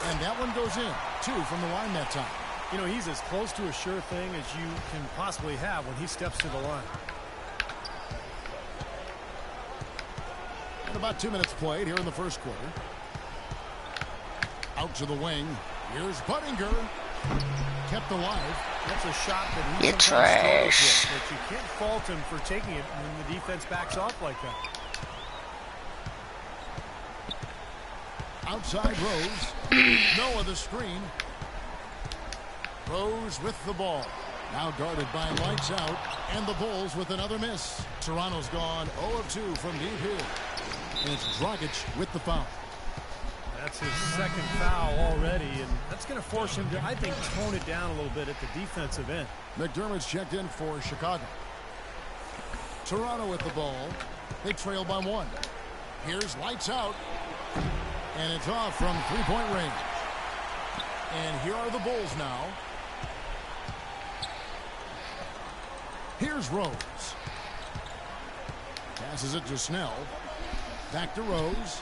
And that one goes in. 2 from the line that time. You know, he's as close to a sure thing as you can possibly have when he steps to the line. And about 2 minutes played here in the first quarter. Out to the wing. Here's Buttinger. Kept alive. That's a shot that he It's trash. But you can't fault him for taking it when the defense backs off like that. Outside Rose. Noah the screen. Rose with the ball. Now guarded by Lights Out. And the Bulls with another miss. Toronto's gone 0 of 2 from deep here. And it's Dragic with the foul. That's his second foul already, and that's going to force him to, I think, tone it down a little bit at the defensive end. McDermott's checked in for Chicago. Toronto with the ball. They trail by 1. Here's Lights Out. And it's off from three-point range. And here are the Bulls now. Here's Rose. Passes it to Snell. Back to Rose.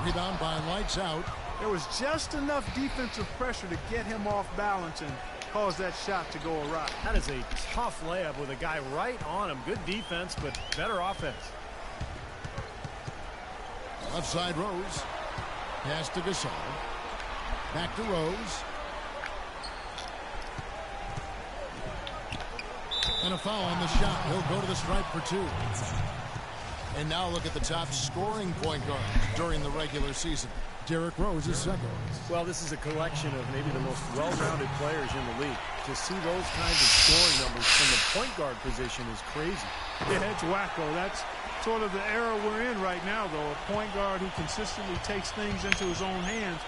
Rebound by Lights Out. There was just enough defensive pressure to get him off balance and cause that shot to go awry. That is a tough layup with a guy right on him. Good defense, but better offense. Left side Rose. Pass to Gasol. Back to Rose. And a foul on the shot. He'll go to the stripe for 2. And now look at the top scoring point guard during the regular season. Derrick Rose is second. Well, this is a collection of maybe the most well-rounded players in the league. To see those kinds of scoring numbers from the point guard position is crazy. Yeah, it's wacko. That's sort of the era we're in right now, though. A point guard who consistently takes things into his own hands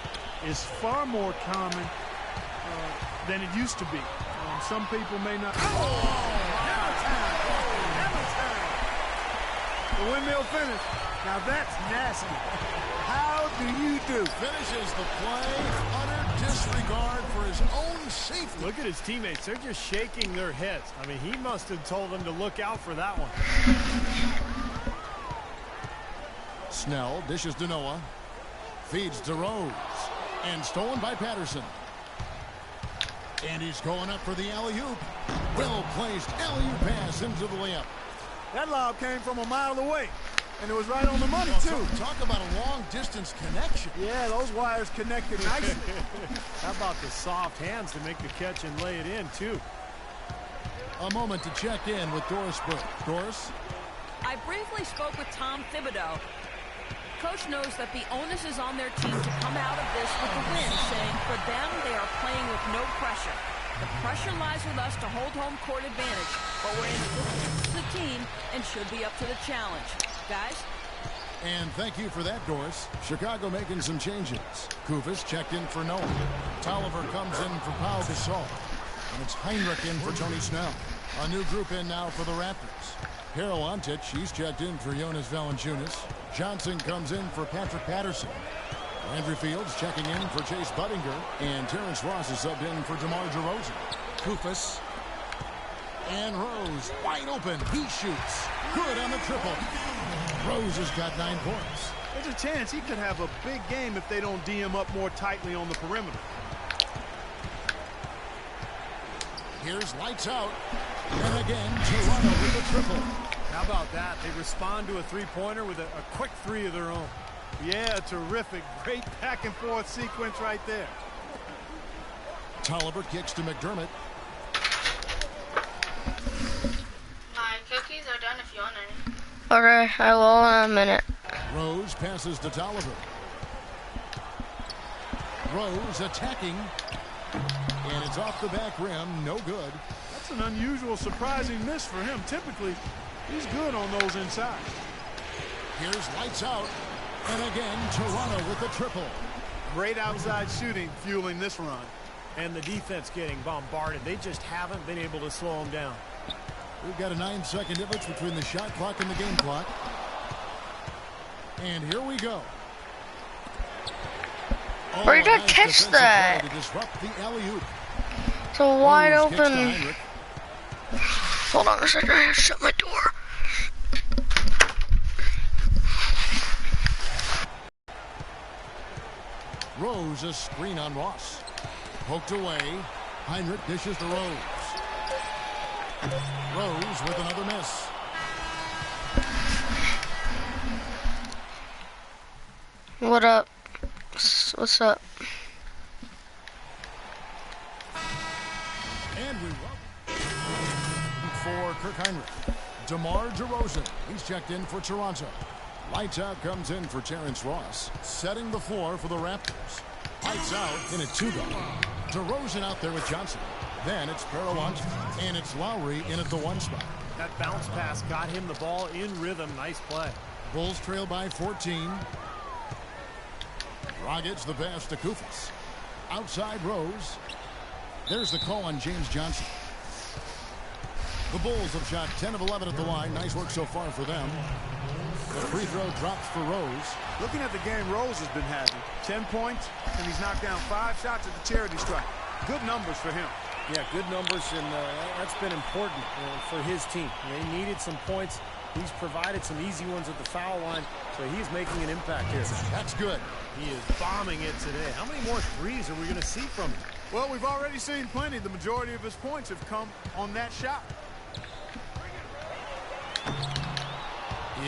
is far more common than it used to be. Some people may not. The windmill finish. Now that's nasty. How do you do? Finishes the play. Utter disregard for his own safety. Look at his teammates. They're just shaking their heads. I mean, he must have told them to look out for that one. Snell dishes to Noah. Feeds to Rose. And stolen by Patterson. And he's going up for the alley-oop. Well-placed alley-oop pass into the layup. That lob came from a mile away, and it was right on the money, too. Talk about a long-distance connection. Yeah, those wires connected nicely. How about the soft hands to make the catch and lay it in, too? A moment to check in with Doris Burke. Doris? I briefly spoke with Tom Thibodeau. Coach knows that the onus is on their team to come out of this with a win, saying for them, they are playing with no pressure. The pressure lies with us to hold home court advantage, but we're in this as a team and should be up to the challenge. Guys? And thank you for that, Doris. Chicago making some changes. Kufis checked in for Noah. Tolliver comes in for Pau Gasol. And it's Heinrich in for Tony Snell. A new group in now for the Raptors. Harold Antich, he's checked in for Jonas Valanciunas. Johnson comes in for Patrick Patterson. Andrew Fields checking in for Chase Buttinger. And Terrence Ross is subbed in for DeMar DeRozan. Kufis. And Rose wide open. He shoots. Good on the triple. Rose has got 9 points. There's a chance he could have a big game if they don't D him up more tightly on the perimeter. Here's Lights Out. And again, Toronto with a triple. How about that? They respond to a three-pointer with a quick three of their own. Yeah, terrific. Great back-and-forth sequence right there. Tolliver kicks to McDermott. My cookies are done if you want any. Okay, I will in a minute. Rose passes to Tolliver. Rose attacking. And it's off the back rim. No good. That's an unusual, surprising miss for him. Typically, he's good on those inside. Here's Lights Out. And again, Toronto with a triple. Great outside shooting fueling this run. And the defense getting bombarded. They just haven't been able to slow them down. We've got a 9-second difference between the shot clock and the game clock. And here we go. Where did I catch that? To disrupt the alley-oop. It's a wide open. Hold on a second, I have to shut my door. Rose a screen on Ross. Poked away. Heinrich dishes to Rose. Rose with another miss. What up? What's up? And we for Kirk Heinrich. DeMar DeRozan. He's checked in for Toronto. Lights out comes in for Terrence Ross. Setting the floor for the Raptors. Lights out in a 2-guard. DeRozan out there with Johnson. Then it's Paralante. And it's Lowry in at the 1 spot. That bounce pass got him the ball in rhythm. Nice play. Bulls trail by 14. Dragic the pass to Koufos. Outside Rose. There's the call on James Johnson. The Bulls have shot 10 of 11 at the line. Nice work so far for them. The free throw drops for Rose. Looking at the game Rose has been having. 10 points, and he's knocked down 5 shots at the charity stripe. Good numbers for him. Yeah, good numbers, and that's been important for his team. They needed some points. He's provided some easy ones at the foul line, so he's making an impact here. That's good. He is bombing it today. How many more threes are we going to see from him? Well, we've already seen plenty. The majority of his points have come on that shot.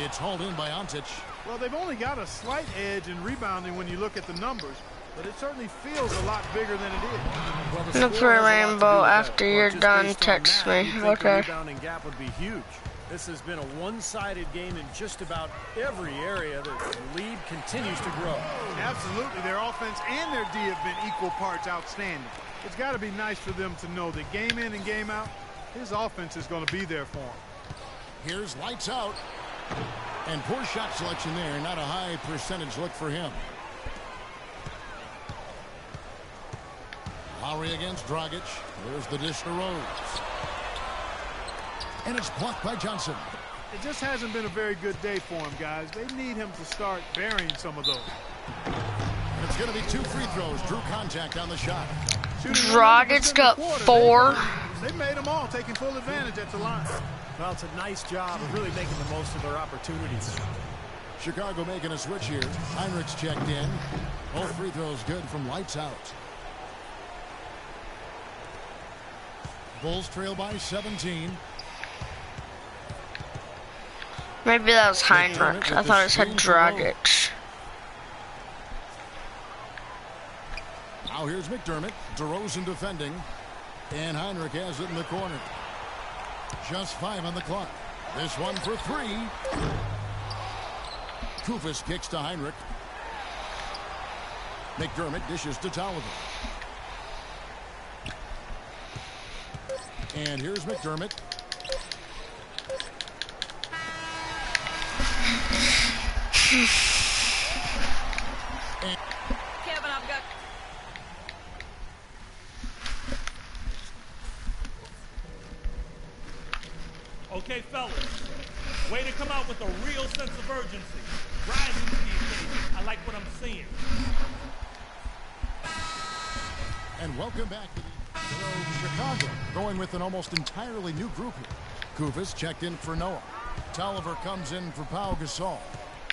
It's hauled in by Antic. Well, they've only got a slight edge in rebounding when you look at the numbers, but it certainly feels a lot bigger than it is. Well, Look for a rainbow after you're done. Text me. Okay. The rebounding gap would be huge. This has been a one-sided game in just about every area. The lead continues to grow. Absolutely. Their offense and their D have been equal parts outstanding. It's got to be nice for them to know that game in and game out, his offense is going to be there for him. Here's lights out. And poor shot selection there. Not a high percentage look for him. Lowry against Dragic. There's the dish to Rose. And it's blocked by Johnson. It just hasn't been a very good day for him, guys. They need him to start burying some of those. And it's going to be 2 free throws. Drew contact on the shot. Dragic's got 4. They made them all, taking full advantage at the line. Well, it's a nice job of really making the most of their opportunities. Chicago making a switch here. Heinrich's checked in. Both free throws good from lights out. Bulls trail by 17. Maybe that was Heinrich. I thought it said Dragic. Now here's McDermott. DeRozan defending. And Heinrich has it in the corner. Just 5 on the clock. This one for 3. Koufos kicks to Heinrich. McDermott dishes to Tolliver. And here's McDermott. Kevin, I've got... Okay, fellas, way to come out with a real sense of urgency. Rising to the occasion. I like what I'm seeing. And welcome back to Chicago, going with an almost entirely new group here. Koufos checked in for Noah. Tolliver comes in for Pau Gasol.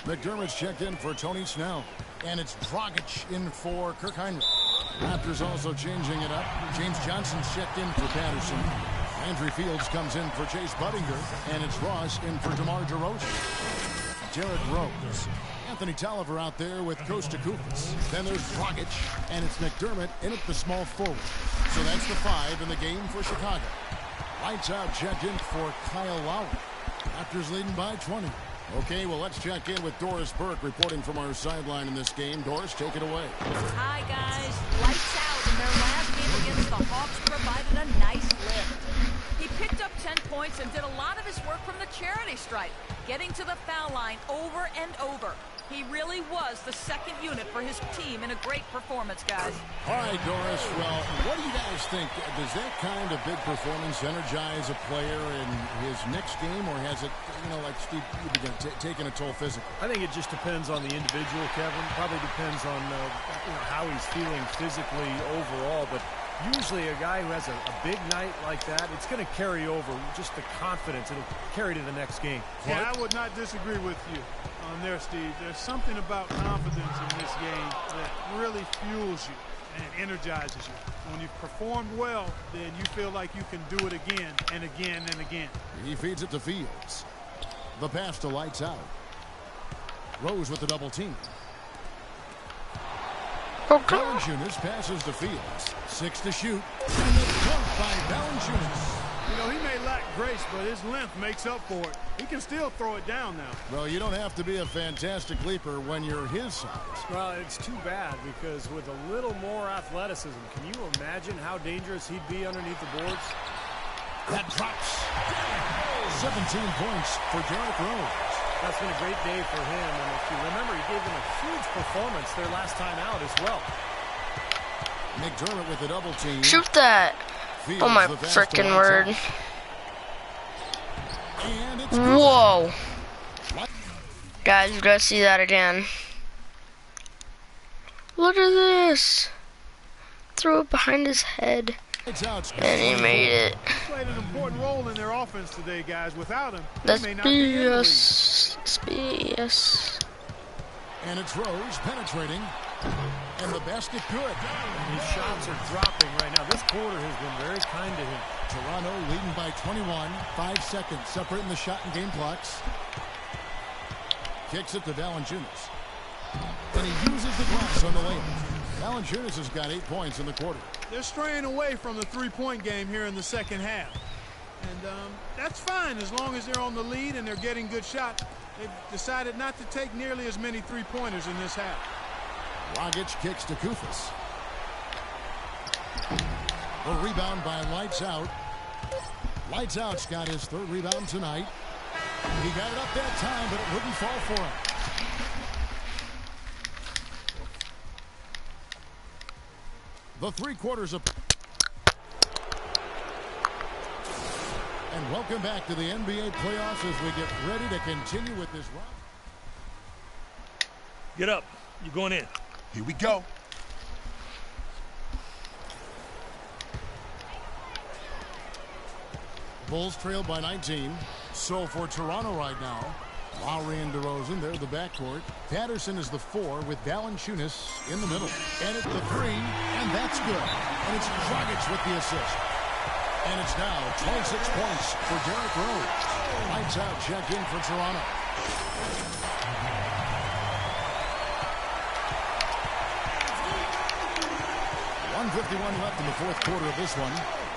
McDermott's checked in for Tony Snell. And it's Dragic in for Kirk Heinrich. Raptors also changing it up. James Johnson's checked in for Patterson. Andrew Fields comes in for Chase Budinger. And it's Ross in for DeMar DeRozan. Derrick Rose. Anthony Tolliver out there with Costa Koufos. Then there's Dragic, and it's McDermott in at the small forward. So that's the 5 in the game for Chicago. Lights out checked in for Kyle Lowry. Raptors leading by 20. Okay, well, let's check in with Doris Burke reporting from our sideline in this game. Doris, take it away. Hi, guys. Lights out. In their last game against the Hawks provided a nice lift. He picked up 10 points and did a lot of his work from the charity stripe, getting to the foul line over and over. He really was the second unit for his team in a great performance, guys. All right, Doris. Well, what do you guys think? Does that kind of big performance energize a player in his next game, or has it, like Steve, you began taking a toll physically? I think it just depends on the individual, Kevin. Probably depends on how he's feeling physically overall, but usually a guy who has a big night like that, it's going to carry over just the confidence. It'll carry to the next game. Yeah, I would not disagree with you. on there, Steve. There's something about confidence in this game that really fuels you and energizes you. When you've performed well, then you feel like you can do it again and again and again. He feeds it to Fields. The pass to Lights Out. Rose with the double team. Valanciunas passes to Fields. 6 to shoot. And the dunk by Valanciunas. You know, he may lack grace, but his length makes up for it. He can still throw it down now. Well, you don't have to be a fantastic leaper when you're his size. Well, it's too bad because with a little more athleticism, can you imagine how dangerous he'd be underneath the boards? That drops. 17 points for Derrick Rose. That's been a great day for him, and if you remember, he gave them a huge performance their last time out as well. McDermott with the double team. Shoot that. Fields Oh my the pass to frickin' Lights word. Out. And it's Whoa. good. Guys, you gotta see that again. Look at this. Threw it behind his head. Lights Out. And he made it. He played an important role in their offense today, guys. Without him, That's they may not be in the league. BS. It's BS. And it's Rose penetrating. And the basket good. His shots are dropping right now. This quarter has been very kind to him. Toronto leading by 21. 5 seconds separating the shot and game clocks. Kicks it to Valanciunas. And he uses the glass on the layup. Valanciunas has got 8 points in the quarter. They're straying away from the three-point game here in the second half. And that's fine as long as they're on the lead and they're getting good shots. They've decided not to take nearly as many three-pointers in this half. Dragic kicks to Kufis. A rebound by Lights Out. Lights Out's got his 3rd rebound tonight. He got it up that time, but it wouldn't fall for him. The 3 quarters of... And welcome back to the NBA playoffs as we get ready to continue with this run. Get up. You're going in. Here we go. Bulls trailed by 19. So for Toronto right now, Lowry and DeRozan, they're the backcourt. Patterson is the 4 with Valanciunas in the middle. And it's the 3, and that's good. And it's Dragic with the assist. And it's now 26 points for Derrick Rose. Lights Out check in for Toronto. .151 left in the 4th quarter of this one.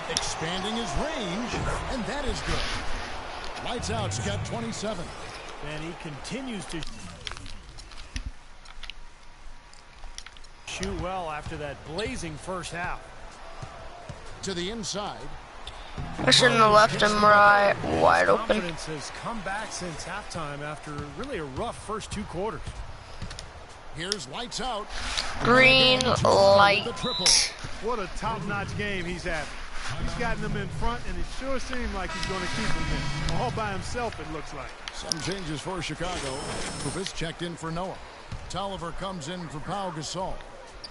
Expanding his range, and that is good. Lights Out's got 27. And he continues to shoot well after that blazing first half. To the inside. I shouldn't have left him right wide open. Confidence has come back since halftime after really a rough first 2 quarters. Here's Lights Out. Green light. What a top-notch game he's having. He's gotten them in front, and it sure seems like he's going to keep them there. All by himself, it looks like. Some changes for Chicago. Kufis checked in for Noah. Tolliver comes in for Pau Gasol.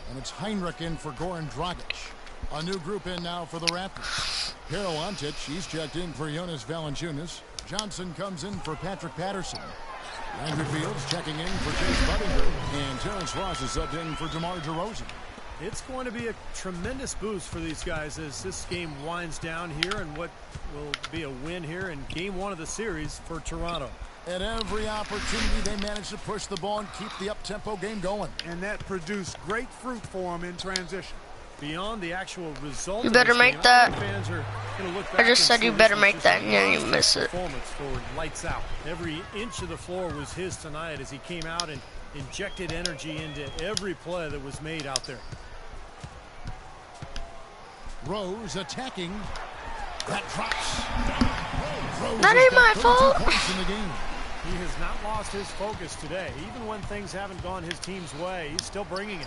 And it's Heinrich in for Goran Dragic. A new group in now for the Raptors. Hero Antic, he's checked in for Jonas Valanciunas. Johnson comes in for Patrick Patterson. Landry Fields checking in for Chase Budinger. And Terrence Ross is subbed in for DeMar DeRozan. It's going to be a tremendous boost for these guys as this game winds down here and what will be a win here in game 1 of the series for Toronto. At every opportunity, they managed to push the ball and keep the up-tempo game going. And that produced great fruit for him in transition. Beyond the actual result, You better make that. Fans are going to look back I just and said you see better this was make just that, a and then you monstrous miss it. Performance for Lights Out. Every inch of the floor was his tonight as he came out and injected energy into every play that was made out there. Rose attacking. That drops. Rose That has ain't got my 32 fault. points in the game. He has not lost his focus today. Even when things haven't gone his team's way, he's still bringing it.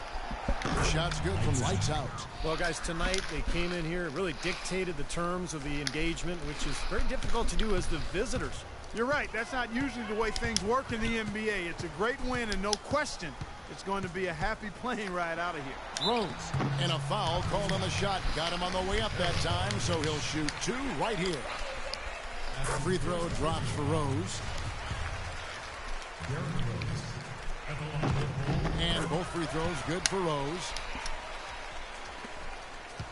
Shot's good from Lights Out. Well, guys, tonight they came in here and really dictated the terms of the engagement, which is very difficult to do as the visitors. You're right. That's not usually the way things work in the NBA. It's a great win, and no question, it's going to be a happy plane ride out of here. Rose, and a foul called on the shot. Got him on the way up that time, so he'll shoot 2 right here. Free throw drops for Rose. free throws good for Rose.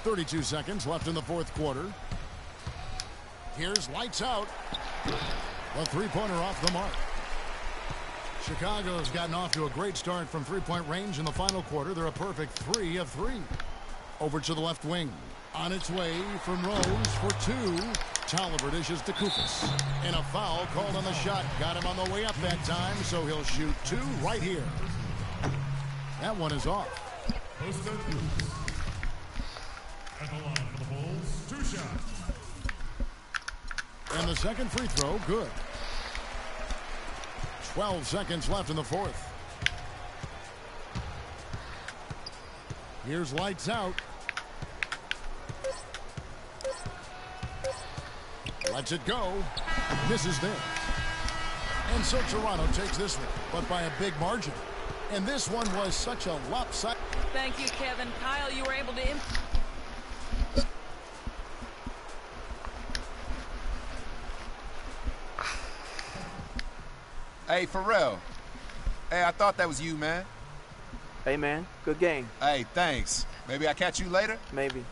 32 seconds left in the fourth quarter. Here's lights out. A three-pointer off the mark. Chicago's gotten off to a great start from three-point range in the final quarter. They're a perfect 3 of 3. Over to the left wing. On its way from Rose for 2. Tolliver dishes to Koufos. And a foul called on the shot. Got him on the way up that time, so he'll shoot 2 right here. That one is off. At the line for the Bulls, 2 shots. And the second free throw, good. 12 seconds left in the fourth. Here's lights out. Lets it go. Misses this. And so Toronto takes this one, but by a big margin. And this one was such a lopsided. Thank you, Kevin. Kyle, you were able to... Hey, Pharrell. Hey, I thought that was you, man. Hey, man. Good game. Hey, thanks. Maybe I catch you later? Maybe.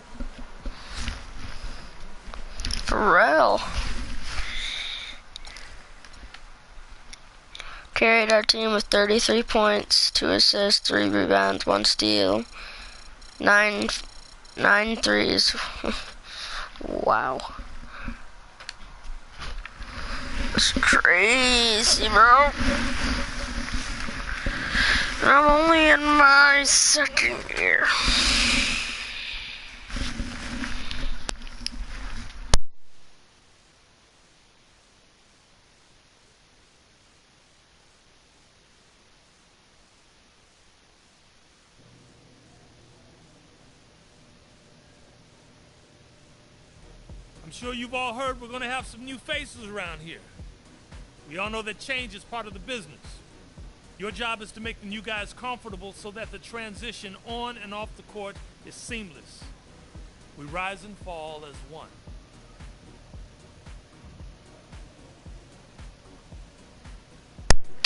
Pharrell. Carried our team with 33 points, 2 assists, 3 rebounds, 1 steal, 9 threes. Wow. That's crazy, bro. I'm only in my second year. I'm sure you've all heard we're going to have some new faces around here. We all know that change is part of the business. Your job is to make the new guys comfortable so that the transition on and off the court is seamless. We rise and fall as one.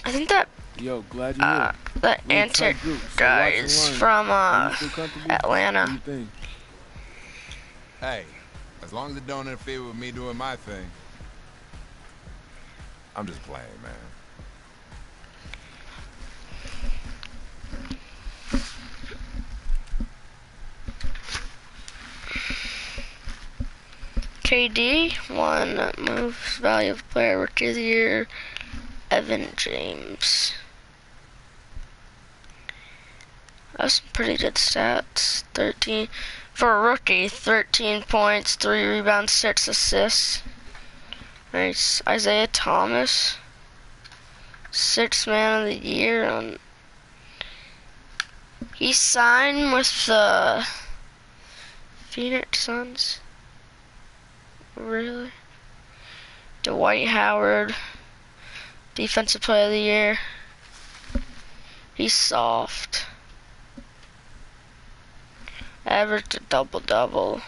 I think that Yo, glad you're here. that Antic guy is from Atlanta. What do you think? Hey, as long as it don't interfere with me doing my thing. I'm just playing, man. KD won most valuable player, rookie of the year, Evan James. That's some pretty good stats. 13 for a rookie, 13 points, 3 rebounds, 6 assists. Nice. Isaiah Thomas, 6th man of the year. He signed with the Phoenix Suns. Really? Dwight Howard, defensive player of the year. He's soft. Averaged a double-double.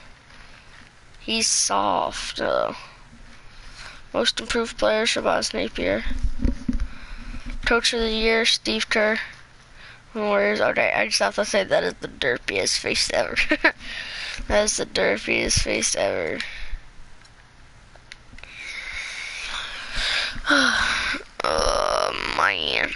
He's soft. Most improved player, Shabazz Napier. Coach of the year, Steve Kerr. Warriors. Okay, I just have to say that is the derpiest face ever. That is the derpiest face ever. Man.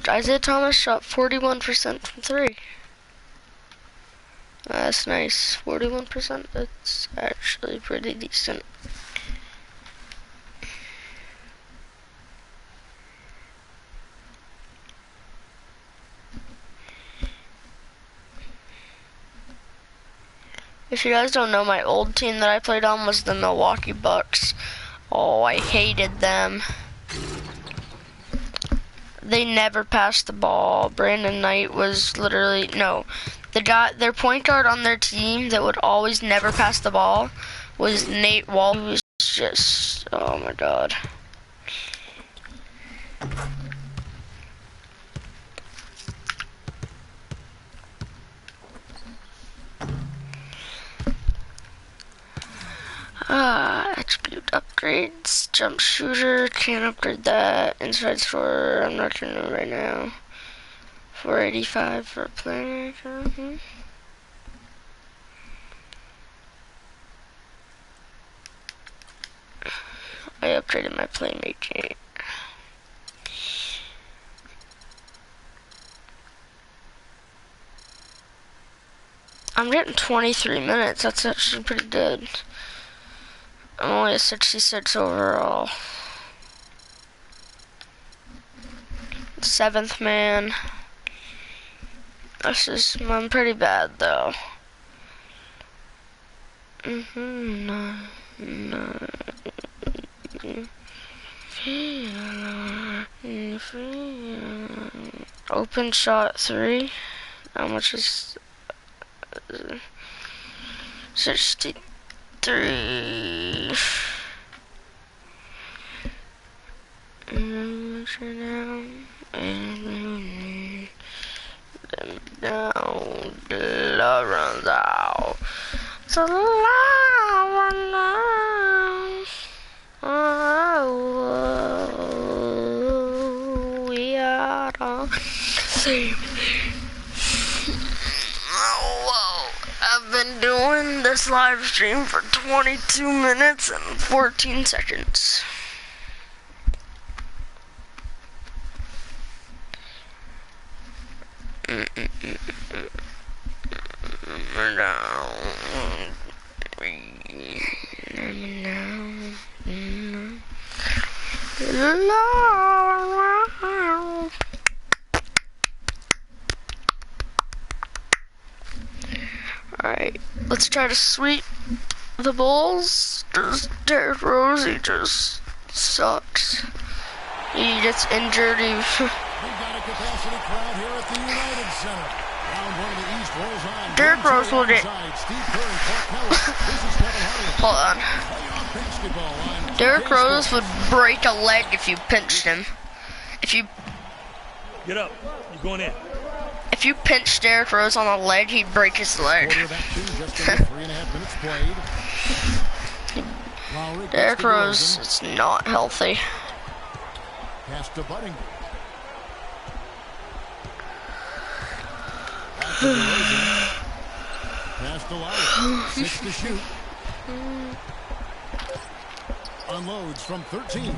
Isaiah Thomas shot 41% from 3. That's nice. 41%. That's actually pretty decent. If you guys don't know, my old team that I played on was the Milwaukee Bucks. Oh, I hated them. They never passed the ball. Brandon Knight was literally, no. Their point guard on their team that would always never pass the ball was Nate Wall, who was just, oh my god. Jump shooter, can't upgrade that. Inside scorer, I'm not gonna do right now. 485 for playmaker. I upgraded my playmaking. I'm getting 23 minutes. That's actually pretty good. I'm only at 66 overall. 7th man. I'm pretty bad though. Open shot 3. How much is 63? Down the runs out. So we are the same. I've been doing this live stream for 22 minutes and 14 seconds. Alright, let's try to sweep the Bulls. Derrick Rose, he just sucks. He gets injured. We've got a capacity crowd here at the United Center. Round 1 of the East rolls on. Derrick Rose will get... Hold on. Derrick Rose would break a leg if you pinched him. If you... Get up. You're going in. If you pinch Derrick Rose on the leg, he'd break his leg. Derrick Rose is not healthy. Pass to Budding. Pass to Lowry. 6 to shoot. Unloads from 13.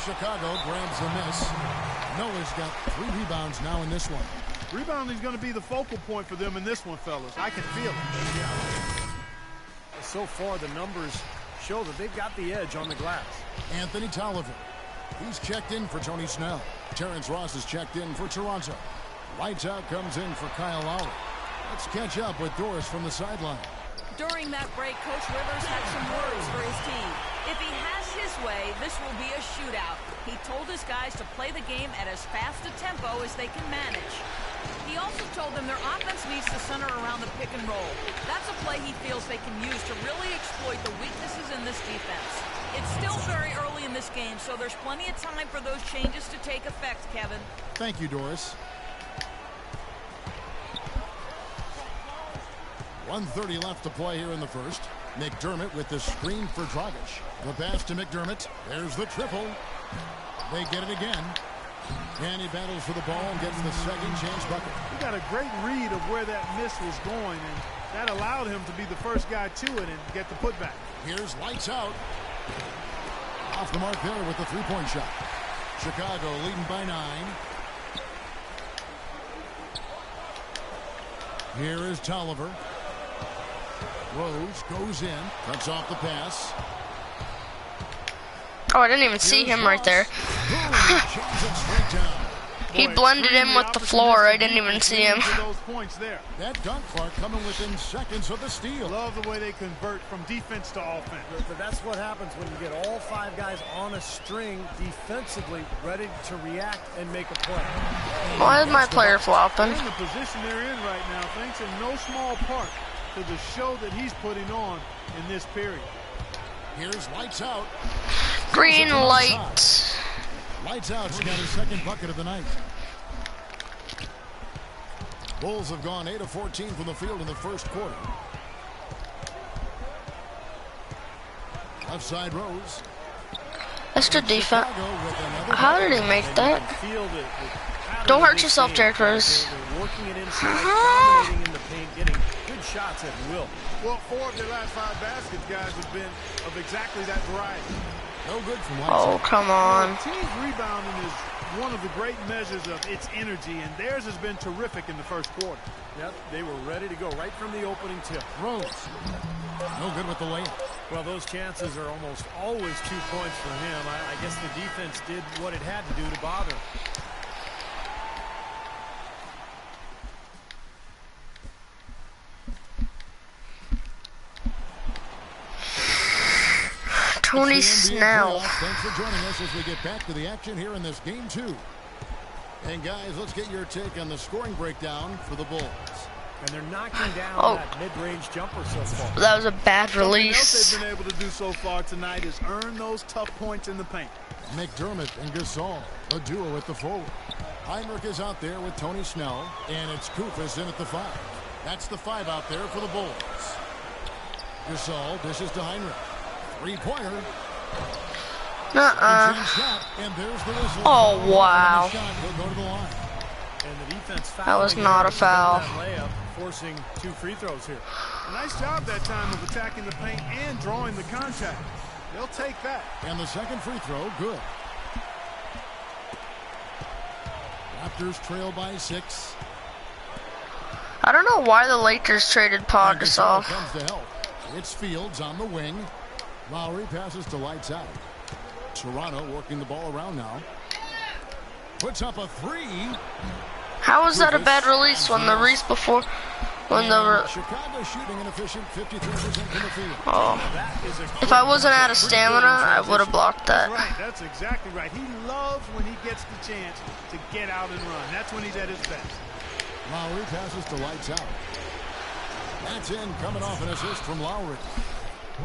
Chicago grabs the miss. Noah's got 3 rebounds now in this one. Rebounding is going to be the focal point for them in this one, fellas. I can feel it. Yeah. So far, the numbers show that they've got the edge on the glass. Anthony Tolliver. He's checked in for Tony Snell. Terrence Ross is checked in for Toronto. Lights out comes in for Kyle Lowry. Let's catch up with Doris from the sideline. During that break, Coach Rivers had some words for his team. If he has his way, this will be a shootout. He told his guys to play the game at as fast a tempo as they can manage. He also told them their offense needs to center around the pick and roll. That's a play he feels they can use to really exploit the weaknesses in this defense. It's still very early in this game, so there's plenty of time for those changes to take effect, Kevin. Thank you, Doris. 1:30 left to play here in the first. McDermott with the screen for Dragic. The pass to McDermott. There's the triple. They get it again. And he battles for the ball and gets the second chance bucket. He got a great read of where that miss was going, and that allowed him to be the first guy to it and get the putback. Here's lights out. Off the mark there with the three-point shot. Chicago leading by 9. Here is Tolliver. Rose goes in, cuts off the pass. Oh, I didn't even see him right there. He blended in with the floor. I didn't even see him. That dunk clock coming within seconds of the steal. Love the way they convert from defense to offense. But that's what happens when you get all 5 guys on a string defensively, ready to react and make a play. Why is my player flopping? In the position they're in right now, thanks in no small part to the show that he's putting on in this period. Here's lights out. Green light. Lights out. She got her second bucket of the night. Bulls have gone 8 of 14 from the field in the first quarter. Left side Rose. That's good defense. How did he make that? Don't hurt yourself, Derrick Rose. They're working it inside, dominating in the paint, getting good shots at will. Well, 4 of their last 5 baskets, guys, have been of exactly that variety. No good from Oh, come on. Team's rebounding is one of the great measures of its energy, and theirs has been terrific in the first quarter. Yep, they were ready to go right from the opening tip. Rose. No good with the layup. Well, those chances are almost always 2 points for him. I guess the defense did what it had to do to bother him. Tony Snell. Thanks for joining us as we get back to the action here in this game 2. And guys, let's get your take on the scoring breakdown for the Bulls. And they're knocking down that mid-range jumper so far. That was a bad release. Something else they've been able to do so far tonight is earn those tough points in the paint. McDermott and Gasol, a duo at the forward. Heinrich is out there with Tony Snell, and it's Kufis in at the 5. That's the 5 out there for the Bulls. Gasol dishes to Heinrich. 3-pointer. And there's the whistle. Oh, wow. He'll go to the line. And the defense that was not a foul. Layup, forcing 2 free throws here. A nice job that time of attacking the paint and drawing the contact. They'll take that. And the second free throw, good. Raptors trail by 6. I don't know why the Lakers traded Paul Gasol. Comes to help. It's Fields on the wing. Lowry passes to Lights out. Toronto working the ball around now. Puts up a 3. How was that a bad release when the release before? Chicago shooting an efficient 53% from the field. Oh. If I wasn't out of stamina, I would have blocked that. That's right. That's exactly right. He loves when he gets the chance to get out and run. That's when he's at his best. Lowry passes to Lights out. That's in, coming off an assist from Lowry.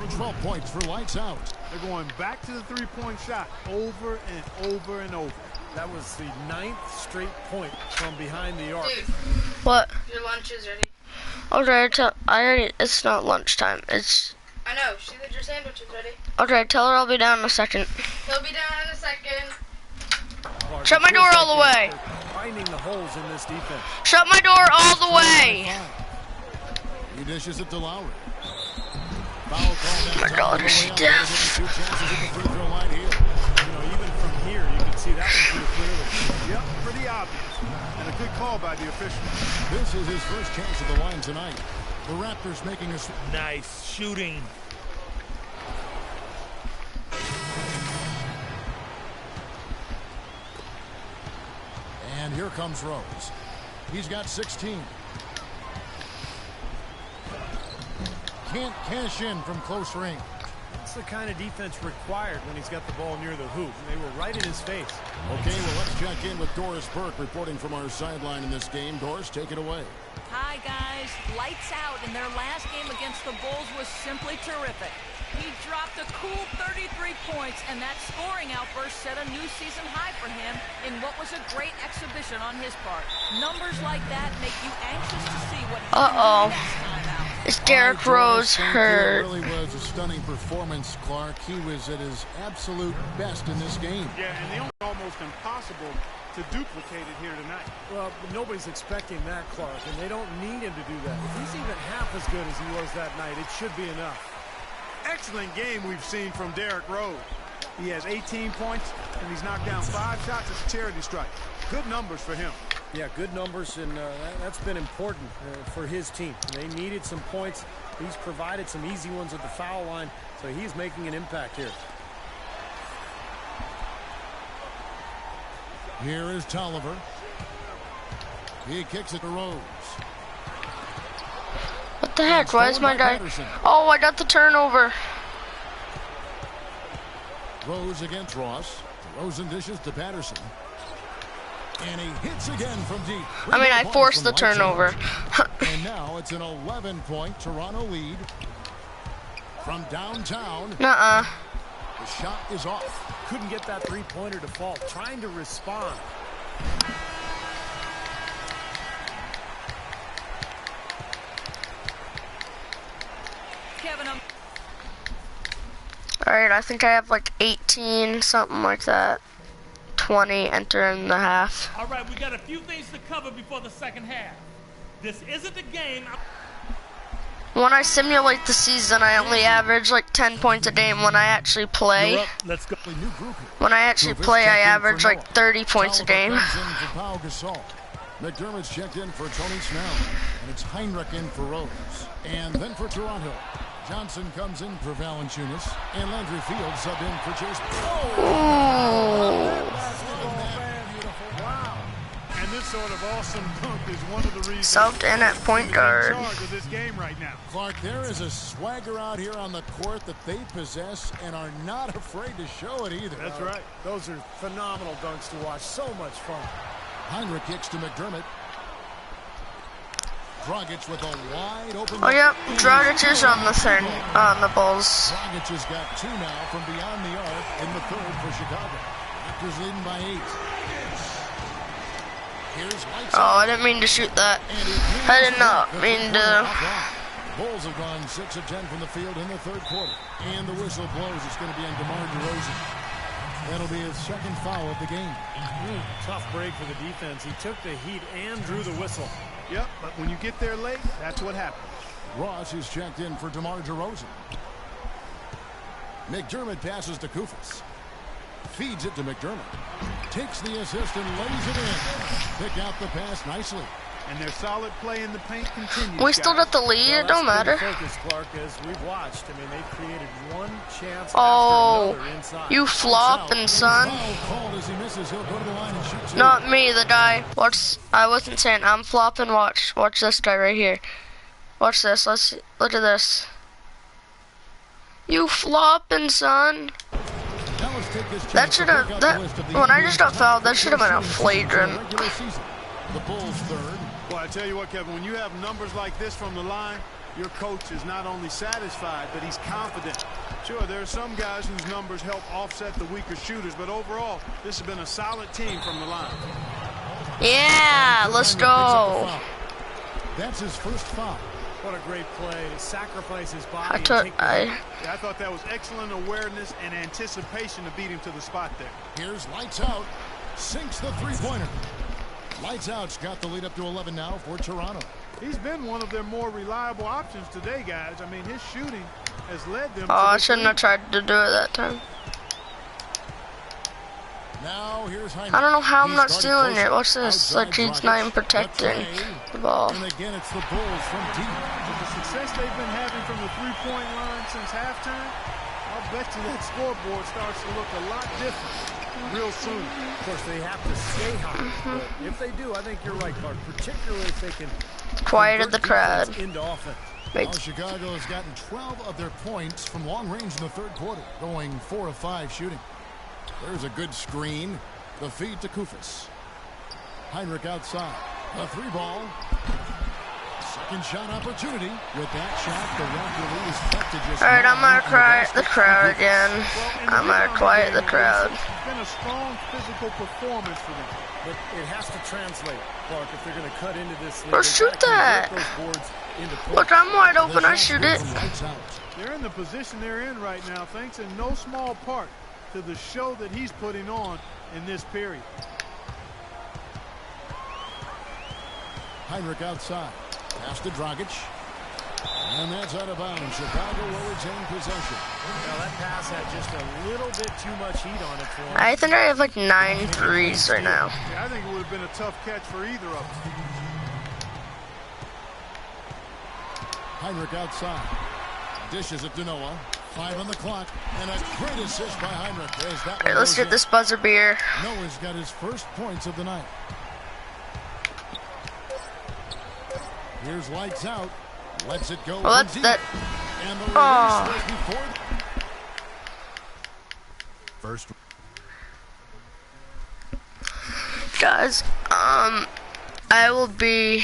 12 points for Lights out. They're going back to the 3-point shot over and over and over. That was the 9th straight point from behind the arc. Dude, what? your lunch is ready. Okay, it's not lunchtime. It's. I know. She said your sandwich is ready. Okay, tell her I'll be down in a second. He'll be down in a second. Shut my door all the way. Finding the holes in this defense. Shut my door all the way. He dishes it to Lowry. Foul call. Oh my God, is she deaf? Two chances at the free throw line here. You know, even from here, you can see that one pretty clearly. Yep, pretty obvious. And a good call by the official. This is his first chance at the line tonight. The Raptors making a nice shooting. And here comes Rose. He's got 16. Can't cash in from close range. That's the kind of defense required when he's got the ball near the hoop. They were right in his face. Okay, well, let's check in with Doris Burke reporting from our sideline in this game. Doris, take it away. Hi, guys. Lights out, and their last game against the Bulls was simply terrific. He dropped a cool 33 points, and that scoring outburst set a new season high for him in what was a great exhibition on his part. Numbers like that make you anxious to see what he can do next time out. Is Derrick Rose hurt? It really was a stunning performance, Clark. He was at his absolute best in this game. Yeah, and the almost impossible to duplicate it here tonight. Well, nobody's expecting that, Clark, and they don't need him to do that. If he's even half as good as he was that night, it should be enough. Excellent game we've seen from Derrick Rose. He has 18 points, and he's knocked down 5 shots as a charity strike. Good numbers for him. Yeah, good numbers, and that's been important for his team. They needed some points. He's provided some easy ones at the foul line, so he's making an impact here. Here is Tolliver. He kicks it to Rose. What the heck? Why is my guy? Oh, I got the turnover. Rose against Ross. Rosen dishes to Patterson. And he hits again from deep. I mean, I forced the turnover. And now it's an 11-point Toronto lead. From downtown. Nuh-uh. The shot is off. Couldn't get that three-pointer to fall. Trying to respond. Kevin, All right, I think I have like 18, something like that. 20 entering the half. All right, we got a few things to cover before the second half. This isn't a game. When I simulate the season, I only average like 10 points a game. When I actually play, Let's go. when I actually play, I average like 30 points a game. McDermott's checked in for Tony Snell, and it's Heinrich in for Rose. And then for Toronto, Johnson comes in for Valanciunas, and Landry Fields sub in for Chase. Wow. And this sort of awesome dunk is one of the reasons Subbed in at point guard. in charge of this game right now. Clark, there is a swagger out here on the court that they possess and are not afraid to show it either. That's right. Those are phenomenal dunks to watch. So much fun. Heinrich kicks to McDermott. Dragic with a wide open. Oh yep, Dragic is on the thing, on the Bulls. Dragic has got 2 now from beyond the arc in the third for Chicago. Raptors leading by 8. Here's Oh, I didn't mean to shoot that. I did not mean to. Bulls have gone 6 of 10 from the field in the third quarter. And the whistle blows. It's going to be on DeMar DeRozan. That'll be his second foul of the game. Tough break for the defense. He took the heat and drew the whistle. Yep, but when you get there late, that's what happens. Ross is checked in for DeMar DeRozan. McDermott passes to Kufis. Feeds it to McDermott. Takes the assist and lays it in. Pick out the pass nicely. And their solid play in the paint continues. We still got the lead, it don't matter. Focus, Clark, as we've watched. I mean, they created one chance Oh, after another inside. you flopping, son. Not me, the guy. I wasn't saying I'm flopping. Watch this guy right here. Watch this. Let's see. Look at this. You flopping, son. That should have. When I just got fouled, that should have been a flagrant. The Bulls third. Well, I tell you what, Kevin, when you have numbers like this from the line, your coach is not only satisfied, but he's confident. Sure, there are some guys whose numbers help offset the weaker shooters, but overall, this has been a solid team from the line. Yeah, let's go. That's his first foul. What a great play to sacrifice his body. I thought that was excellent awareness and anticipation to beat him to the spot there. Here's Lights Out. Sinks the three-pointer. Lights Out's got the lead up to 11 now for Toronto. He's been one of their more reliable options today, guys. I mean, his shooting has led them. Oh, I shouldn't have tried to do it that time. Now here's Heinrich. I don't know how I'm not stealing it. Watch this. Like he's not even protecting the ball. And again, it's the Bulls from deep. With the success they've been having from the three-point line since halftime, I'll bet you that scoreboard starts to look a lot different real soon. Of course, they have to stay hot. But if they do, I think you're right, Clark. Particularly if they can quieted the crowd. Into offense. Well, Chicago has gotten 12 of their points from long range in the third quarter, going 4 of 5 shooting. There's a good screen. The feed to Kufis. Heinrich outside. A 3-ball. Second shot opportunity. With that shot, the Raptors is tough to just. All right, I'm gonna quiet the crowd again. I'm gonna quiet the crowd. It's been a strong physical performance for them. But it has to translate, Clark, if they're going to cut into this league. Or shoot that. Look, I'm wide open. I shoot it. They're in the position they're in right now, thanks in no small part to the show that he's putting on in this period. Heinrich outside. Pass to Dragic. And that's out of bounds. Chicago will retain possession. Now that pass had just a little bit too much heat on it for him. I think I have like 9 threes right now. Yeah, I think it would have been a tough catch for either of them. Heinrich outside. Dishes it to Noah. 5 on the clock. And a great assist by Heinrich. That All right, let's get this buzzer beer. Noah's got his first points of the night. Here's Lights Out. Lets it go. Well, that's that. And the release before. First. Guys, I will be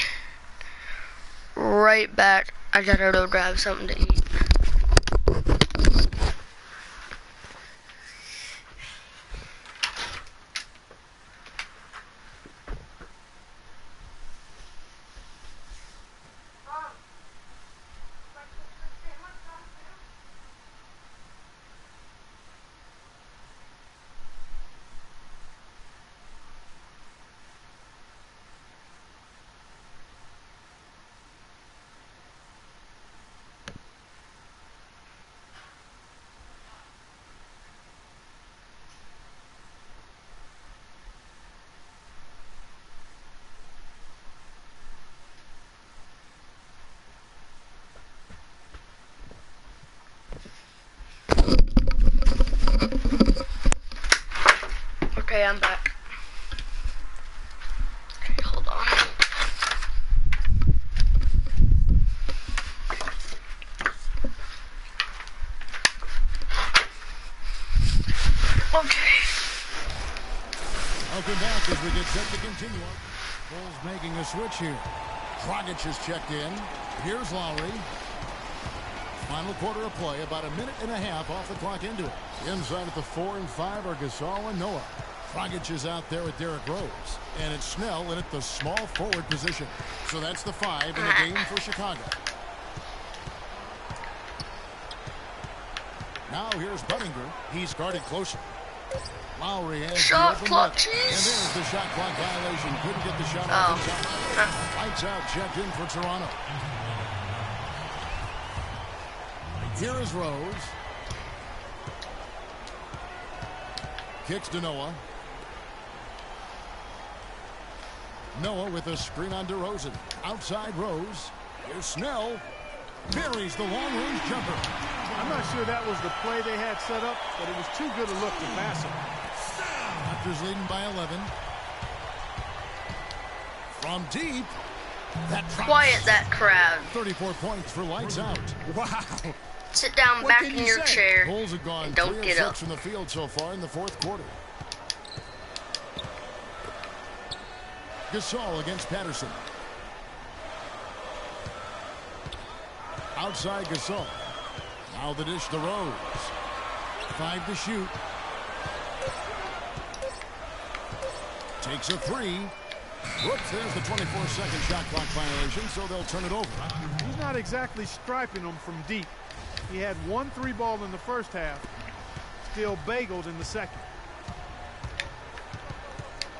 right back. I gotta go grab something to eat. Welcome back as we get set to continue. Bulls making a switch here. Dragic is checked in. Here's Lowry. Final quarter of play, about a minute and a half off the clock into it. Inside at the 4 and 5 are Gasol and Noah. Dragic is out there with Derrick Rose. And it's Snell in at the small forward position. So that's the 5 in the game for Chicago. Now here's Buttinger. He's guarded closer. Lowry has shot clock, and there's the shot clock violation. Couldn't get the shot off in time. Lights out, checked in for Toronto. Here is Rose. Kicks to Noah. Noah with a screen on DeRozan. Outside Rose. Here's Snell. Buries the long-range jumper. I'm not sure that was the play they had set up, but it was too good a look to pass it. Raptors leading by 11. From deep. Quiet that crowd. 34 points for lights out. Wow. Sit down back in your chair. Bulls have gone and don't get up. from the field so far in the fourth quarter. Gasol against Patterson. Outside Gasol. Now the dish to Rose. 5 to shoot. Takes a 3. Whoops, there's the 24-second shot clock violation, so they'll turn it over. He's not exactly striping them from deep. He had 1 3-ball in the first half, still bageled in the second.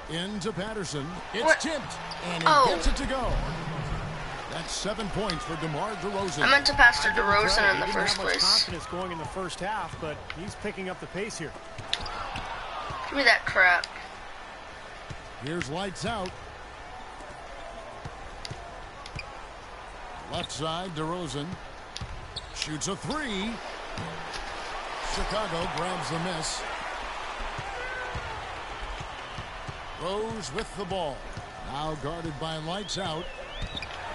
Into Patterson. It's tipped, and he gets it to go. That's 7 points for DeMar DeRozan. I meant to pass to DeRozan in the first place. place. Confidence going in the first half, but he's picking up the pace here. Give me that crap. Here's lights out. Left side, DeRozan. Shoots a 3. Chicago grabs the miss. Rose with the ball. Now guarded by lights out.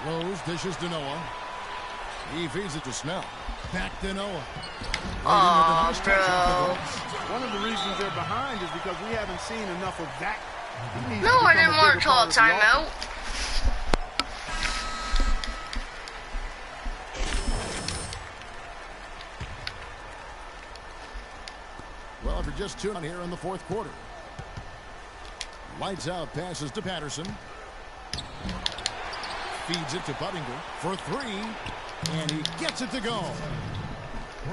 Rose dishes to Noah. He feeds it to Snell. Back to Noah. Oh, bro. One of the reasons they're behind is because we haven't seen enough of that. No, I didn't want to call a timeout. Well, if you're just tuned on here in the fourth quarter. Lights out, passes to Patterson. Feeds it to Buttinger for 3. And he gets it to go.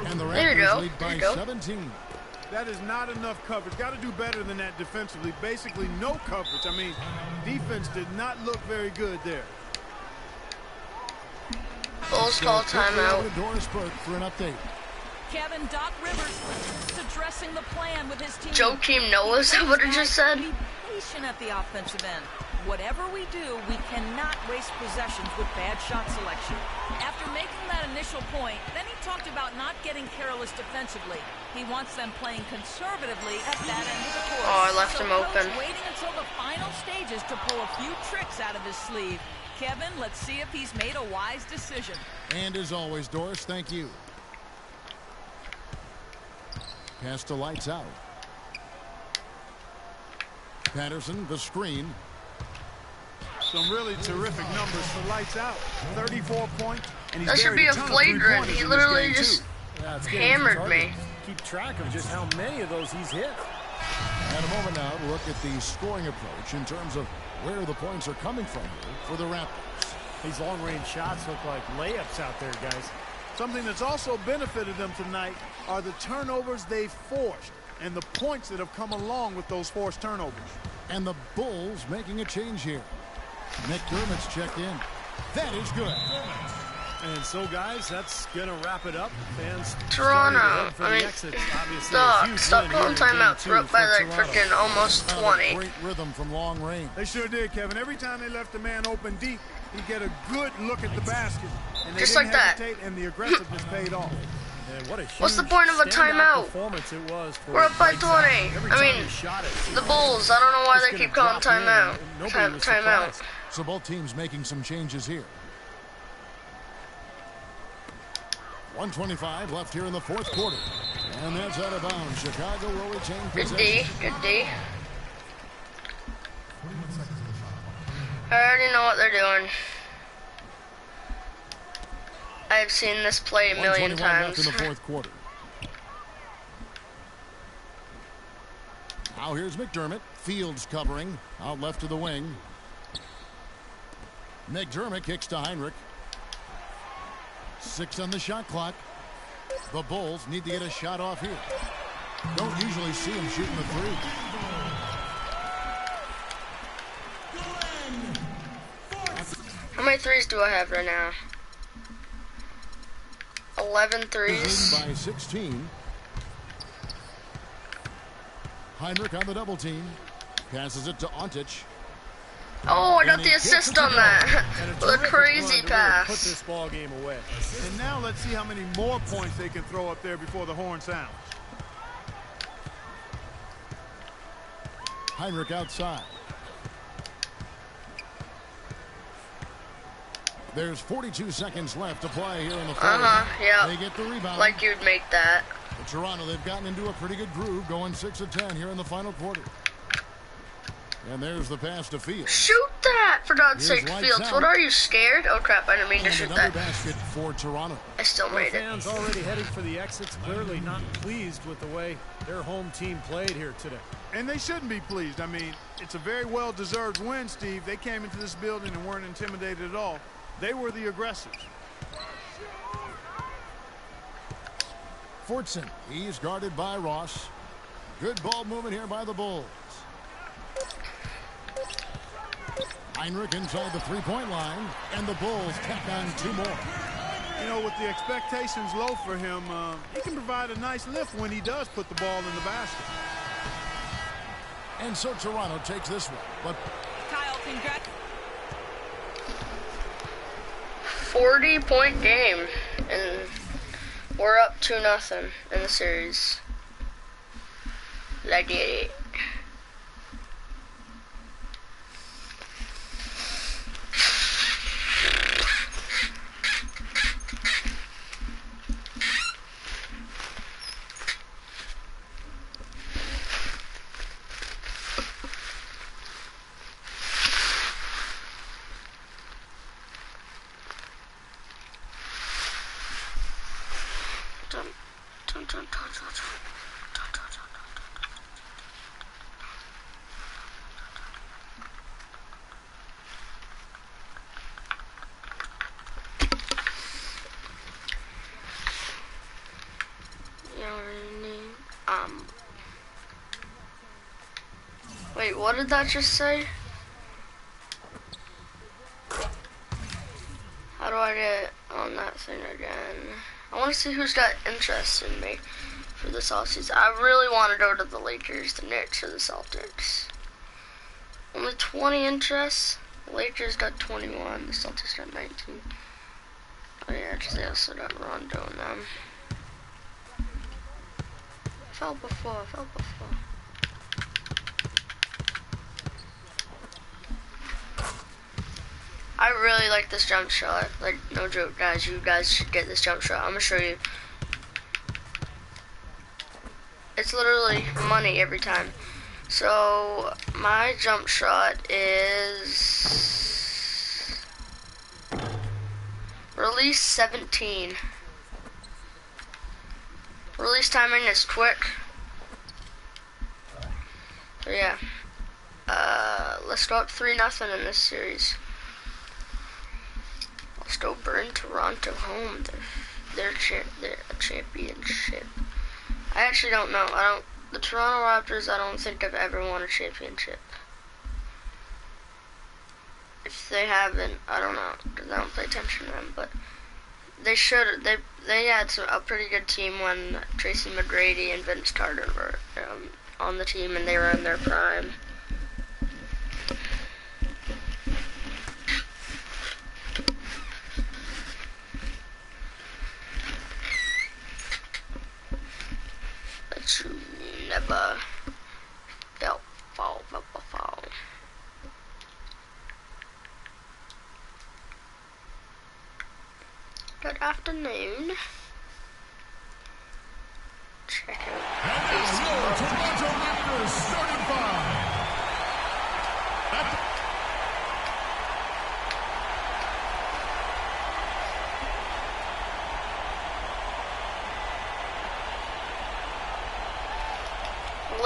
And the Raptors lead by 17. That is not enough coverage. Got to do better than that defensively. Basically, no coverage. I mean, defense did not look very good there. Bulls call timeout. Doris Burke for an update. Kevin, Doc Rivers is addressing the plan with his team. Joakim Noah, is that what it just said? Be patient at the offensive end. Whatever we do, we cannot waste possessions with bad shot selection. After making that initial point, then he talked about not getting careless defensively. He wants them playing conservatively at that end of the court. Oh, I left him open. Waiting until the final stages to pull a few tricks out of his sleeve. Kevin, let's see if he's made a wise decision. And as always, Doris, thank you. Pass to lights out. Patterson, the screen. Some really terrific numbers for lights out. 34 points. And he's that should be a flagrant. He literally just hammered me. Keep track of just how many of those he's hit. And a moment now to look at the scoring approach in terms of where the points are coming from here for the Raptors. These long-range shots look like layups out there, guys. Something that's also benefited them tonight are the turnovers they've forced and the points that have come along with those forced turnovers. And the Bulls making a change here. McDermott's checked in. That is good. And so, guys, that's going to wrap it up. Fans, Toronto, stop calling timeouts. We're up by like freaking almost 20. Great rhythm from long range. They sure did, Kevin. Every time they left the man open deep, he'd get a good look at the basket. And they just didn't like that. hesitate, and the aggressiveness paid off. What's the point of a timeout? We're up by 20. I mean, the Bulls. I don't know why they keep calling timeout. Timeout. So both teams making some changes here. 1:25 left here in the fourth quarter. And that's out of bounds. Chicago will retain possession. Good D. Good D. I already know what they're doing. I've seen this play a million times. Left in the fourth quarter. Now here's McDermott. Fields covering. Out left to the wing. McDermott kicks to Heinrich. 6 on the shot clock. The Bulls need to get a shot off here. Don't usually see him shooting the three. How many threes do I have right now? 11 threes. By 16. Heinrich on the double team. Passes it to Ontic. Oh, I got the assist on that. What a crazy pass. Put this ball game away. And now let's see how many more points they can throw up there before the horn sounds. Heinrich outside. There's 42 seconds left to play here in the fourth. Yeah. They get the rebound. Like you'd make that. But Toronto, they've gotten into a pretty good groove, going 6 of 10 here in the final quarter. And there's the pass to Fields. Shoot that, for God's sake, Fields. Out. What are you, scared? Oh, crap, I didn't mean to and shoot another that. basket for Toronto. I still made it. Fans already heading for the exits, clearly not pleased with the way their home team played here today. And they shouldn't be pleased. I mean, it's a very well-deserved win, Steve. They came into this building and weren't intimidated at all. They were the aggressors. Fortson, he's guarded by Ross. Good ball movement here by the Bulls. Heinrich inside the three-point line, and the Bulls tack on 2 more. You know, with the expectations low for him, he can provide a nice lift when he does put the ball in the basket. And so Toronto takes this one. But Kyle, congrats. 40-point game, and we're up 2-0 in the series. Like it. Wait, what did that just say? How do I get on that thing again? I want to see who's got interest in me for this offseason. I really want to go to the Lakers, the Knicks, or the Celtics. Only 20 interests. The Lakers got 21. The Celtics got 19. Oh yeah, because they also got Rondo in them. Fell before. I really like this jump shot. Like, no joke, guys. You guys should get this jump shot. I'm gonna show you. It's literally money every time. So, my jump shot is release 17. Release timing is quick. So yeah. Let's go up 3-0 in this series. Let's go burn Toronto home. They're a championship. I actually don't know. The Toronto Raptors, I don't think I've ever won a championship. If they haven't, I don't know, because I don't pay attention to them. But they should. They had a pretty good team when Tracy McGrady and Vince Carter were on the team, and they were in their prime. But you never felt fall. Good afternoon. Check out Toronto Raptors starting 5.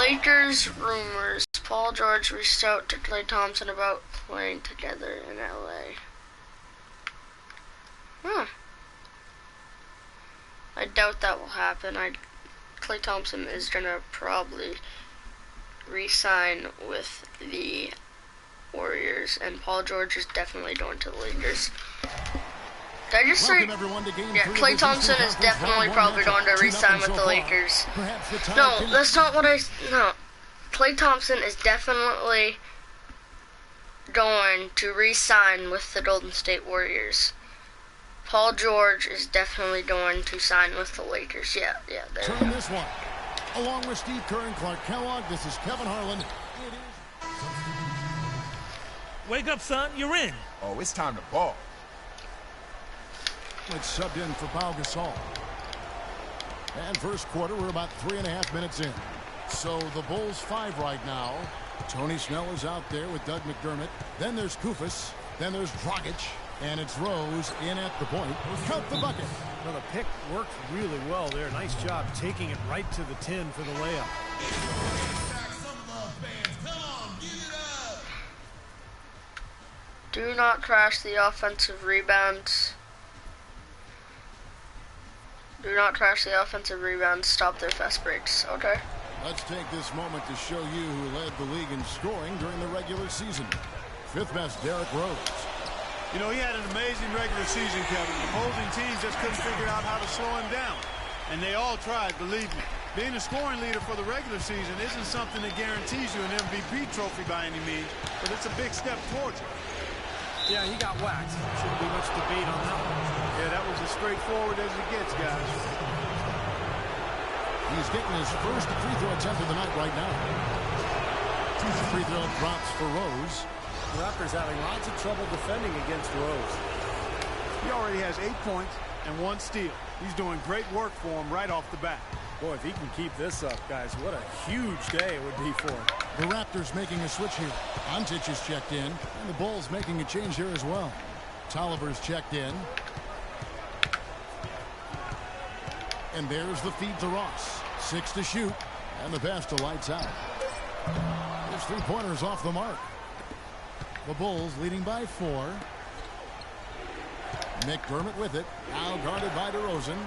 Lakers rumors. Paul George reached out to Klay Thompson about playing together in LA. I doubt that will happen. Klay Thompson is gonna probably re-sign with the Warriors, and Paul George is definitely going to the Lakers. Did I just say? Yeah, Klay Thompson is definitely probably going to re-sign with the Lakers. No, that's not what I. No, Klay Thompson is definitely going to re-sign with the Golden State Warriors. Paul George is definitely going to sign with the Lakers. Yeah, there. Turn this one. Along with Steve Kerr and Clark Kellogg, this is Kevin Harlan. Wake up, son. You're in. Oh, it's time to ball. It's subbed in for Pau Gasol. And first quarter, we're about 3.5 minutes in. So the Bulls 5 right now. Tony Snell is out there with Doug McDermott. Then there's Kufis. Then there's Dragic. And it's Rose in at the point. Count the bucket. Well, the pick worked really well there. Nice job taking it right to the 10 for the layup. Do not trash the offensive rebounds. Do not trash the offensive rebounds. Stop their fast breaks. Okay. Let's take this moment to show you who led the league in scoring during the regular season. 5th best, Derrick Rose. You know, he had an amazing regular season, Kevin. Opposing teams just couldn't figure out how to slow him down. And they all tried, believe me. Being a scoring leader for the regular season isn't something that guarantees you an MVP trophy by any means, but it's a big step towards it. Yeah, he got whacked. Shouldn't be much debate on that one. Yeah, that was as straightforward as it gets, guys. He's getting his first free throw attempt of the night right now. Free throw drops for Rose. The Raptors having lots of trouble defending against Rose. He already has 8 points and 1 steal. He's doing great work for him right off the bat. Boy, if he can keep this up, guys, what a huge day it would be for him. The Raptors making a switch here. Ontic is checked in, and the Bulls making a change here as well. Tolliver's checked in. And there's the feed to Ross. 6 to shoot, and the pass to Lights out. His 3-pointers off the mark. The Bulls leading by 4. McDermott with it. Now guarded by DeRozan.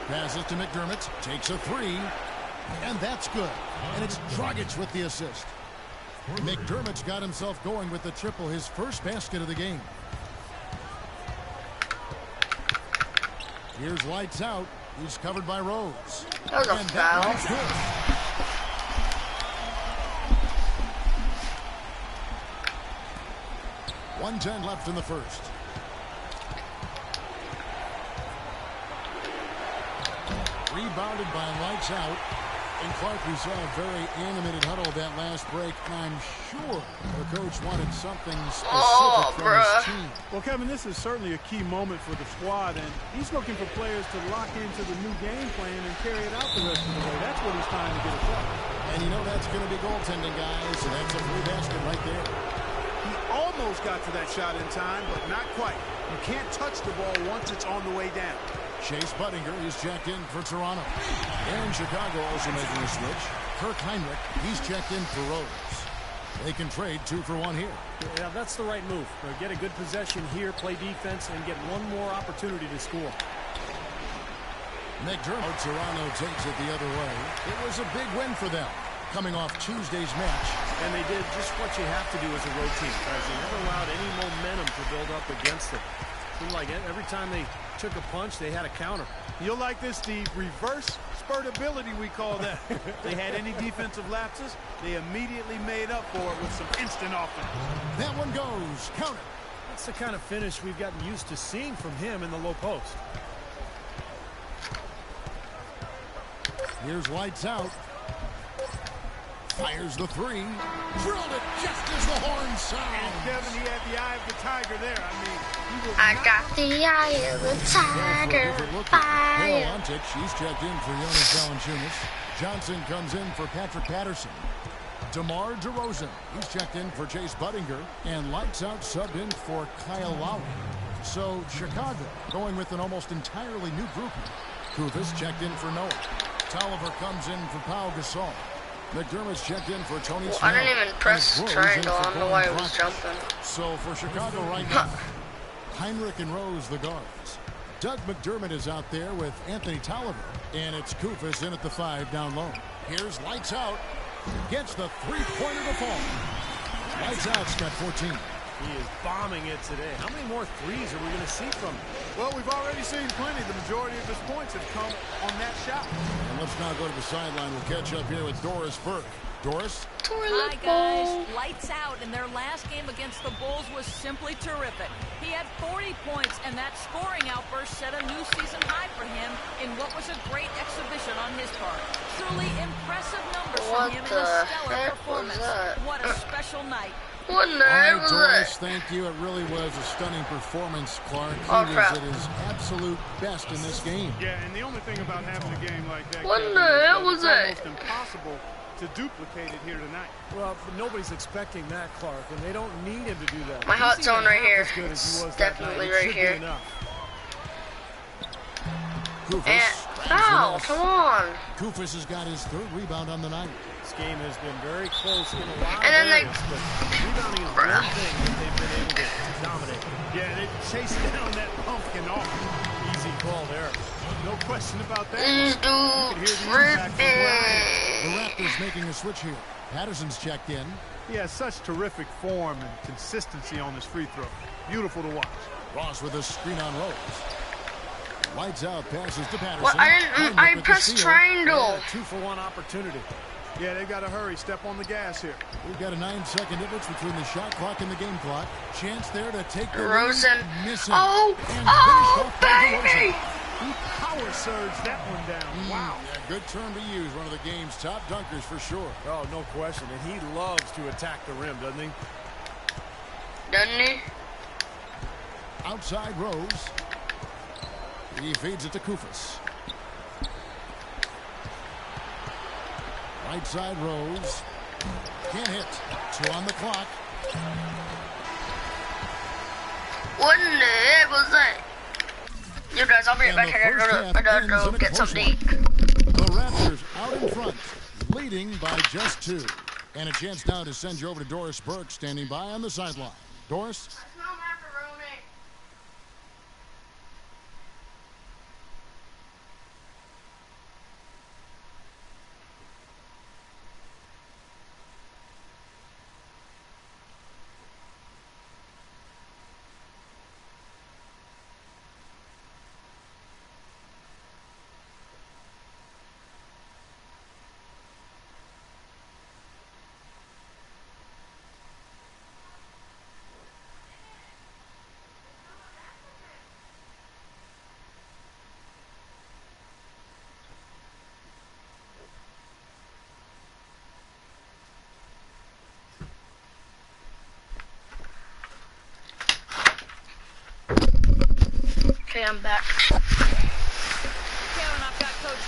Passes to McDermott. Takes a 3. And that's good. And it's Dragic with the assist. McDermott's got himself going with the triple, his first basket of the game. Here's Lights out. He's covered by Rose. That was a foul. 1:10 left in the first. Rebounded by Lights out. And Clark, we saw a very animated huddle that last break, and I'm sure the coach wanted something specific from his team. Well, Kevin, this is certainly a key moment for the squad, and he's looking for players to lock into the new game plan and carry it out the rest of the way. That's what he's trying to get across. And you know that's going to be goaltending, guys, and that's a free basket right there. He almost got to that shot in time, but not quite. You can't touch the ball once it's on the way down. Chase Budinger is checked in for Toronto. And Chicago also making a switch. Kirk Heinrich, he's checked in for Rose. They can trade 2 for 1 here. Yeah, that's the right move. Get a good possession here, play defense, and get one more opportunity to score. McDermott, Toronto takes it the other way. It was a big win for them, coming off Tuesday's match. And they did just what you have to do as a road team, guys. They never allowed any momentum to build up against them. Seemed like every time they took a punch, they had a counter. You'll like this, Steve. Reverse spurtability, we call that. They had any defensive lapses, they immediately made up for it with some instant offense. That one goes. Count it. That's the kind of finish we've gotten used to seeing from him in the low post. Here's Lights out. Fires the 3. Drilled it just as the horn sounds. And Kevin, he had the eye of the tiger there. I got the eye of the tiger. Hale Ontic, she's checked in for Jonas Valanciunas. Johnson comes in for Patrick Patterson. DeMar DeRozan, he's checked in for Chase Budinger. And Lights out subbed in for Kyle Lowry. So Chicago going with an almost entirely new group. Kufis checked in for Noah. Tolliver comes in for Pau Gasol. McDermott's checked in for Tony Well, Snell. I didn't even press triangle. I don't know why it was jumping. So for Chicago right now, Heinrich and Rose the guards. Doug McDermott is out there with Anthony Tolliver. And it's Kufis in at the 5 down low. Here's Lights Out. Gets the three-pointer to fall. Lights Out's got 14. He is bombing it today. How many more threes are we going to see from him? Well, we've already seen plenty. The majority of his points have come on that shot. And let's now go to the sideline. We'll catch up here with Doris Burke. Doris? Hi, guys. Lights out, and their last game against the Bulls was simply terrific. He had 40 points, and that scoring outburst set a new season high for him in what was a great exhibition on his part. Truly impressive numbers from him in a stellar performance. What a special night. What in the heck was Doris, that? thank you. It really was a stunning performance, Clark. He Oh, was crap. at his absolute best in this game. Yeah, and the only thing about having a game like that, What in Kevin, the is hell that was it's that? almost impossible to duplicate it here tonight. Well, but nobody's expecting that, Clark, and they don't need him to do that. My He's hot even zone right half here. as good as he It's was that definitely night. It right should be here. enough. Kufis. And, ow, come on. Kufis has got his 3rd rebound on the night. This game has been very close in a lot And then of they- areas, but rebounding is one thing that they've been able to dominate. Yeah, they chased down that pumpkin off. Easy call there. No question about that. These dudes tripping. The Raptors making a switch here. Patterson's checked in. He has such terrific form and consistency on his free throw. Beautiful to watch. Ross with a screen on Rose. Lights out, passes to Patterson. Well, I Heinrich with the pressed steal. triangle. 2-for-1 opportunity. Yeah, they've got to hurry. Step on the gas here. We've got a 9-second difference between the shot clock and the game clock. Chance there to take the Rosen. lead. Missing. Oh, And finished off by baby. DeRozan. He power surged that one down. Wow. Yeah, good term to use. One of the game's top dunkers for sure. Oh, no question. And he loves to attack the rim, doesn't he? Doesn't he? Outside Rose. He feeds it to Kufis. Right side Rose. Can't hit. 2 on the clock. What in the heck was that? You guys, I'll be right And back. the first I gotta half go ends in a get close something to eat. The Raptors out in front, leading by just 2. And a chance now to send you over to Doris Burke, standing by on the sideline. Doris? Okay, I'm back. Kevin, I've got Coach.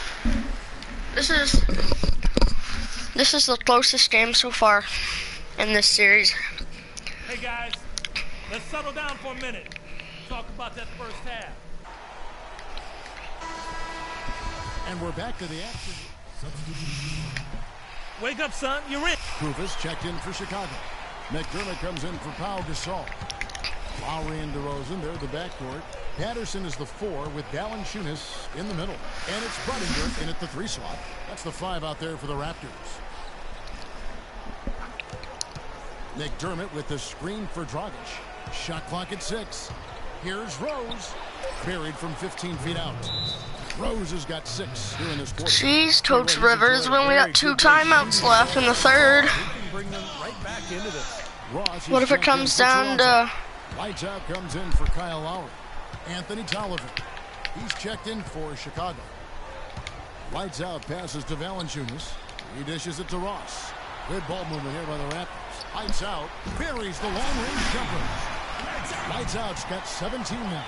This is the closest game so far in this series. Hey guys, let's settle down for a minute. Talk about that first half. And we're back to the action. Wake up, son. You're in. Kufis checked in for Chicago. McDermott comes in for Pau Gasol. Lowry and DeRozan, they're the backcourt. Patterson is the 4 with Valanciunas in the middle. And it's Budinger in at the 3 slot. That's the 5 out there for the Raptors. McDermott with the screen for Dragic. Shot clock at 6. Here's Rose. Buried from 15 feet out. Rose has got 6 here in this quarter. Jeez, Coach Rivers, we only got 2 timeouts left in the third. We can bring them right back into this. Ross What if it comes down to... Lights out comes in for Kyle Lowry. Anthony Tolliver. He's checked in for Chicago. Lights out passes to Valanciunas. He dishes it to Ross. Good ball movement here by the Raptors. Lights out buries the long-range jumper. Lights out's got 17 now.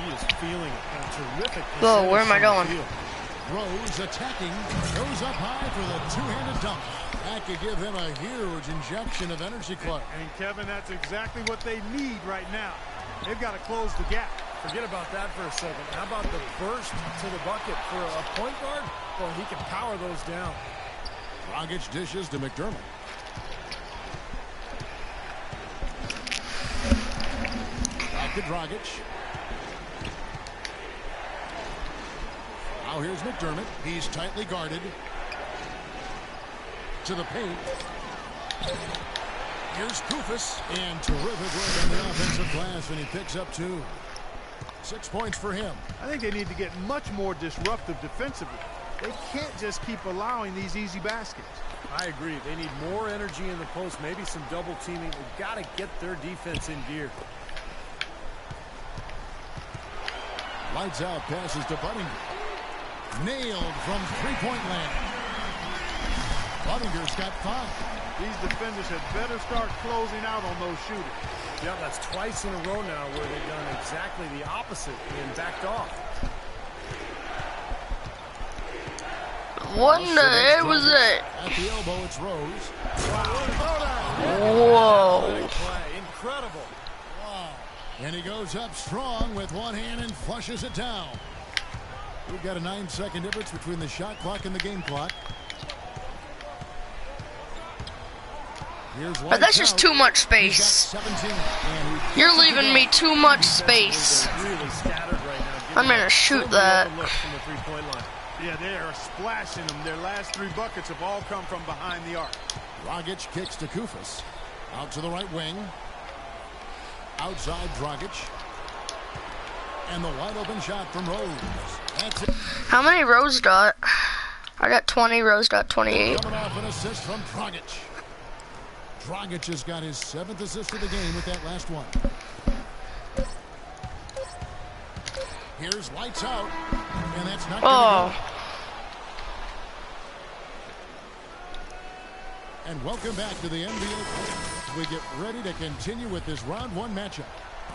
He is feeling a terrific. Whoa, where am I going? Rose attacking, goes up high for the two-handed dunk. That could give him a huge injection of energy, Clark. And Kevin, that's exactly what they need right now. They've got to close the gap. Forget about that for a second. How about the burst to the bucket for a point guard? Boy, he can power those down. Dragic dishes to McDermott. Back to Dragic. Now here's McDermott. He's tightly guarded. To the paint. Here's Kufis. And terrific work on the offensive glass, and he picks up 2. 6 points for him. I think they need to get much more disruptive defensively. They can't just keep allowing these easy baskets. I agree. They need more energy in the post, maybe some double teaming. They've got to get their defense in gear. Lights out, passes to Budinger. Nailed from three-point land. Budinger's got 5. These defenders had better start closing out on those shooters. Yeah, that's twice in a row now where they've done exactly the opposite and backed off. What in the air was it? At the elbow, it's Rose. Whoa. Incredible. Wow. And he goes up strong with one hand and flushes it down. We've got a 9-second difference between the shot clock and the game clock. But that's just too much space. You're leaving me too much space. I'm gonna shoot that. Yeah, they are splashing them. Their last 3 buckets have all come from behind the arc. Dragic kicks to Kufis. Out to the right wing. Outside Dragic. And the wide open shot from Rose. That's it. How many Rose got? I got 20. Rose got 28. Coming off an assist from Dragic. Dragic has got his 7th assist of the game with that last one. Here's lights out. And that's not gonna go. And welcome back to the NBA. We get ready to continue with this round 1 matchup.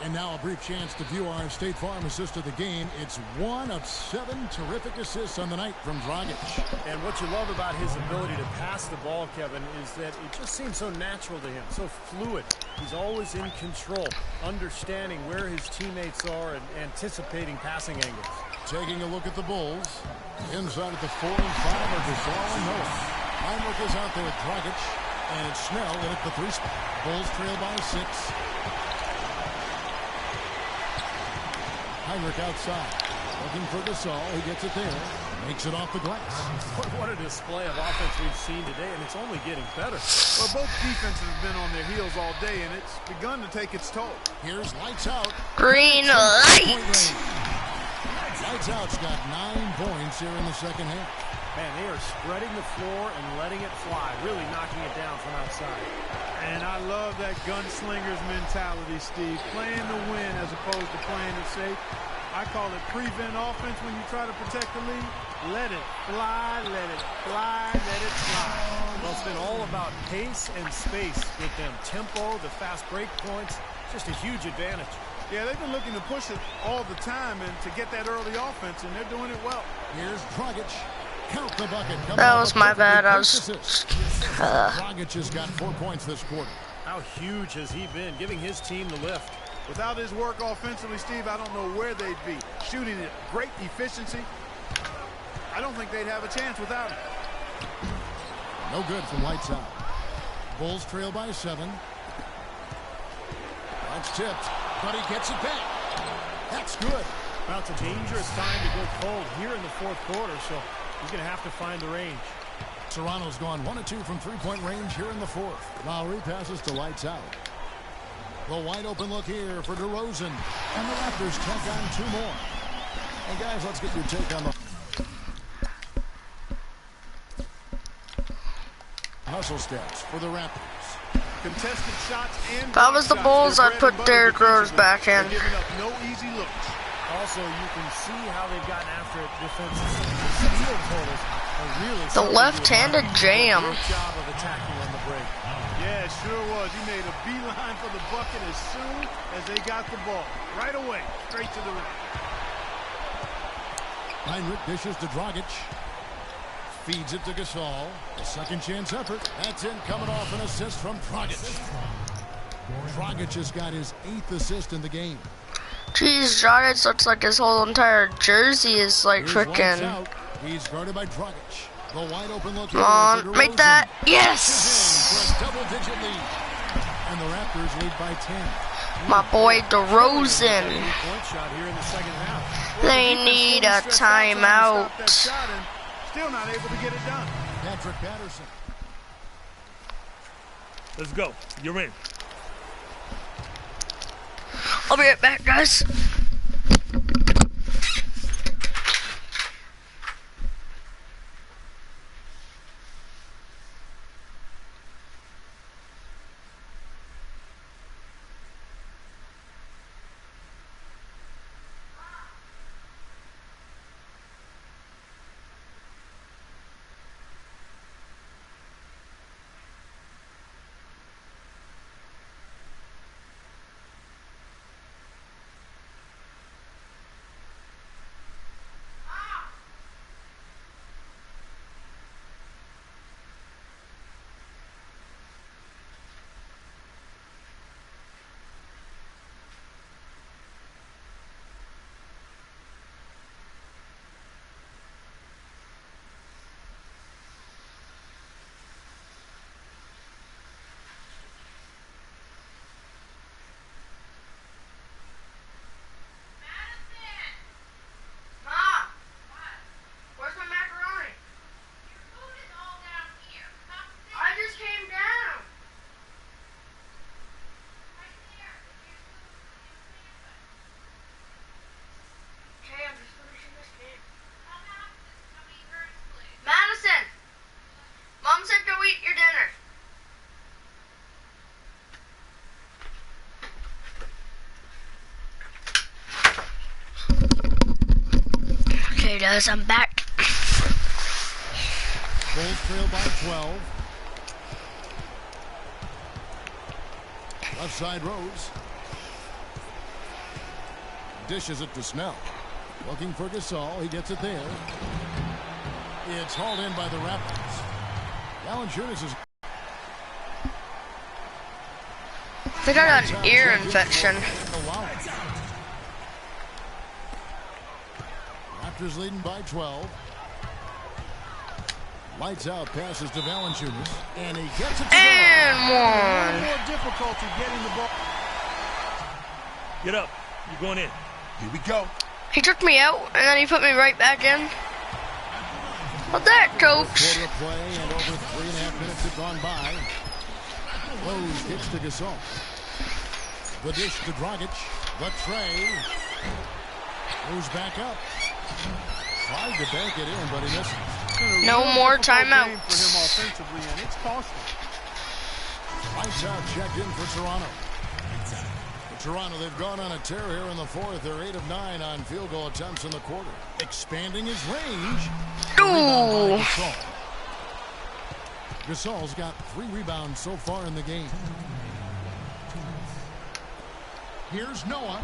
And now a brief chance to view our State Farm assist of the game. It's 1 of 7 terrific assists on the night from Dragic. And what you love about his ability to pass the ball, Kevin, is that it just seems so natural to him, so fluid. He's always in control, understanding where his teammates are and anticipating passing angles. Taking a look at the Bulls. Inside at the 4 and 5 are Gasol and Noah. Heinrich is out there with Dragic. And it's Snell in at the 3 spot. Bulls trail by 6. Heinrich outside. Looking for Gasol. He gets it there. Makes it off the glass. What a display of offense we've seen today, and it's only getting better. Well, both defenses have been on their heels all day, and it's begun to take its toll. Here's lights out. Green light. Lights out's got 9 points here in the second half. Man, they are spreading the floor and letting it fly, really knocking it down from outside. And I love that gunslinger's mentality, Steve. Playing to win as opposed to playing it safe. I call it prevent offense when you try to protect the lead. Let it fly, let it fly, let it fly. Well, it's been all about pace and space with them. Tempo, the fast break points, just a huge advantage. Yeah, they've been looking to push it all the time and to get that early offense, and they're doing it well. Here's Dragic. Count the bucket. That was my bad. I was. Dragic has got 4 points this quarter. How huge has he been, giving his team the lift? Without his work offensively, Steve, I don't know where they'd be. Shooting at great efficiency. I don't think they'd have a chance without him. No good from lights out. Bulls trail by 7. That's tipped, but he gets it back. That's good. Well, it's a dangerous time to go cold here in the 4th quarter, so he's going to have to find the range. Serrano's gone 1 of 2 from 3-point range here in the 4th. Lowry passes to lights out. The wide open look here for DeRozan. And the Raptors tack on 2 more. And guys, let's get your take on the hustle steps for the Raptors. Contested shots and If I was the Bulls, I'd put Derrick Rose back in. Giving up no easy looks. Also, you can see how they've gotten after it defensively. The steal totals are really The left-handed jam. Great job of attacking on the break. Yeah, it sure was. He made a beeline for the bucket as soon as they got the ball. Right away, straight to the rim. Heinrich dishes to Dragic. Feeds it to Gasol. A second chance effort. That's in, coming off an assist from Dragic. Dragic has got his 8th assist in the game. Jeez, Dragic looks like his whole entire jersey is like Here's lights freaking. out. He's guarded by Dragic. The wide open look. Come on, make that. Yes! For a double-digit lead. And the Raptors lead by 10. My boy DeRozan. Point shot here in the second half. They need a timeout. Still not able to get it done. Patrick Patterson. Let's go. You're in. I'll be right back, guys. Okay, guys, I'm back. Bulls trail by 12. Left side Rose. Dishes it to Snell. Looking for Gasol. He gets it there. It's hauled in by the Raptors. Valanciunas is... I think I got an ear infection. Raptors leading by 12. Lights out, passes to Valanciunas, and he gets it to and one. More difficulty getting the ball. Get up. You're going in. Here we go. He took me out, and then he put me right back in. What's that, coach? Quarter of play, and over 3.5 minutes have gone by. Rose gets to Gasol. The dish to Dragic. The tray. Moves back up. Tried to bank it in, but he misses. No more timeouts. For him offensively, and it's costly. Lights out, checked in for Toronto. For Toronto, they've gone on a tear here in the fourth. They're 8 of 9 on field goal attempts in the quarter. Expanding his range. Ooh. Gasol's got 3 rebounds so far in the game. Here's Noah.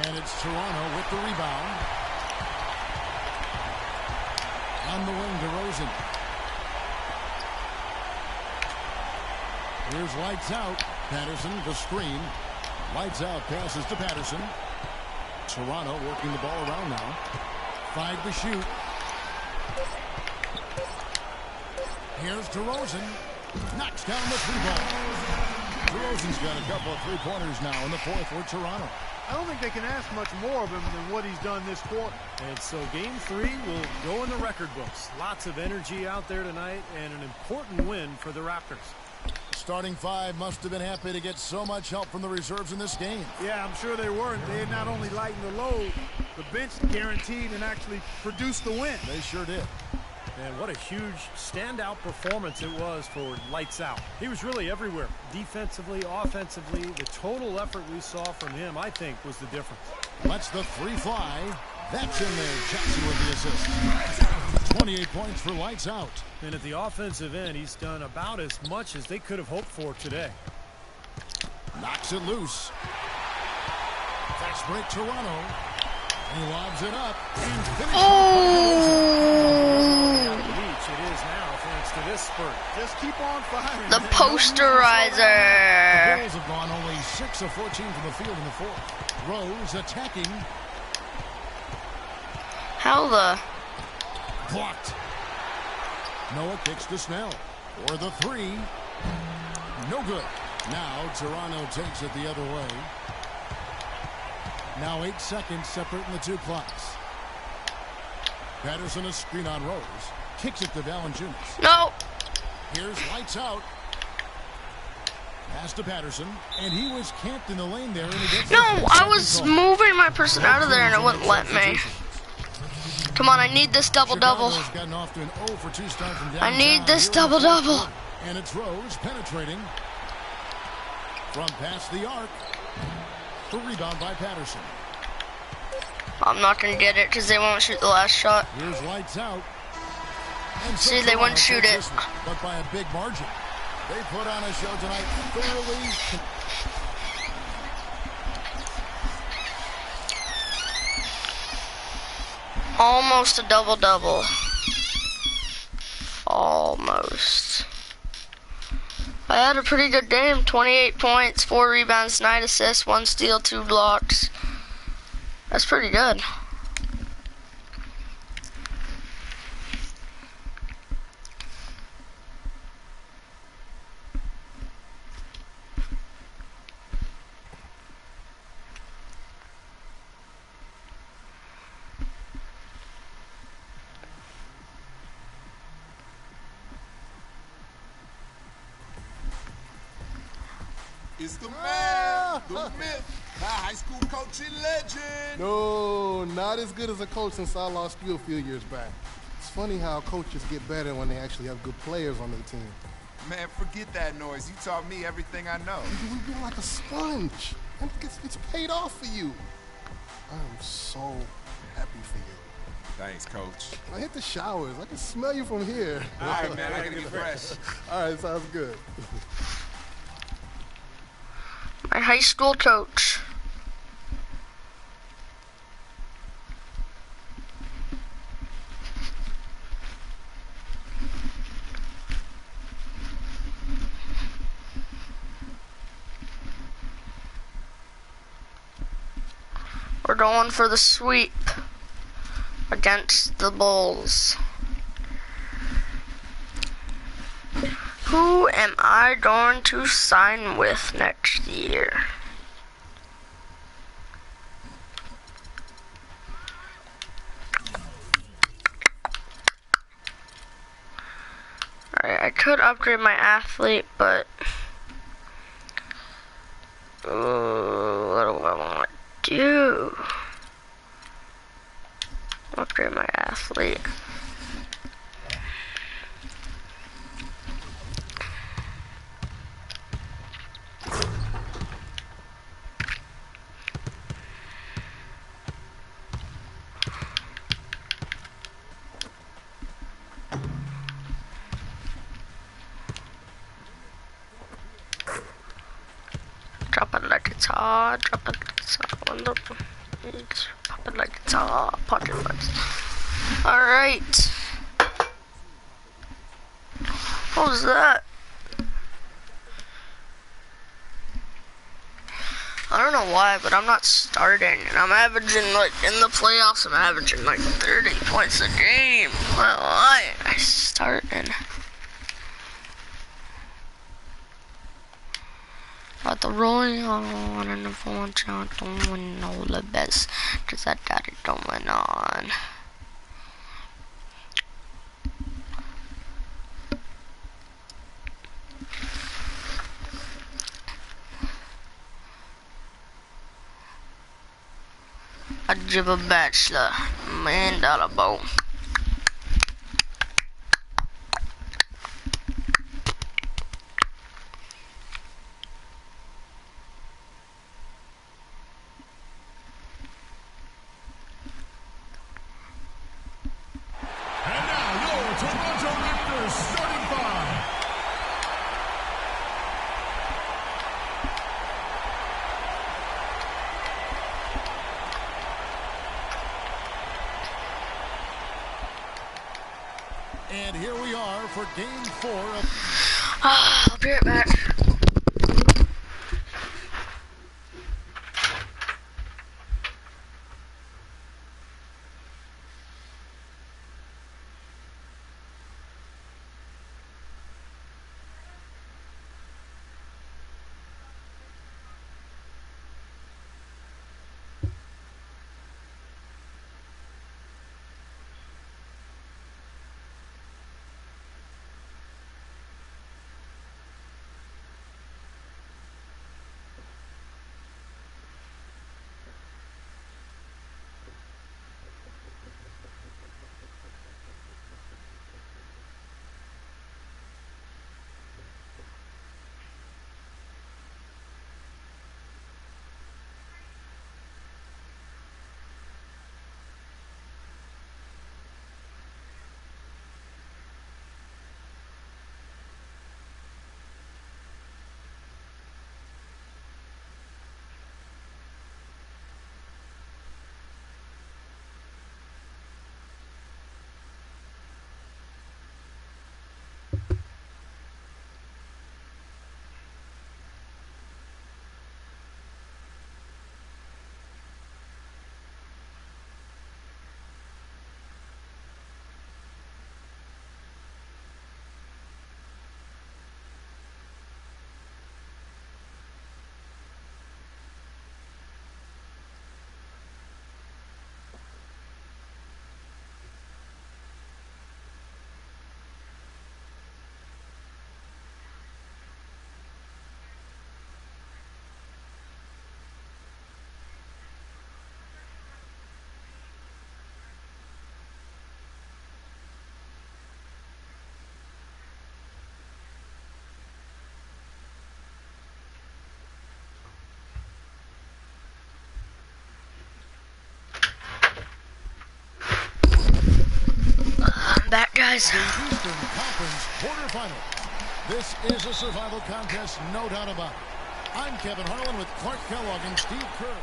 And it's Toronto with the rebound. On the wing, DeRozan. Here's lights out. Patterson, the screen. Lights out, passes to Patterson. Toronto working the ball around now. 5 to shoot. Here's DeRozan. Knocks down the 3-ball. DeRozan's got a couple of 3-pointers now in the fourth for Toronto. I don't think they can ask much more of him than what he's done this quarter. And so game 3 will go in the record books. Lots of energy out there tonight and an important win for the Raptors. Starting 5 must have been happy to get so much help from the reserves in this game. Yeah, I'm sure they were. They had not only lightened the load, the bench guaranteed and actually produced the win. They sure did. And what a huge standout performance it was for Lights Out. He was really everywhere. Defensively, offensively, the total effort we saw from him, I think, was the difference. Lets the 3 fly. That's in there. Jackson with the assist. 28 points for Lights Out. And at the offensive end, he's done about as much as they could have hoped for today. Knocks it loose. Fast break Toronto. He lobs it up. It is now thanks to this spurt. Just keep on firing. The posterizer. The Bulls have gone only 6 of 14 from the field in the fourth. Rose attacking. How the? Blocked. Noah kicks to Snell. For the three. No good. Now Toronto takes it the other way. Now 8 seconds separating the two clocks. Patterson a screen on Rose. Kicks it to Valanciunas. No. Here's lights out. Pass to Patterson, and he was camped in the lane there. And he gets No, I was moving my person out of there and it wouldn't let me. Come on, I need this double-double. I need this double-double. And it's Rose penetrating from past the arc. The rebound by Patterson. I'm not going to get it because they won't shoot the last shot. Here's lights out. And see, they wouldn't shoot it. But by a big margin. They put on a show tonight thoroughly. Almost a double-double. Almost. I had a pretty good game. 28 points, 4 rebounds, 9 assists, 1 steal, 2 blocks. That's pretty good. It's the man, the myth, my high school coaching legend. No, not as good as a coach since I lost you a few years back. It's funny how coaches get better when they actually have good players on their team. Man, forget that noise. You taught me everything I know. You've been like a sponge. And it's paid off for you. I'm so happy for you. Thanks, Coach. I hit the showers. I can smell you from here. All right, man, I gotta get fresh. All right, sounds good. My high school coach. We're going for the sweep against the Bulls. Who am I going to sign with next year? Alright, I could upgrade my athlete, but what do I want to do? Upgrade my athlete. Drop it like it's hot, drop it like it's hot, wonderful. Pop it like it's hot, pocket buds. Alright. What was that? I don't know why, but I'm not starting. And I'm averaging, like, in the playoffs, I'm averaging, like, 30 points a game. Why am I starting? Got the rolling on and the phone chant, don't win all the best, cause I got it going on. I give a bachelor, $1 million bow. And here we are for game 4 of... I'll be right back. guys. The Eastern Conference quarterfinal. This is a survival contest, no doubt about it. I'm Kevin Harlan with Clark Kellogg and Steve Kerr.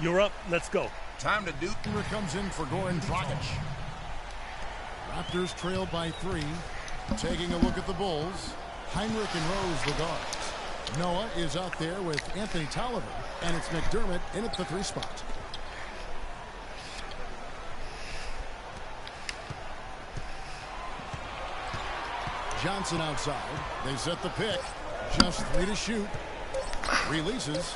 You're up. Let's go. Time to do. Here comes in for Goran Dragic. Raptors trailed by 3. Taking a look at the Bulls. Heinrich and Rose the guards. Noah is out there with Anthony Tolliver, and it's McDermott in at the 3 spot. Johnson outside. They set the pick. Just 3 to shoot. Releases.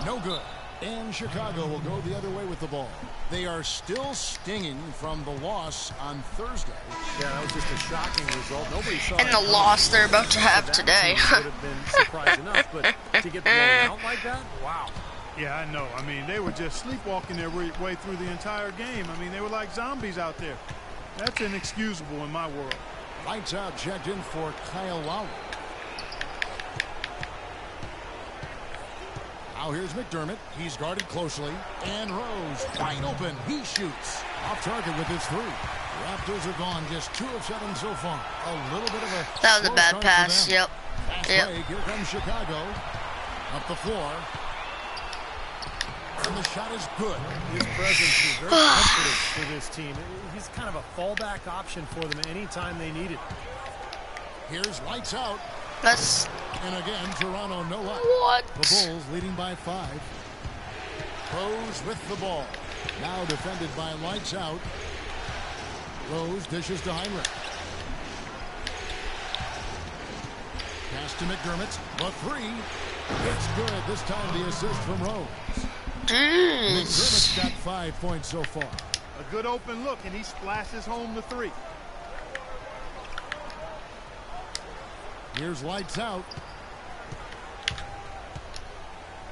No good. And Chicago will go the other way with the ball. They are still stinging from the loss on Thursday. Yeah, that was just a shocking result. Nobody saw And the loss they're about to have today. Would have been surprise enough, but to get blown out like that, wow. Yeah, I know. I mean, they were just sleepwalking their way through the entire game. I mean, they were like zombies out there. That's inexcusable in my world. Lights out, checked in for Kyle Lowry. Now here's McDermott. He's guarded closely. And Rose, wide open. He shoots. Off target with his 3. Raptors are gone. Just 2 of 7 so far. A little bit of a That was a bad pass. Yep. Fast break. Here comes Chicago. Up the floor. And the shot is good. His presence is very comforting for this team. He's kind of a fallback option for them anytime they need it. Here's lights out. That's... And again, Toronto no luck. What? The Bulls leading by 5. Rose with the ball. Now defended by lights out. Rose dishes to Heinrich. Pass to McDermott. The 3. It's good. This time the assist from Rose. McDermott's got 5 points so far. A good open look, and he splashes home the 3. Here's lights out.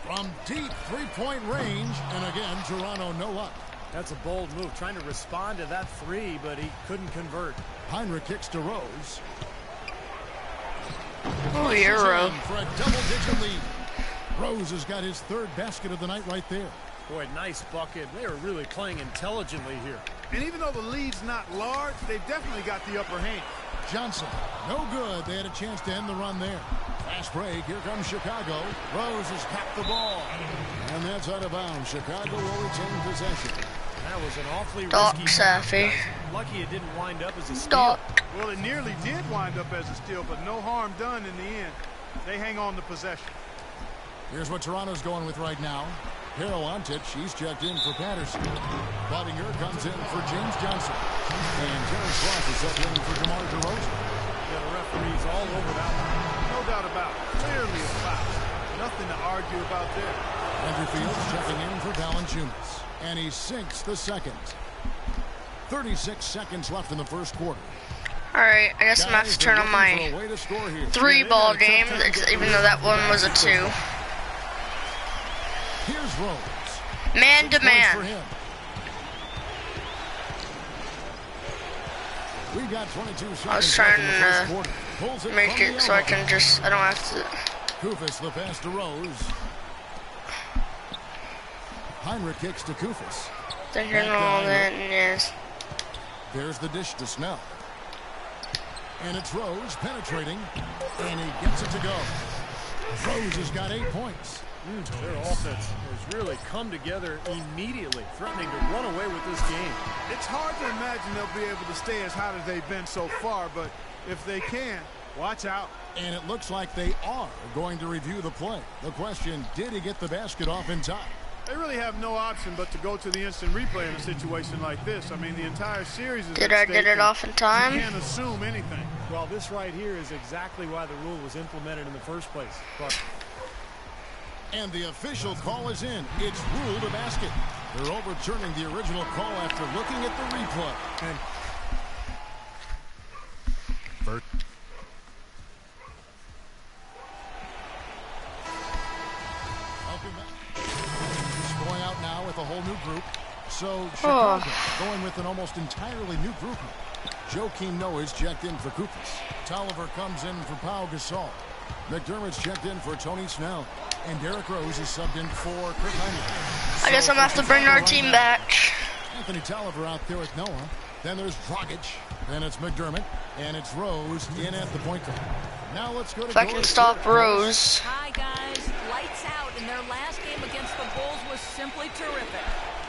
From deep 3-point range, and again, Toronto no luck. That's a bold move, trying to respond to that 3, but he couldn't convert. Heinrich kicks to Rose. Oh, hero. For a double-digit lead. Rose has got his 3rd basket of the night right there. Boy, nice bucket. They are really playing intelligently here. And even though the lead's not large, they've definitely got the upper hand. Johnson, no good. They had a chance to end the run there. Fast break. Here comes Chicago. Rose has capped the ball. And that's out of bounds. Chicago will retain possession. That was an awfully Doc risky Safi. Lucky it didn't wind up as a steal. Doc. Well, it nearly did wind up as a steal, but no harm done in the end. They hang on to possession. Here's what Toronto's going with right now. Hero Ontic, he's checked in for Patterson. Buttinger comes in for James Johnson. And Terrence Ross is up in for DeMar DeRozan. Yeah, the referee's all over that one. No doubt about it. Clearly a foul. Nothing to argue about there. Andrew Fields checking in for Valanciunas. And he sinks the second. 36 seconds left in the first quarter. Alright, I guess I'm going to have to turn on my 3-ball game, even though that one was a 2. Here's Rose. Man to man. We got 22 seconds. I was trying to make it so I can just, I don't have to. Kufis the pass to Rose. Heinrich kicks to Kufis. Thinking all that, yes. There's the dish to Snell. And it's Rose penetrating. And he gets it to go. Rose has got 8 points. Their offense has really come together immediately, threatening to run away with this game. It's hard to imagine they'll be able to stay as hot as they've been so far, but if they can, watch out. And it looks like they are going to review the play. The question, did he get the basket off in time? They really have no option but to go to the instant replay in a situation like this. I mean, the entire series is Did I get it off in time? You can't assume anything. Well, this right here is exactly why the rule was implemented in the first place. But and the official call is in. It's ruled a basket. They're overturning the original call after looking at the replay. And welcome back. Just going out now with a whole new group. So Chicago going with an almost entirely new group. Joakim Noah's checked in for Kufis. Tolliver comes in for Pau Gasol. McDermott's checked in for Tony Snell. And Derrick Rose is subbed in for Chris Heinrich. I guess I'm going to have to bring our team back. Anthony Tolliver out there with Noah. Then there's Dragic. Then it's McDermott. And it's Rose in at the point guard. Now let's go to If I can stop Rose. Hi, guys. Lights out, and their last game against the Bulls was simply terrific.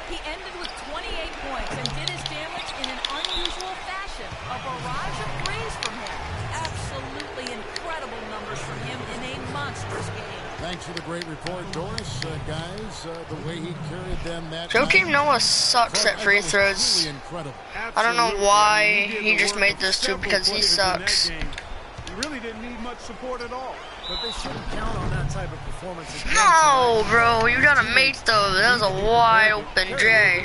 He ended with 28 points and did his damage in an unusual fashion. A barrage of threes from him. Absolutely incredible numbers from him in a monstrous game. Thanks for the great report, Doris. Guys, the way he carried them that Joakim night, Noah sucks at free throws. really incredible. I don't know why he just made those two, because he sucks. He really didn't need much support at all. But they shouldn't count on that type of performance again. No, bro, you gotta make those. That was a wide open J.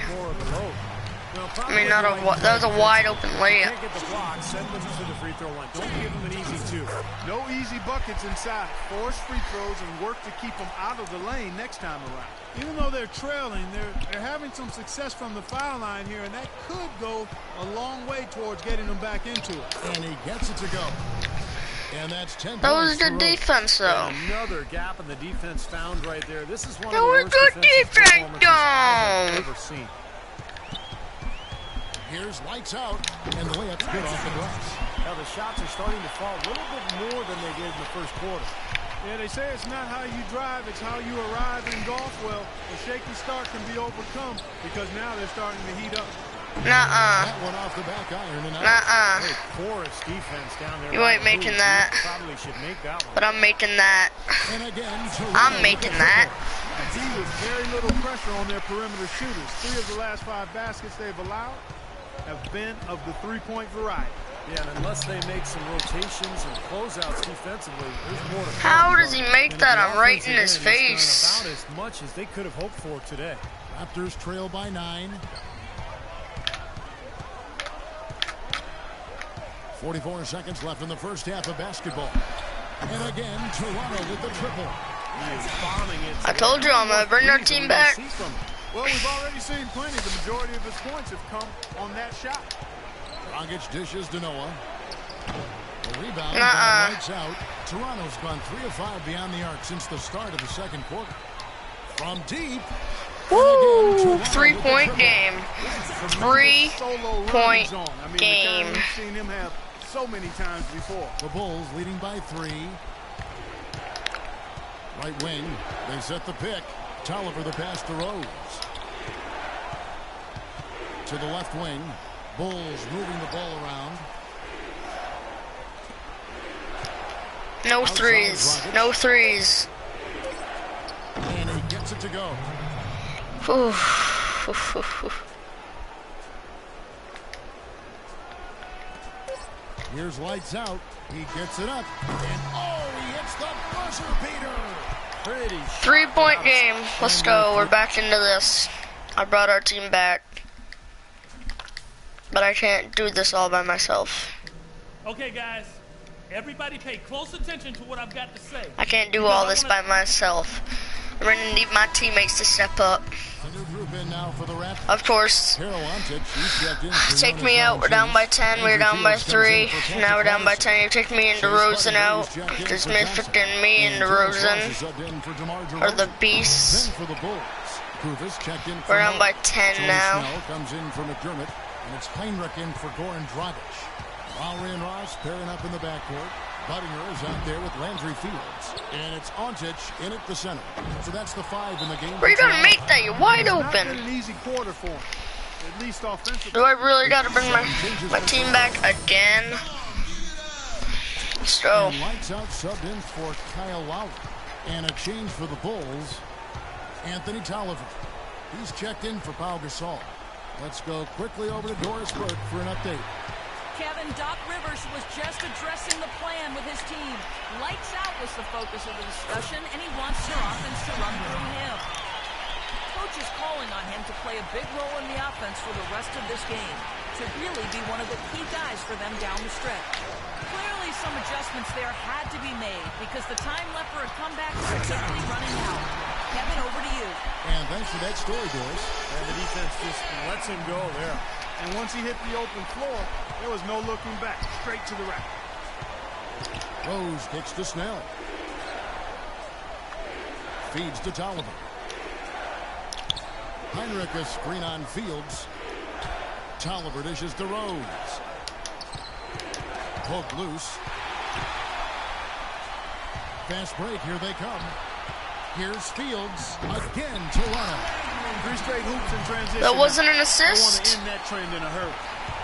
I mean, not a. That was a wide open layup. Can't get the block. Send them to the free throw line. Don't give them an easy two. No easy buckets inside. Force free throws and work to keep them out of the lane next time around. Even though they're trailing, they're having some success from the foul line here, and that could go a long way towards getting them back into it. And he gets it to go. And that's 10 That was points good for Rose. defense, though. Another gap in the defense found right there. This is one That of the was worst good defensive defense, performances I've though. ever seen. Here's lights out, and the layup's good off the glass. Now the shots are starting to fall a little bit more than they did in the first quarter. Yeah, they say it's not how you drive, it's how you arrive in golf. Well, a shaky start can be overcome because now they're starting to heat up. Nuh-uh. That one off the back iron and out. Nuh-uh. Great porous defense down there. You ain't making that. Probably should make that one. But I'm making that. And again, I'm making that. D with very little pressure on their perimeter shooters. 3 of the last 5 baskets they've allowed have been of the three-point variety. Yeah, and unless they make some rotations and closeouts defensively, there's more to come. How does he make And that? the I'm right in offensive his end has done face. about as much as they could have hoped for today. Raptors trail by 9. 44 seconds left in the first half of basketball. And again, Toronto with the triple. He is bombing it. I told you I'm gonna bring our team back. Well, we've already seen plenty. The majority of his points have come on that shot. Dragic dishes to Noah. The rebound Nuh-uh. lights out. Toronto's gone 3 of 5 beyond the arc since the start of the second quarter. From deep. Woo! 3-point game. Solo running 3-point zone. I mean, game. the kind we've seen him have so many times before. The Bulls leading by 3. Right wing. They set the pick. Tolliver the pass to Rose. To the left wing. Bulls moving the ball around. No threes. No threes. And he gets it to go. Here's lights out. He gets it up. And oh, he hits the buzzer beater. Pretty 3-point game. Let's go. We're back into this. I brought our team back. But I can't do this all by myself. Okay, guys. Everybody pay close attention to what I've got to say. I can't do all this by myself. I'm gonna need my teammates to step up. A new group in now for the Raptors. Of course. Take me out. We're down by 10. We're down by 3. Now we're down by 10. You take me into Rosen out. Because freaking me and Rosen are the beasts. We're down by 10 now. Comes in for McDermott, and it's Heinrich in for Goran Dragic. Lowry and Ross pairing up in the backcourt. Buttinger is out there with Landry Fields. And it's Ontic in at the center. So that's the 5 in the game. Where you gonna make that? You're wide It's not open. been an easy quarter for him, at least offensively. Do I really gotta bring my team back again? Let's go. And lights out subbed in for Kyle Lowry. And a change for the Bulls. Anthony Tolliver. He's checked in for Pau Gasol. Let's go quickly over to Doris Burke for an update. Kevin, Doc Rivers was just addressing the plan with his team. Lights out was the focus of the discussion, and he wants their offense to run through him. Coach is calling on him to play a big role in the offense for the rest of this game, to really be one of the key guys for them down the stretch. Clearly some adjustments there had to be made because the time left for a comeback is quickly running out. Kevin, over to you. And thanks for that story, Doris. And the defense just lets him go there. And once he hit the open floor, there was no looking back. Straight to the rack. Rose kicks to Snell. Feeds to Tolliver. Heinrich a screen on Fields. Tolliver dishes to Rose. Poked loose. Fast break, here they come. Here's Fields. Again, Toronto. 3 straight hoops in transition. That wasn't an I want assist. to end that trend in a hurry.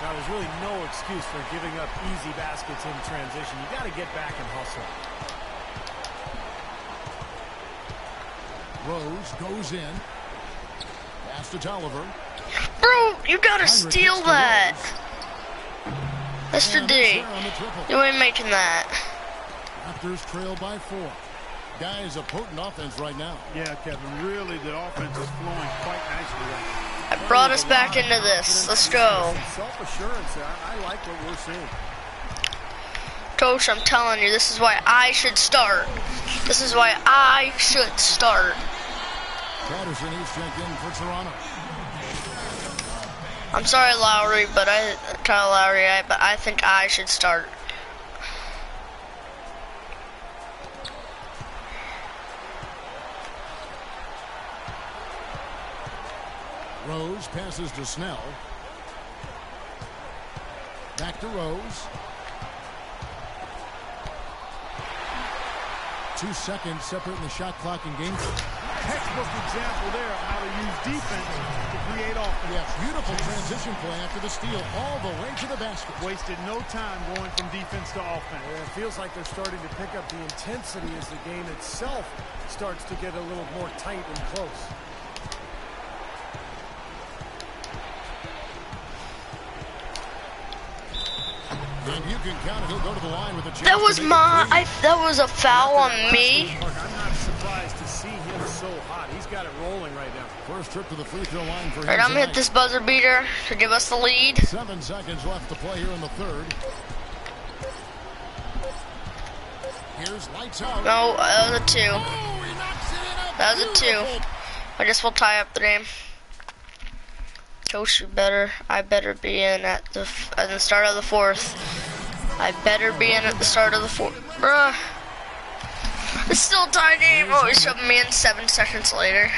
Now, there's really no excuse for giving up easy baskets in transition. You got to get back and hustle. Rose goes in. Pass to Tolliver. Bro, you gotta steal that. Mr. D, you ain't making that. Raptors trail by 4. Guys, a potent offense right now. Yeah, Kevin, really the offense is flowing quite nicely right now. I brought us back into this. Let's go. Self-assurance there. I like what we're seeing. Coach, I'm telling you, this is why I should start. This is why I should start. Patterson is checked in for Toronto. I'm sorry, Lowry, but Kyle Lowry, but I think I should start. Rose passes to Snell. Back to Rose. 2 seconds separating the shot clock and game. Textbook example there of how to use defense to create offense. Yeah, beautiful transition play after the steal all the way to the basket. Wasted no time going from defense to offense. Yeah, it feels like they're starting to pick up the intensity as the game itself starts to get a little more tight and close. And you can count it. He'll go to the line with a chance. That was that was a foul on me. I'm not surprised to see him so hot. He's got it rolling right now. First trip to the free throw line for him. Alright, I'm gonna hit this buzzer beater to give us the lead. 7 seconds left to play here in the third. Here's lights out. No, that was a 2. Oh, he knocks it in. That was a 2. I guess we'll tie up the game. Coach, I better be in at the start of the 4th. I better be in at the start of the 4th. Bruh. It's still a tie game. Oh, he's shoving me in 7 seconds later.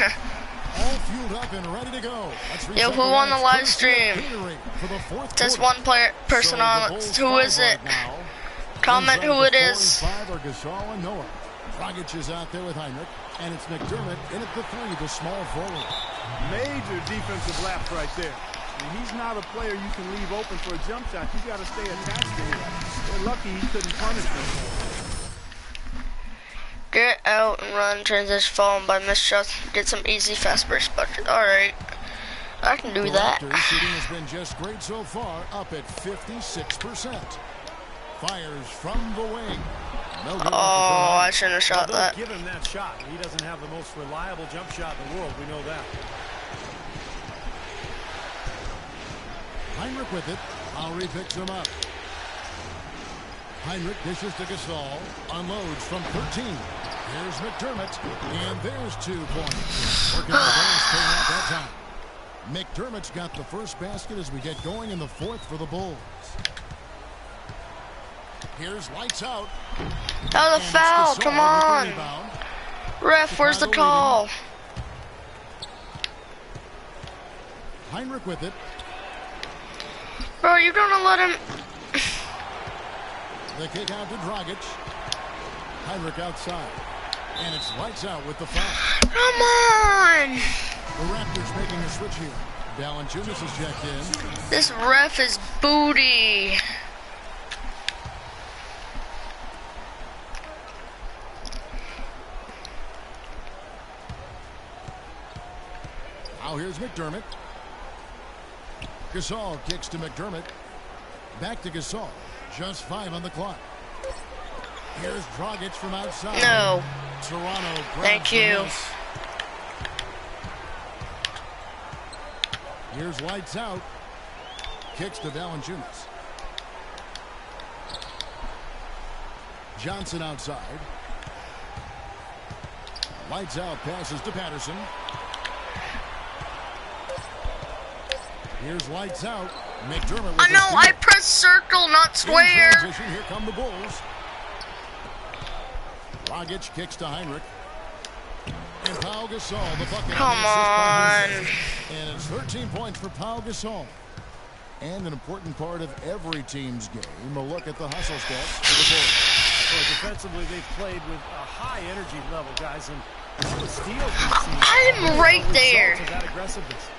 All fueled up and ready to go. Yo, who won the live stream? It says one person on it. Who is it? Comment who it is. Dragic is out there with Heinrich, and it's McDermott in at the 3, the small forward. Major defensive lapse right there. And he's not a player you can leave open for a jump shot. You got to stay attached to him. They're lucky he couldn't punish them. Get out and run, transition, followed by missed shots. Get some easy, fast burst bucket. Alright. I can do that. Raptors shooting has been just great so far, up at 56%. Fires from the wing. No good. Oh, I shouldn't have shot that. Give him that shot. He doesn't have the most reliable jump shot in the world. We know that. Heinrich with it. Lowry picks him up. Heinrich dishes to Gasol. Unloads from 13. Here's McDermott. And there's 2 points. Working the glass came out that time. McDermott's got the first basket as we get going in the 4th for the Bulls. Here's lights out. That was a foul. Come on. Ref, where's the call? Heinrich with it. Bro, you're gonna let him. The kick out to Dragic. Heinrich outside. And it's lights out with the foul. Come on. The Raptors making a switch here. Valanciunas is checked in. This ref is booty. Now here's McDermott. Gasol kicks to McDermott. Back to Gasol. Just 5 on the clock. Here's Dragic from outside. No. Toronto. Thank you. Here's lights out. Kicks to Valanciunas. Johnson outside. Lights out. Passes to Patterson. Here's lights out. McDermott. I know. I pressed circle, not square. Here come the Bulls. Dragic kicks to Heinrich. And Pau Gasol, the bucket. Come on. And it's 13 points for Pau Gasol. And an important part of every team's game, a look at the hustle stats for the Bulls. So defensively, they've played with a high energy level, guys, and all the steals we've seen. I'm right there. That aggressiveness.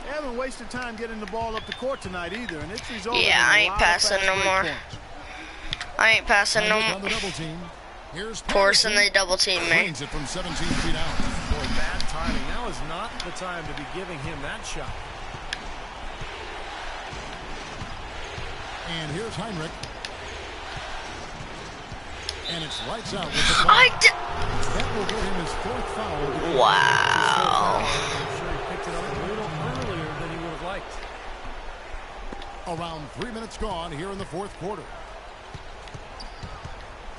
They haven't wasted time getting the ball up the court tonight either, and it's resulted in I a ain't lot of passing fast no break more. points. I ain't passing no On the more. double team. Here's Forcing Patterson. they double team me. Drains it from 17 feet out. Boy, bad timing. Now is not the time to be giving him that shot. And here's Heinrich. And it's lights out with the ball. That will get him his fourth foul. Wow. I'm sure he picked it up a little earlier than he would have liked. Around 3 minutes gone here in the fourth quarter.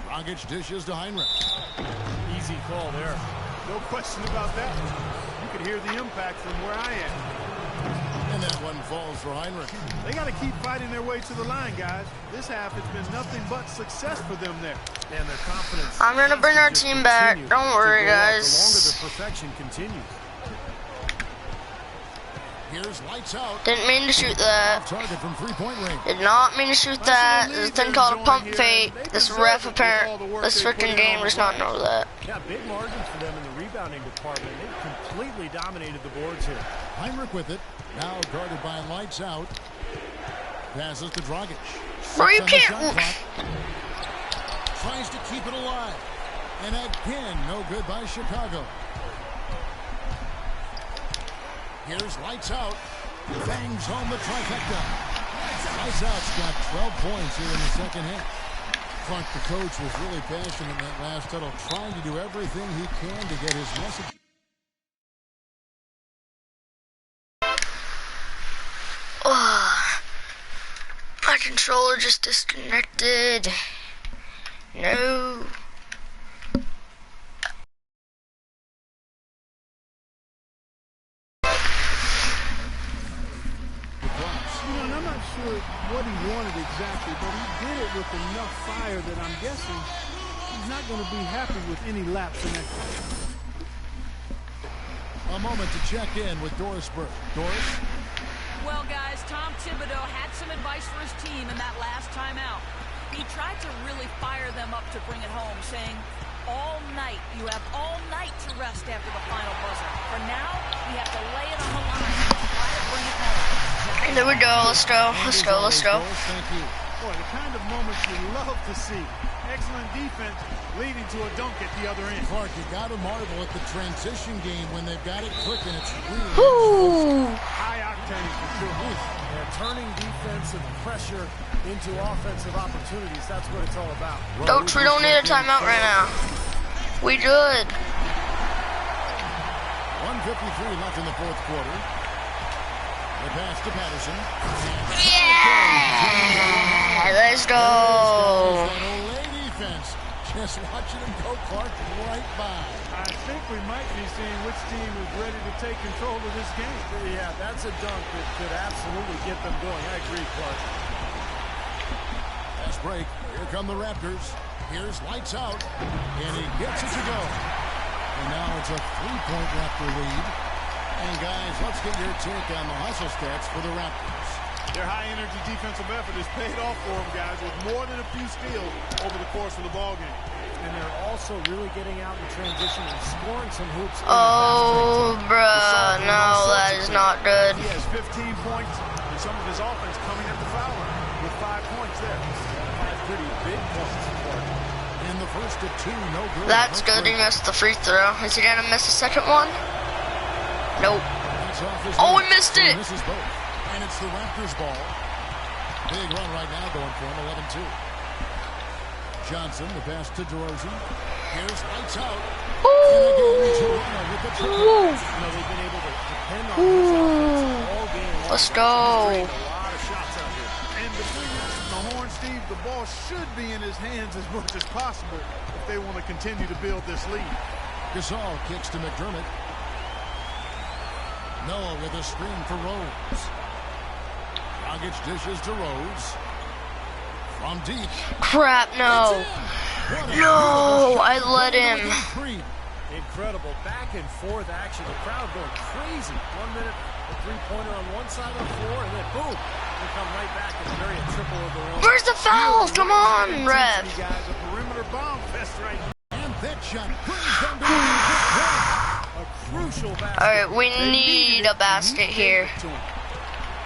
Dragic dishes to Heinrich. Easy call there. No question about that. You could hear the impact from where I am. And that one falls for Heinrich. They got to keep fighting their way to the line, guys. This half has been nothing but success for them there. And their confidence. I'm gonna bring our just team back. continue Don't to worry, go up guys. The longer the perfection continues. Here's lights out. Didn't mean to shoot that. Off target from three-point range. Did not mean to shoot that. There's a thing called a pump fake. This ref apparent. This freaking game does not know that. Yeah, big margins for them in the rebounding department. They've completely dominated the boards here. Heinrich with it. Now guarded by lights out. Passes to Dragic. Bro, you Sits on the can't. shot clock. Tries to keep it alive. And again, no good by Chicago. Here's lights out. Bangs home the trifecta. Lights out's got 12 points here in the second half. Clark, the coach, was really passionate in that last huddle, trying to do everything he can to get his message. Oh, my controller just disconnected. No. And I'm not sure what he wanted exactly, but he did it with enough fire that I'm guessing he's not going to be happy with any lapse in that game. A moment to check in with Doris Burke. Doris? Well, guys, Tom Thibodeau had some advice for his team in that last timeout. He tried to really fire them up to bring it home, saying, all night, you have all night to rest after the final buzzer. For now, we have to lay it on the line and try to bring it home. There we go. Let's go. Let's go. Let's go. Thank you. Boy, the kind of moments you love to see. Excellent defense leading to a dunk at the other end. Clark, you got to marvel at the transition game when they've got it clicking. It's really Woo. High octane for sure. Yeah, turning defensive pressure into offensive opportunities. That's what it's all about. Coach, we don't need a timeout right now. We good. 1:53 left in the fourth quarter. The pass to Patterson. Yeah! Let's go. That defense. Just watching him go, Clark, right by. I think we might be seeing which team is ready to take control of this game. Yeah, that's a dunk that could absolutely get them going. I agree, Clark. Fast break. Here come the Raptors. Here's lights out. And he gets it to go. And now it's a three-point Raptor lead. And guys, let's get your take on the hustle stats for the Raptors. Their high-energy defensive effort has paid off for them, guys, with more than a few steals over the course of the ballgame. And they're also really getting out in transition and scoring some hoops. Oh, bruh. No, that is not good. He has 15 points and some of his offense coming at the foul line with 5 points there. 5 pretty big points. In the first of two, no good. That's good. He missed the free throw. Is he gonna miss the second one? Nope. Oh, he missed it. Misses both. And it's the Raptors' ball. Big run right now going for him, 11-2. Johnson, the pass to DeRozan. Here's lights out. And again, Toronto with the triple. You know, they've been able to depend on this offense all game long. Let's go. A lot of shots out here. And between the horn, Steve, the ball should be in his hands as much as possible if they want to continue to build this lead. Gasol kicks to McDermott. Noah with a screen for Rose. Dragic dishes to Rose. From deep. Crap, no. No, I let him. Incredible back and forth action. The crowd going crazy. 1 minute A three-pointer on one side of the floor, and then boom, they come right back and bury a triple of their own. Where's the foul? Come on, ref. Guys, a perimeter bomb fest right now. And that shot brings them to a Crucial basket. All right, we need a basket here.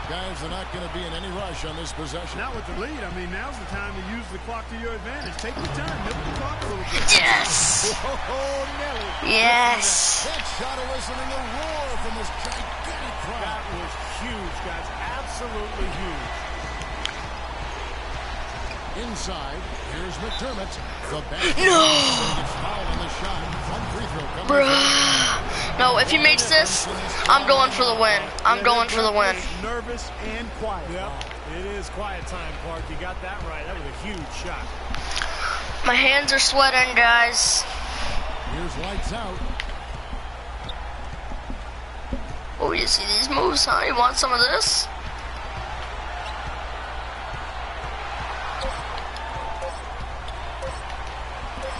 Guys are not going to be in any rush on this possession. Not with the lead. I mean, now's the time to use the clock to your advantage. Take your time, milk the clock a little bit. Yes. Oh, Nelly. Yes. That shot eliciting a roar from this gigantic crowd. That was huge, guys. Absolutely huge. Inside, here's McDermott. The back. No. Gets fouled on the shot. One free throw coming. Bruh. No, if he makes this, I'm going for the win. I'm going for the win. Nervous and quiet. Yep, it is quiet time, Clark. You got that right. That was a huge shot. My hands are sweating, guys. Here's lights out. Oh, you see these moves, huh? You want some of this?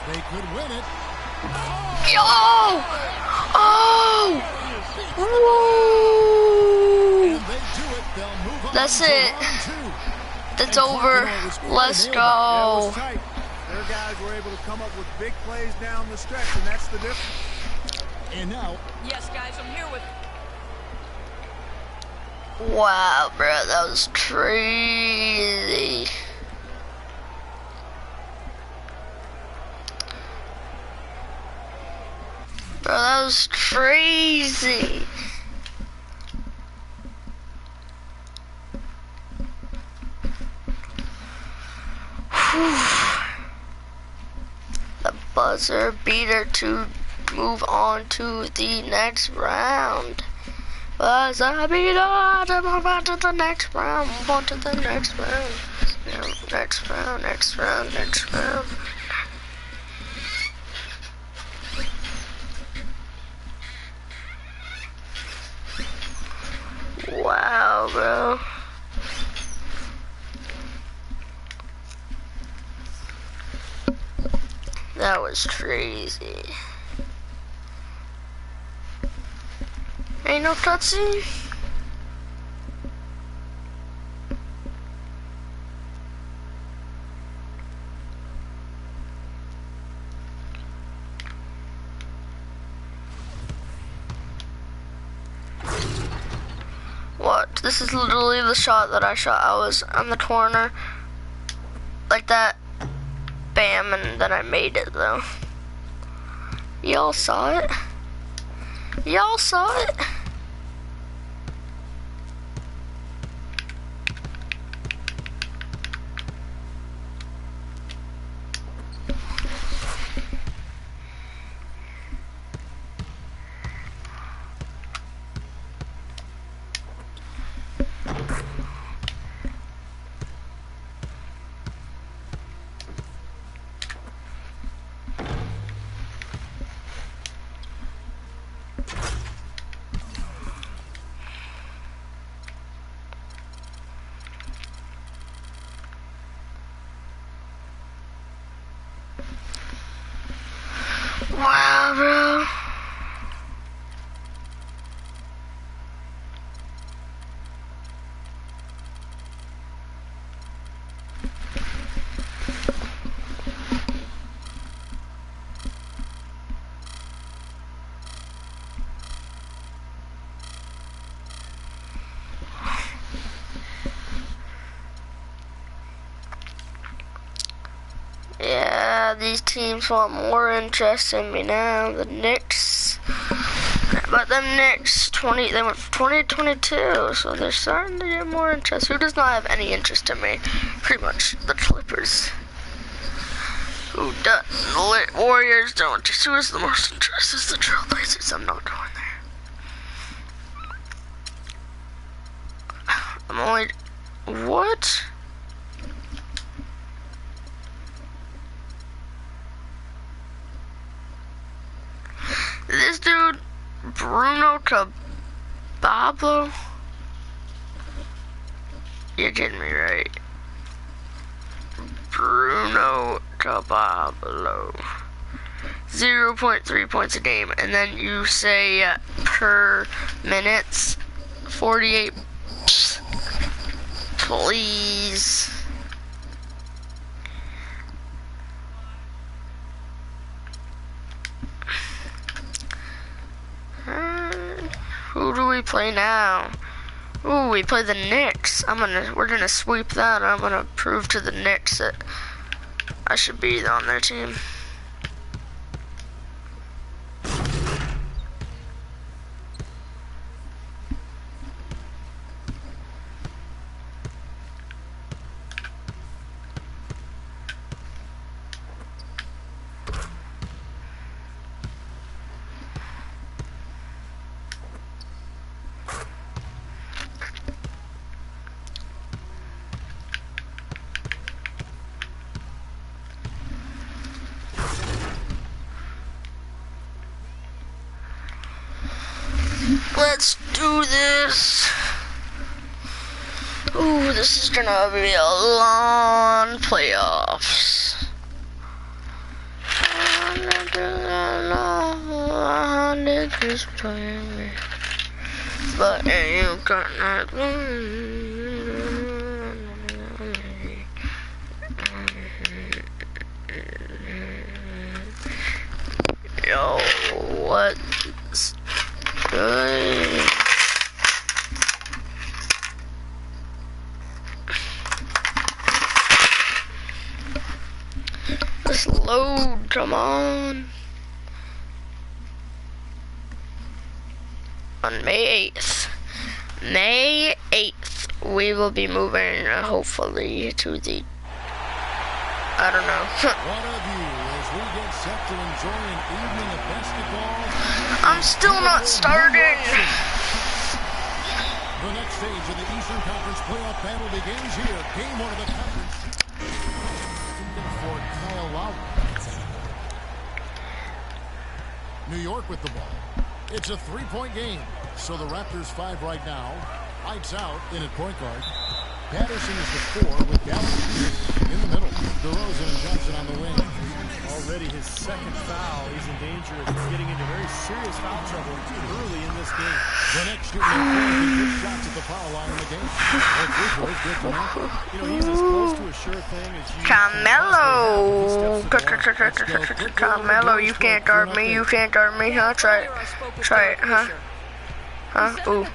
They could win it. Yo! Oh! Whoa! And they do it. They'll move on. That's to it. round two. That's over. Let's That go. was tight. Their guys were able to come up with big plays down the stretch, and that's the difference. And now, Yes, guys, I'm here with Wow, bro, that was crazy. Bro, that was crazy. Whew. The buzzer beater to move on to the next round. Buzzer beater to move on to the next round. Move on to the next round. Next round, next round, next round. Wow, bro. That was crazy. Ain't no cutscene? What? This is literally the shot that I shot. I was on the corner, like that. Bam, and then I made it though. Y'all saw it? Y'all saw it? Wow, bro. Yeah, these teams want more interest in me now. The Knicks, but them Knicks they went 20-22, so they're starting to get more interest. Who does not have any interest in me? Pretty much the Clippers. Who does? The Warriors don't. Who is the most interest? Is the Trailblazers. I'm not going there. I'm only. What? This dude, Bruno Cabablo? You're kidding me, right? Bruno Cabablo. 0.3 points a game. And then you say per minutes, 48. Please. Who do we play now? Ooh, we play the Knicks. We're gonna sweep that. I'm gonna prove to the Knicks that I should be on their team. Let's do this. Ooh, this is gonna be a long playoffs. But you got yo, what's good? Let's load, come on. On May 8th, we will be moving, hopefully, to the, I don't know. One of you as we get set to enjoy an evening of basketball. I'm still not starting. The next stage of the Eastern Conference playoff battle begins here. Game one of the conference. For Kyle Lowry. New York with the ball. It's a three-point game. So the Raptors 5 right now. Lights out in at point guard. Patterson is the 4 with Gallup in the middle. DeRozan and Johnson on the wing. Already his second foul. He's in danger of getting into very serious foul trouble early in this game. The next shooting good shots at the foul line in the game. You know, he's as close to a sure thing as you. Carmelo, you can't guard me. You can't guard me, huh? Try it, huh? Ooh.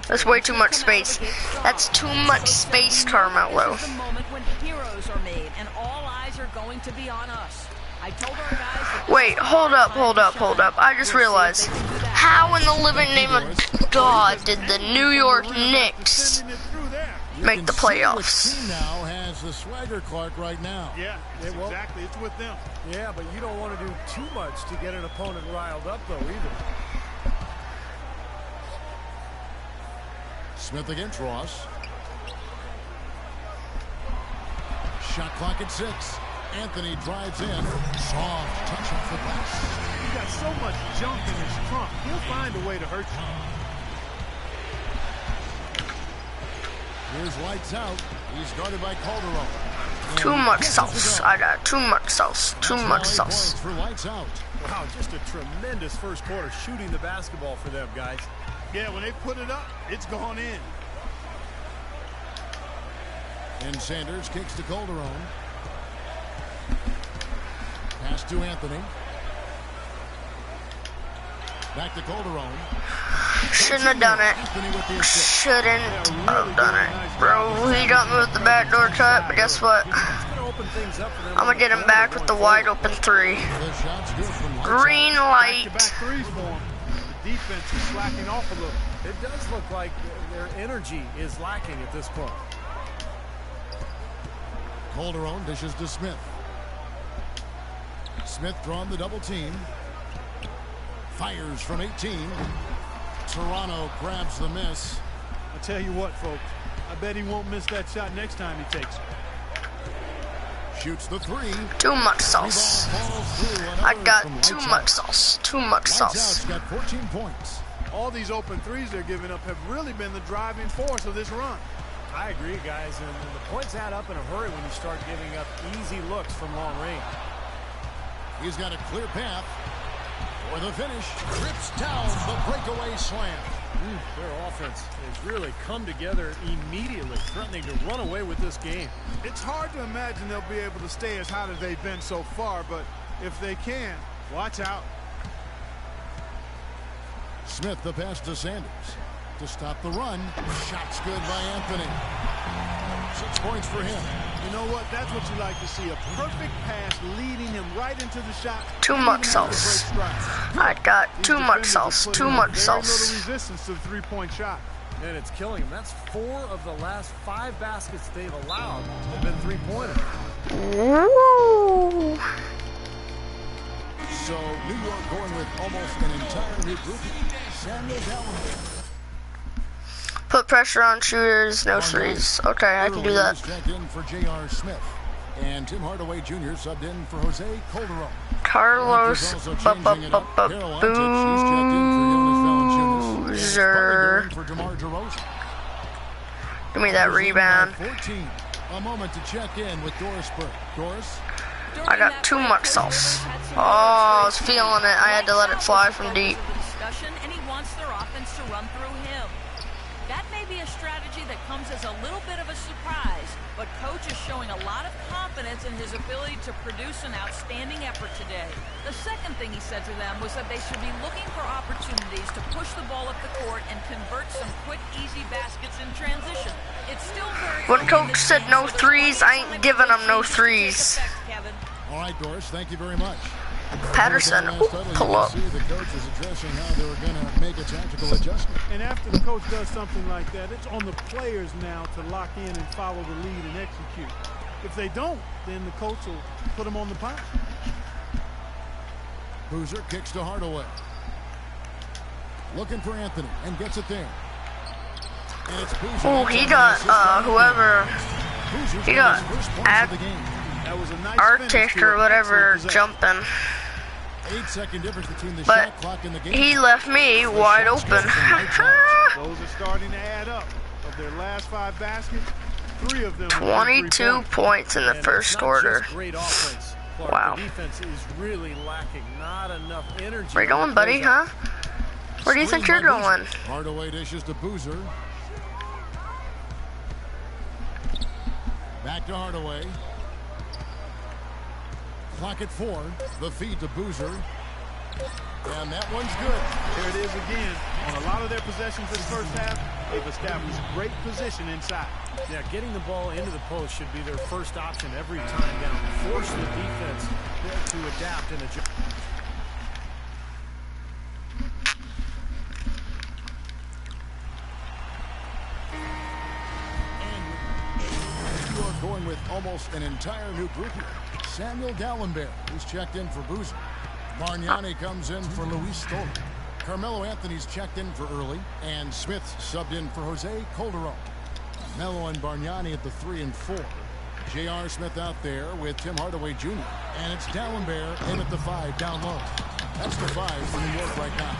That's way too much space. That's too much space, Carmelo. This is the moment when heroes are made and all eyes are going to be on us. I told our guys. Wait, hold up. I just realized. How in the living name of God did the New York Knicks make the playoffs? Team now has the swagger Clark right now. Yeah, exactly. It's with them. Yeah, but you don't want to do too much to get an opponent riled up, though, either. Smith against Ross. Shot clock at 6. Anthony drives in. Soft touch off the glass. He's got so much junk in his trunk. He'll find a way to hurt you. Here's lights out. He's guarded by Calderon. Too much sauce. I got too much sauce. Too much sauce. For lights out. Wow, just a tremendous first quarter shooting the basketball for them, guys. Yeah, when they put it up, it's gone in. And Sanders kicks to Calderon. Pass to Anthony. Back to Calderon. Shouldn't have done it. Shouldn't have done it. Bro, he got me with the backdoor cut, but guess what? I'm going to get him back with the wide open 3. Green light. Defense is slacking off a little. It does look like their energy is lacking at this point. Calderon dishes to Smith. Smith drawn the double team. Fires from 18. Toronto grabs the miss. I tell you what, folks. I bet he won't miss that shot next time he takes it. Shoots the 3. Too much sauce. I got too much sauce. Too much sauce. Got 14 points. All these open threes they're giving up have really been the driving force of this run. I agree, guys, and the points add up in a hurry when you start giving up easy looks from long range. He's got a clear path. For the finish, trips down the breakaway slam. Their offense has really come together immediately, threatening to run away with this game. It's hard to imagine they'll be able to stay as hot as they've been so far, but if they can, watch out. Smith the pass to Sanders. To stop the run. Shot's good by Anthony. 6 points for him. You know what? That's what you like to see. A perfect pass leading him right into the shot. Too much sauce. I got too much sauce. Too much sauce. Very little resistance to the three-point shot. And it's killing him. That's 4 of the last 5 baskets they've allowed have been three-pointers. Woo! So New York going with almost an entire new group. Samuel Dallenberg. Put pressure on shooters, no threes. Okay, I can do that. Checked in for J.R. Smith. And Tim Hardaway Jr. subbed in for Jose Calderon. Carlos Boozer. Give me that rebound. 14. A moment to check in with Doris Burke. Doris? I got too much sauce. Oh, I was feeling it. I had to let it fly from deep. And he wants their offense to run through him. That may be a strategy that comes as a little bit of a surprise, but coach is showing a lot of confidence in his ability to produce an outstanding effort today. The second thing he said to them was that they should be looking for opportunities to push the ball up the court and convert some quick, easy baskets in transition. It's still very when coach said no threes, I ain't giving them no threes. All right, Doris, thank you very much. Patterson, pull up. The coach is addressing how they were going to make a tactical adjustment. And after the coach does something like that, it's on the players now to lock in and follow the lead and execute. If they don't, then the coach will put them on the pound. Boozer kicks to Hardaway. Looking for Anthony and gets it there. And it's Boozer. Oh, he got whoever. He got Arctic or whatever jumping. 8-second difference between the but shot clock and the game. He left me wide open. Those are starting to add up. Of their last 5 baskets, 3 of them 22 points in the first quarter. Great offense. Wow. The defense is really lacking. Not enough energy. Where you going, buddy, huh? Where do you think you're going? Hardaway dishes to Boozer. Back to Hardaway. Clock at 4. The feed to Boozer. And that one's good. There it is again. On a lot of their possessions this first half, they've established great position inside. Yeah, getting the ball into the post should be their first option every time down. Force the defense to adapt and adjust. And you are going with almost an entire new group here. Samuel Dallenberg, who's checked in for Boozer. Bargnani comes in for Luis Stoll. Carmelo Anthony's checked in for Early. And Smith subbed in for Jose Calderon. Melo and Bargnani at the 3 and 4. J.R. Smith out there with Tim Hardaway Jr. And it's Dallenberg in at the 5 down low. That's the 5 for New York right now.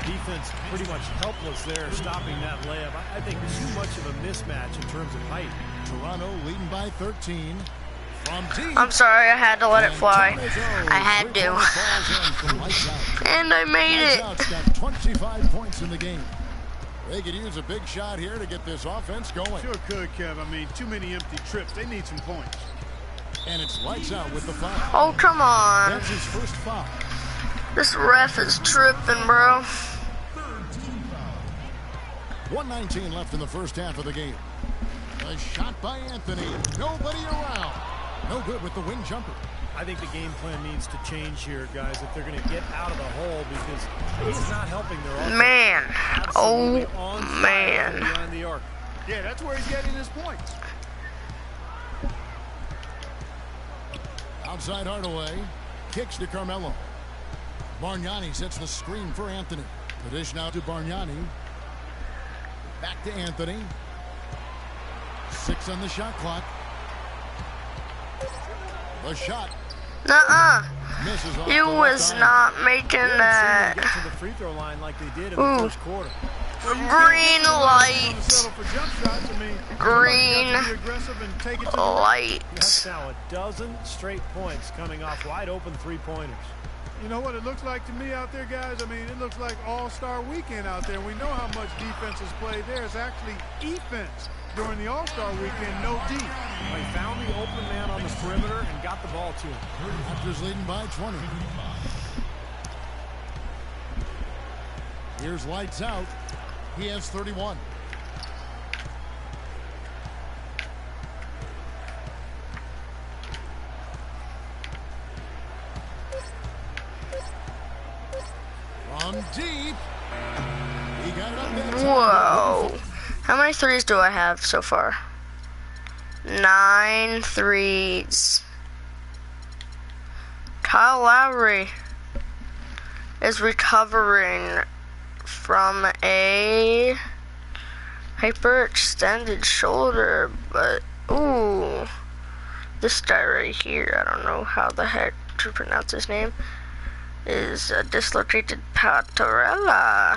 Defense pretty much helpless there, stopping that layup. I think too much of a mismatch in terms of height. Toronto leading by 13. I'm sorry, I had to let it fly. I had to. And I made it. Got 25 points in the game. They could use a big shot here to get this offense going. Sure could, Kev. I mean, too many empty trips. They need some points. And it's lights out with the foul. Oh, come on. That's his first foul. This ref is tripping, bro. 1:19 left in the first half of the game. A shot by Anthony. Nobody around. No good with the wing jumper. I think the game plan needs to change here, guys, if they're going to get out of the hole, because he's not helping their offense. Man. Absolutely Oh, man. Behind the arc. Yeah, that's where he's getting his points. Outside Hardaway. Kicks to Carmelo. Bargnani sets the screen for Anthony. The dish now to Bargnani. Back to Anthony. 6 on the shot clock. The shot. Nuh-uh. Misses off You the was left not making that. Get to the free throw line like they did in the first quarter. Green light. Green light. That's now a dozen straight points coming off wide open 3-pointers. You know what it looks like to me out there, guys? I mean, it looks like all-star weekend out there. We know how much defense is played there. It's actually defense during the all-star weekend, no D. He found the open man on the perimeter and got the ball to him. Raptors leading by 20. Here's lights out. He has 31. From deep. He got it up that time. Whoa. How many threes do I have so far? 9 threes. Kyle Lowry is recovering from a hyperextended shoulder, but ooh, this guy right here, I don't know how the heck to pronounce his name, is a dislocated patella.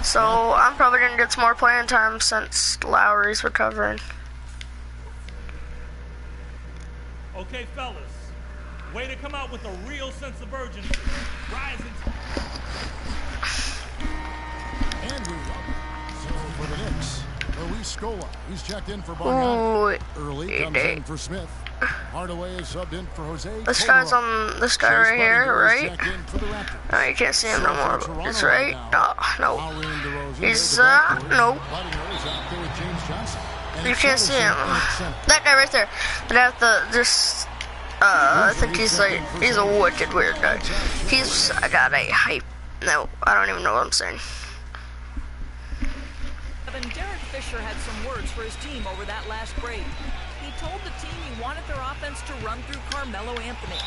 So I'm probably gonna get some more playing time since Lowry's recovering. Okay, fellas, way to come out with a real sense of urgency. Rising. And we so for the Knicks, Luis Scola. He's checked in for Bargnani. Early comes in for Smith. Hardaway is subbed in for Jose. This guy's on this guy right here, right? Oh, you can't see him no more. It's right? No. He's, no. You can't see him. That guy right there. But I have to just, I think he's a wicked weird guy. I got a hype. No, I don't even know what I'm saying. Derek Fisher had some words for his team over that last break. He told the team he wanted their offense to run through Carmelo Anthony.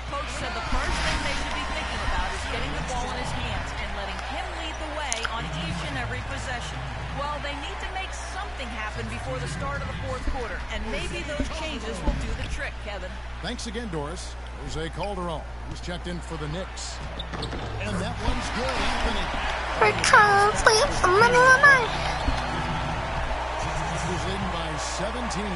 Coach said the first thing they should be thinking about is getting the ball in his hands and letting him lead the way on each and every possession. Well, they need to make something happen before the start of the fourth quarter, and maybe those changes will do the trick, Kevin. Thanks again, Doris. Jose Calderon, who's checked in for the Knicks. And that one's good, Anthony. Because it's the middle of the night. He's leading by 17.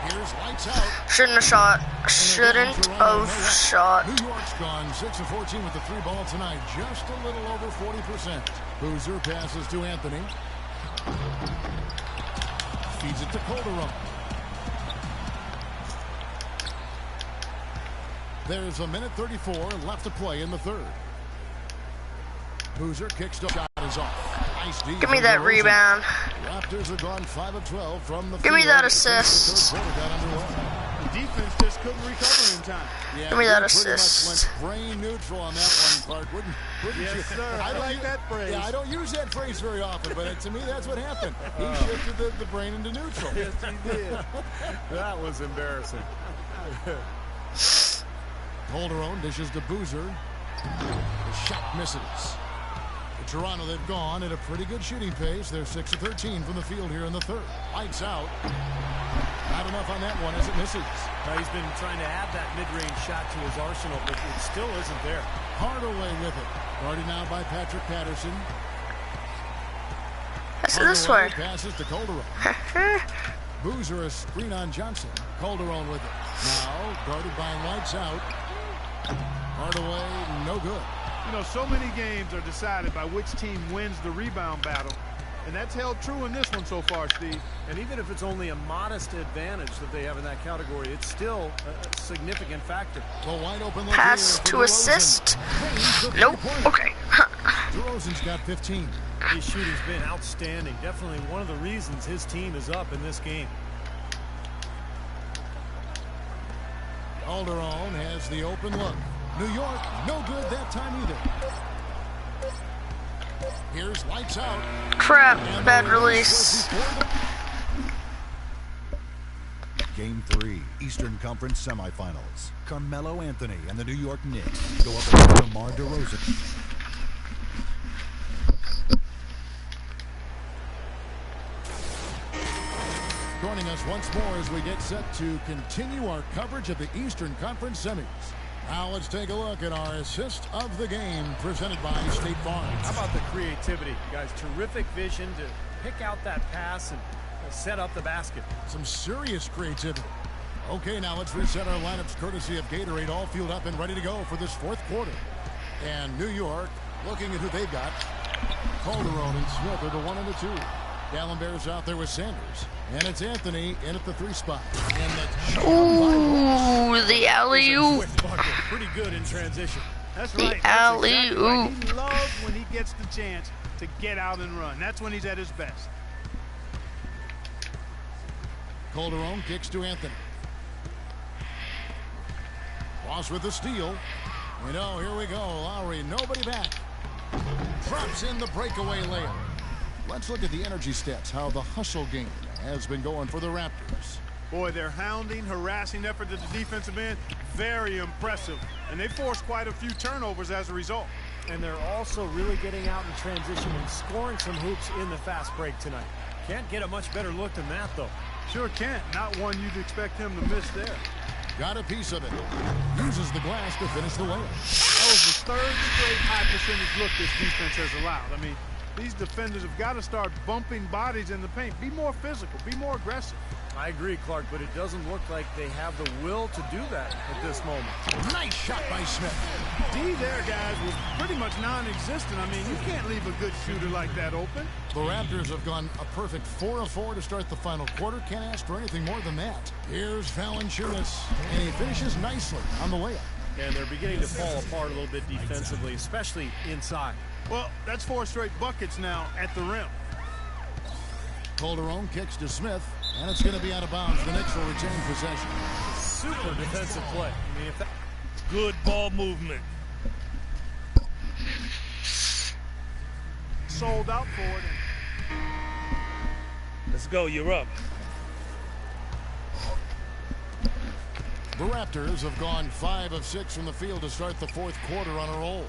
Here's lights out. Shouldn't have shot. Shouldn't have shot. New York's gone 6 of 14 with the 3 ball tonight. Just a little over 40%. Boozer passes to Anthony. Feeds it to Calderon. There's a minute 34 left to play in the third. Boozer kicks to shot is off. Nice D. Give me that rebound. Raptors are gone 5 of 12 from the Give me that assist. The defense just couldn't recover in time. Yeah, give me that pretty assist. much went brain neutral on that one, Clark. Wouldn't yes, you? Sir. I like that phrase. Yeah, I don't use that phrase very often, but to me that's what happened. He shifted the brain into neutral. Yes, he did. That was embarrassing. Calderon dishes to Boozer. The shot misses. Toronto, they've gone at a pretty good shooting pace. They're 6 of 13 from the field here in the third. Lights out. Not enough on that one as it misses. He's been trying to add that mid-range shot to his arsenal, but it still isn't there. Hardaway with it. Guarded now by Patrick Patterson. That's this way. Passes to Calderon. Boozer a screen on Johnson. Calderon with it. Now guarded by Lights Out. Hardaway, no good. You know, so many games are decided by which team wins the rebound battle. And that's held true in this one so far, Steve. And even if it's only a modest advantage that they have in that category, it's still a significant factor. Well, wide open look Pass here to for assist. Nope. Okay. DeRozan's got 15. His shooting's been outstanding. Definitely one of the reasons his team is up in this game. Calderon has the open look. New York, no good that time either. Here's Lights Out. Crap, bad release. Game 3, Eastern Conference Semifinals. Carmelo Anthony and the New York Knicks go up against DeMar DeRozan. Joining us once more as we get set to continue our coverage of the Eastern Conference Semis. Now let's take a look at our assist of the game presented by State Farm. How about the creativity, guys? Terrific vision to pick out that pass and set up the basket. Some serious creativity. Okay, now let's reset our lineups courtesy of Gatorade, all fueled up and ready to go for this fourth quarter. And New York, looking at who they've got. Calderon and Smith are the 1 and the 2. Gallenberg's out there with Sanders. And it's Anthony in at the 3 spot. Ooh, the alley-oop. Pretty good in transition. That's right. The alley-oop. He loves when he gets the chance to get out and run. That's when he's at his best. Calderon kicks to Anthony. Ross with the steal. Here we go. Lowry, nobody back. Drops in the breakaway layup. Let's look at the energy stats, how the hustle game has been going for the Raptors. Boy, their hounding, harassing effort at the defensive end, very impressive. And they forced quite a few turnovers as a result. And they're also really getting out in transition and scoring some hoops in the fast break tonight. Can't get a much better look than that, though. Sure can't. Not one you'd expect him to miss there. Got a piece of it. Uses the glass to finish the layup. That was the 3rd straight high percentage look this defense has allowed. I mean, these defenders have got to start bumping bodies in the paint. Be more physical. Be more aggressive. I agree, Clark, but it doesn't look like they have the will to do that at this moment. Nice shot by Smith. D there, guys, was pretty much non-existent. I mean, you can't leave a good shooter like that open. The Raptors have gone a perfect 4 of 4 to start the final quarter. Can't ask for anything more than that. Here's Valanciunas, and he finishes nicely on the layup. And they're beginning to fall apart a little bit defensively, especially inside. Well, that's 4 straight buckets now at the rim. Calderon kicks to Smith, and it's going to be out of bounds. The Knicks will retain possession. Super defensive play. I mean, if that... Good ball movement. Sold out for it. Let's go. You're up. The Raptors have gone 5 of 6 from the field to start the fourth quarter on a roll.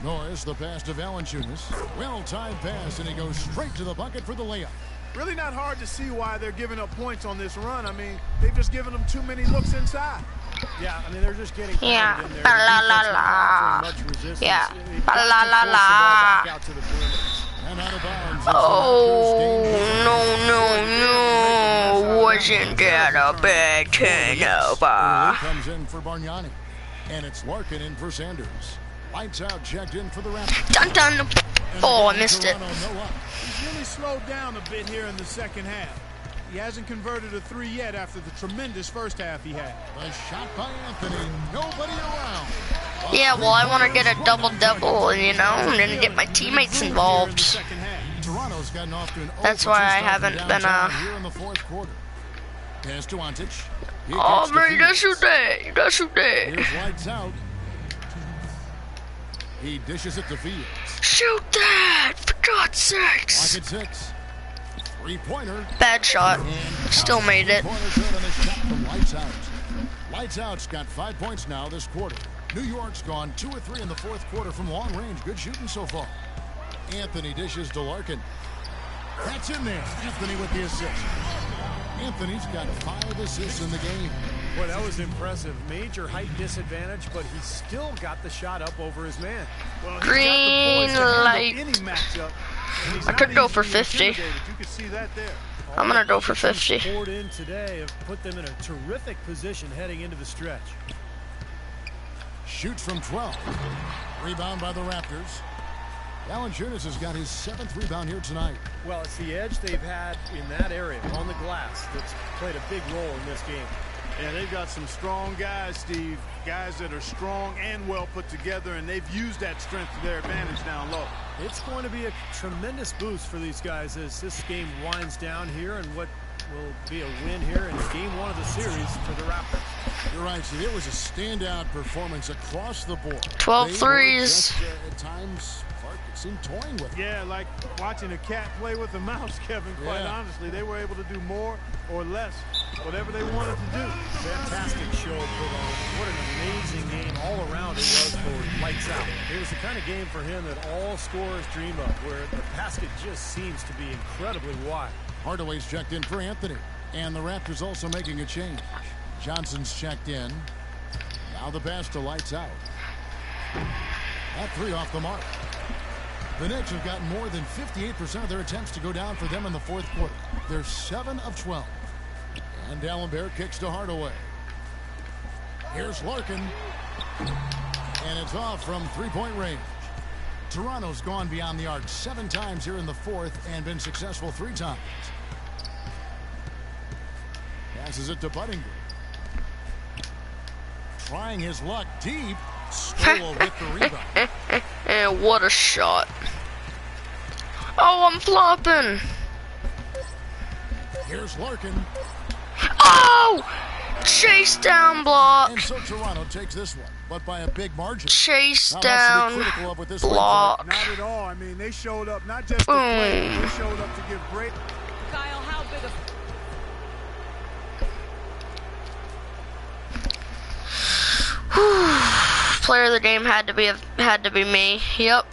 Norris, the pass to Valanciunas. Well-timed pass, and he goes straight to the bucket for the layup. Really not hard to see why they're giving up points on this run. I mean, they've just given them too many looks inside. Yeah, I mean, they're just getting yeah, in there. La la la. Yeah, la la la. And out of bounds. Oh, no. Wasn't that a bad turnover? Comes in for Bargnani. And it's Larkin in for Sanders. Lights out, checked in for the Raptors. Dun dun. Oh, I missed it. He's really slowed down a bit here in the second half. He hasn't converted a 3 yet after the tremendous first half he had. A shot by Anthony. Nobody around. Yeah, well, I want to get a double-double, and then get my teammates involved. Toronto's gotten off to an That's why I haven't been, here in the fourth quarter. Pass to Antic. Oh, man, that's who they. Here's lights out. He dishes it to Fields. Shoot that, for God's sakes. Lock at 6. 3-pointer. Bad shot. Still made it. Lights out. Lights out's got 5 points now this quarter. New York's gone 2 of 3 in the fourth quarter from long range. Good shooting so far. Anthony dishes to Larkin. That's in there. Anthony with the assist. Anthony's got 5 assists in the game. Boy, that was impressive. Major height disadvantage, but he still got the shot up over his man. Well, green light. I could go for 50. You could see that there. I'm going to go for 50. Poured in today have put them in a terrific position heading into the stretch. Shoots from 12. Rebound by the Raptors. Valanciunas has got his 7th rebound here tonight. Well, it's the edge they've had in that area on the glass that's played a big role in this game. Yeah, they've got some strong guys, Steve. Guys that are strong and well put together, and they've used that strength to their advantage down low. It's going to be a tremendous boost for these guys as this game winds down here and what will be a win here in game 1 of the series for the Raptors. You're right, Steve. It was a standout performance across the board. 12 threes. At times, Clark seemed toying with it. Yeah, like watching a cat play with a mouse, Kevin, quite honestly. They were able to do more or less, whatever they wanted to do. Fantastic show put on. What an amazing game all around it was for Lights Out. It was the kind of game for him that all scorers dream of, where the basket just seems to be incredibly wide. Hardaway's checked in for Anthony. And the Raptors also making a change. Johnson's checked in. Now the pass to Lights Out. That 3 off the mark. The Knicks have gotten more than 58% of their attempts to go down for them in the fourth quarter. They're 7 of 12. And Dallenberg kicks to Hardaway. Here's Larkin. And it's off from three-point range. Toronto's gone beyond the arc 7 times here in the fourth and been successful 3 times. Passes it to Buddingham. Trying his luck deep. Stroll with the rebound. And what a shot. Oh, I'm flopping. Here's Larkin. Oh! Chase down block. And so Toronto takes this one, but by a big margin. Chase down block. Not at all. I mean, they showed up not just to play, they showed up to give great. Kyle, how big of... Player of the game had to be me. Yep.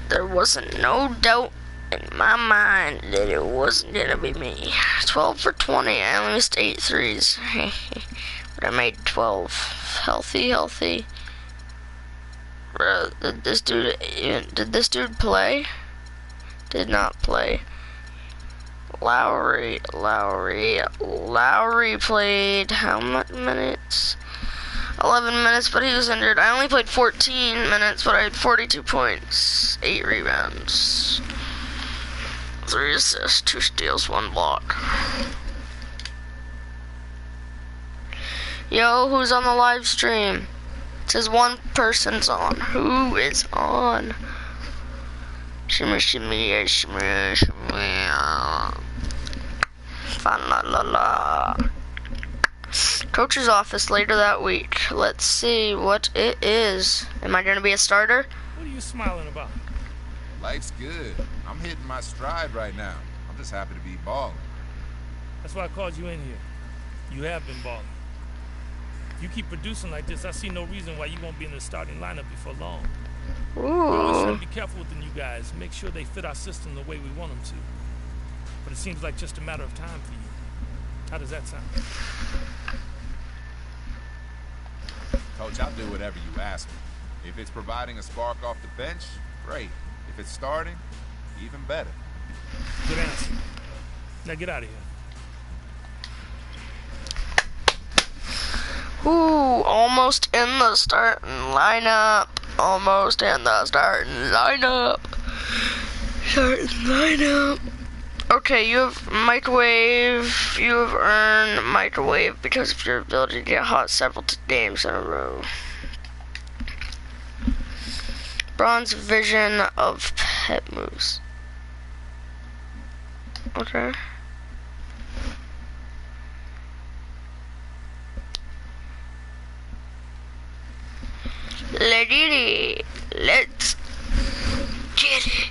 There wasn't no doubt in my mind that it wasn't gonna be me. 12 for 20. I only missed 8 threes. But I made 12. Healthy. Bro, did this dude play? Did not play. Lowry played how much minutes? 11 minutes, but he was injured. I only played 14 minutes, but I had 42 points, 8 rebounds, 3 assists, 2 steals, 1 block. Yo, who's on the live stream? It says one person's on. Who is on? Shimmy, shimmy, shimmy, shimmy. Fa-la-la-la. Coach's office later that week. Let's see what it is. Am I going to be a starter? What are you smiling about? Life's good. I'm hitting my stride right now. I'm just happy to be balling. That's why I called you in here. You have been balling. If you keep producing like this, I see no reason why you won't be in the starting lineup before long. We always try to be careful with the new guys. Make sure they fit our system the way we want them to. But it seems like just a matter of time for you. How does that sound? Coach, I'll do whatever you ask me. If it's providing a spark off the bench, great. If it's starting, even better. Good answer. Now get out of here. Ooh, almost in the starting lineup. Almost in the starting lineup. Okay, you have microwave. You have earned microwave because of your ability to get hot several games in a row. Bronze vision of pet moves. Okay. Let's get it.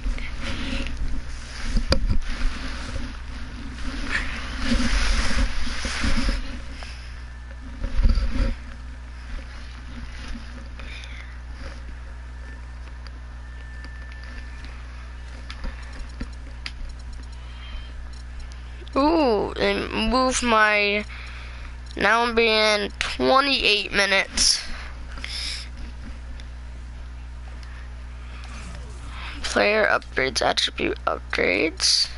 Ooh, and move my, now I'm being 28 minutes. Player upgrades, attribute upgrades.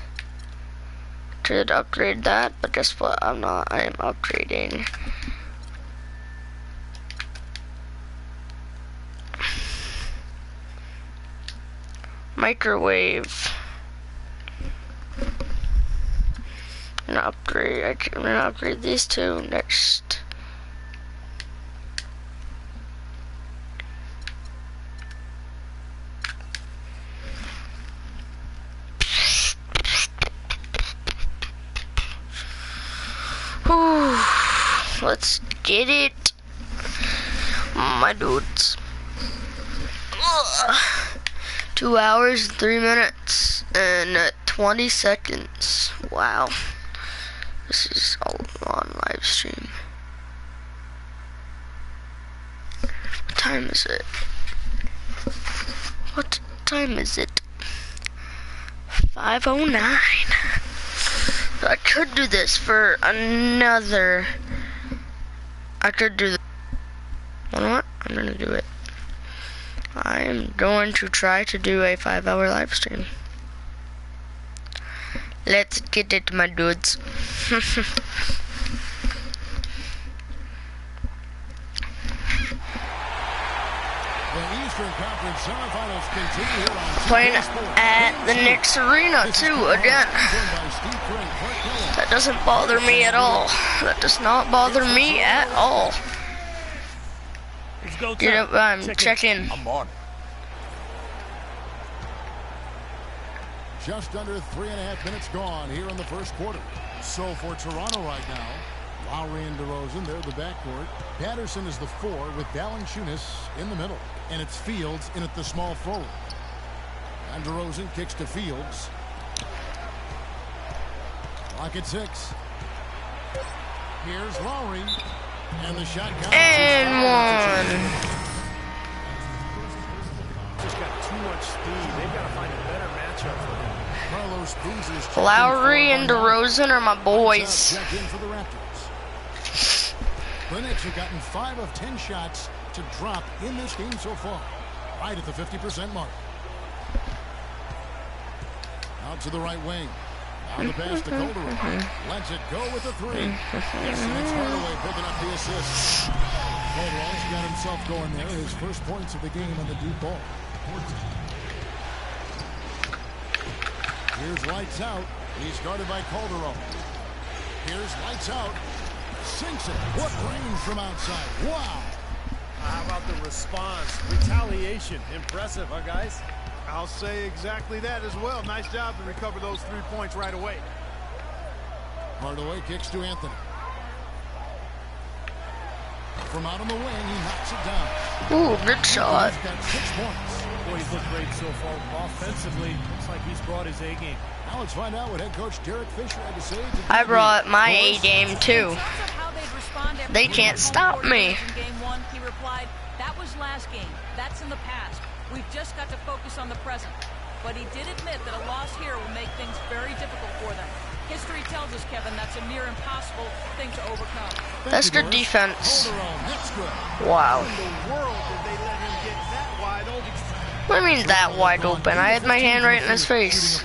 Could upgrade that, but guess what? I'm not, I am upgrading. Microwave. I'm gonna upgrade these two next. Whew. Let's get it, my dudes. 2 hours, 3 minutes, and 20 seconds. Wow. This is all on live stream. What time is it? What time is it? 5:09. I could do this for another. I could do. You know what? I'm gonna do it. I am going to try to do a 5-hour live stream. Let's get it, my dudes. Playing at the Knicks Arena too again. That doesn't bother me at all. That does not bother me at all. Let's go. Get up, check in. I'm on. Just under 3.5 minutes gone here in the first quarter. So for Toronto right now, Lowry and DeRozan, they're the backcourt. Patterson is the 4 with Valanciunas in the middle. And it's Fields in at the small forward. And DeRozan kicks to Fields. Clock at 6. Here's Lowry. And the shot counts. And one. Just got too much speed. They've got to find a better matchup for him. Carlos Boozer's Lowry and DeRozan are my boys. Check in for the Raptors. The Knicks have gotten 5 of 10 shots to drop in this game so far. Right at the 50% mark. Out to the right wing. Now the pass to Calderon. Lets it go with the 3. Yes, and it's Hardaway picking up the assist. Calderon's got himself going there. His first points of the game on the deep ball. Here's lights out. He's guarded by Calderon. Here's lights out. Sinks it. What range from outside. Wow. How about the response? Retaliation. Impressive, huh, guys? I'll say exactly that as well. Nice job to recover those 3 points right away. Hardaway kicks to Anthony. From out on the wing, he knocks it down. Ooh, good shot. He's got 6 points. Boy, he's looked great so far. Offensively, looks like he's brought his A game. Now let's find out what head coach Derek Fisher had to say. I brought my A game too. They can't stop me. In game 1, he replied, "That was last game. That's in the past. We've just got to focus on the present." But he did admit that a loss here will make things very difficult for them. History tells us, Kevin, that's a near impossible thing to overcome. That's good defense. Wow. In the world did they let him get that wide open? What do you mean that wide open? I had my hand right in his face.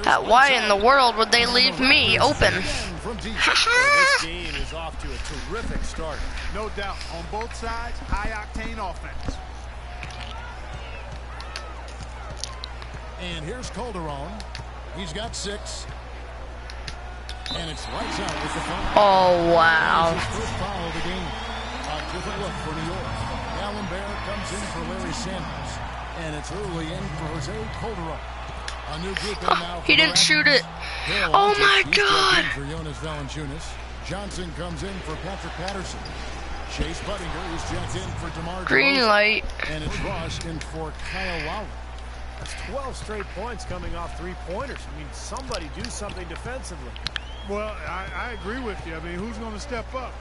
Why in the world would they leave me open? This game is off to a terrific start. No doubt. On both sides, high-octane offense. And here's Calderon. He's got 6. And it's lights out with the foul. Oh, wow. His first foul of the game. A different look for New York. Alan Bear comes in for Larry Sanders. And it's early in for Jose Calderon. A new group in now. He didn't shoot it. Oh, my God. For Jonas Valanciunas. Johnson comes in for Patrick Patterson. Chase Buttinger is jacked in for DeMar Green DeRozan. light. And it's Ross in for Kyle Lowry. That's 12 straight points coming off 3-pointers. I mean, somebody do something defensively. Well, I agree with you. I mean, who's going to step up?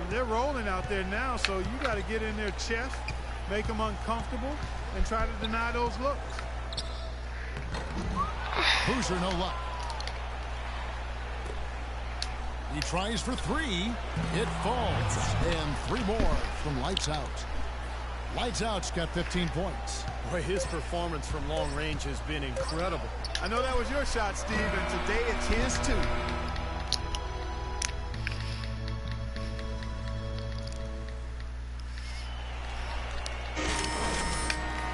They're rolling out there now, so you got to get in their chest, make them uncomfortable, and try to deny those looks. Hoosier, no luck. He tries for 3. It falls. And 3 more from lights out. Lights out's got 15 points. Boy, his performance from long range has been incredible. I know that was your shot, Steve, and today it's his too.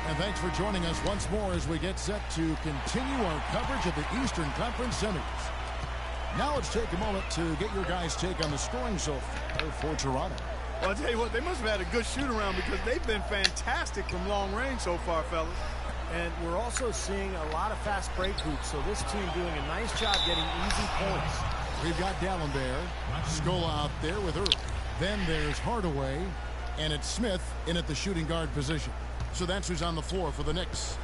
And thanks for joining us once more as we get set to continue our coverage of the Eastern Conference semis. Now let's take a moment to get your guys' take on the scoring so far for Toronto. Well, I'll tell you what, they must have had a good shoot-around because they've been fantastic from long range so far, fellas. And we're also seeing a lot of fast break hoops, so this team doing a nice job getting easy points. We've got Dallenberg, Scola out there with Earl. Then there's Hardaway, and it's Smith in at the shooting guard position. So that's who's on the floor for the Knicks.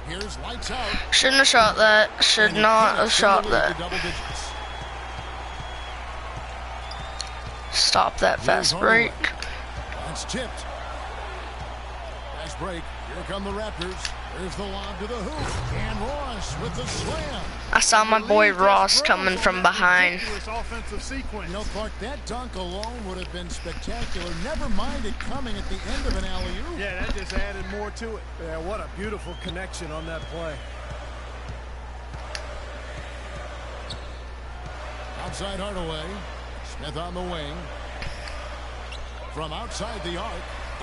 Here's lights out. Shouldn't have shot that. Should not have shot that. Double digits. Stop that fast break. That's tipped. Fast break. Here come the Raptors. There's the lob to the hoop. And Ross with the slam. I saw my boy Ross coming from behind. You know, Clark, that dunk alone would have been spectacular. Never mind it coming at the end of an alley-oop. Yeah, that just added more to it. Yeah, what a beautiful connection on that play. Outside Hardaway. Smith on the wing. From outside the arc.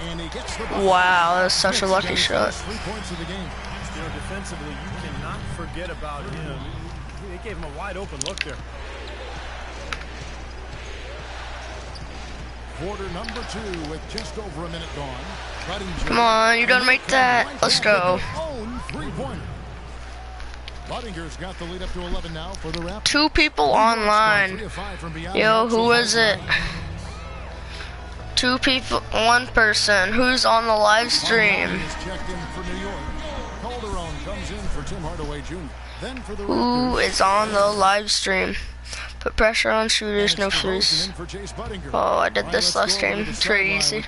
And he gets the ball. Wow, that was such a lucky shot. 3 points of the game. You know, defensively, you cannot forget about him. They gave him a wide open look there. Quarter number 2 with just over a minute gone. Come on, you done make that. Let's go. Own 3-pointer. Buttinger's got the lead up to 11 now for the Raptors. 2 people online. Yo, who is it? 2 people, 1 person. Who's on the live stream? Who is on the live stream? Put pressure on shooters, no threes. Oh, I did this last game. It's pretty easy.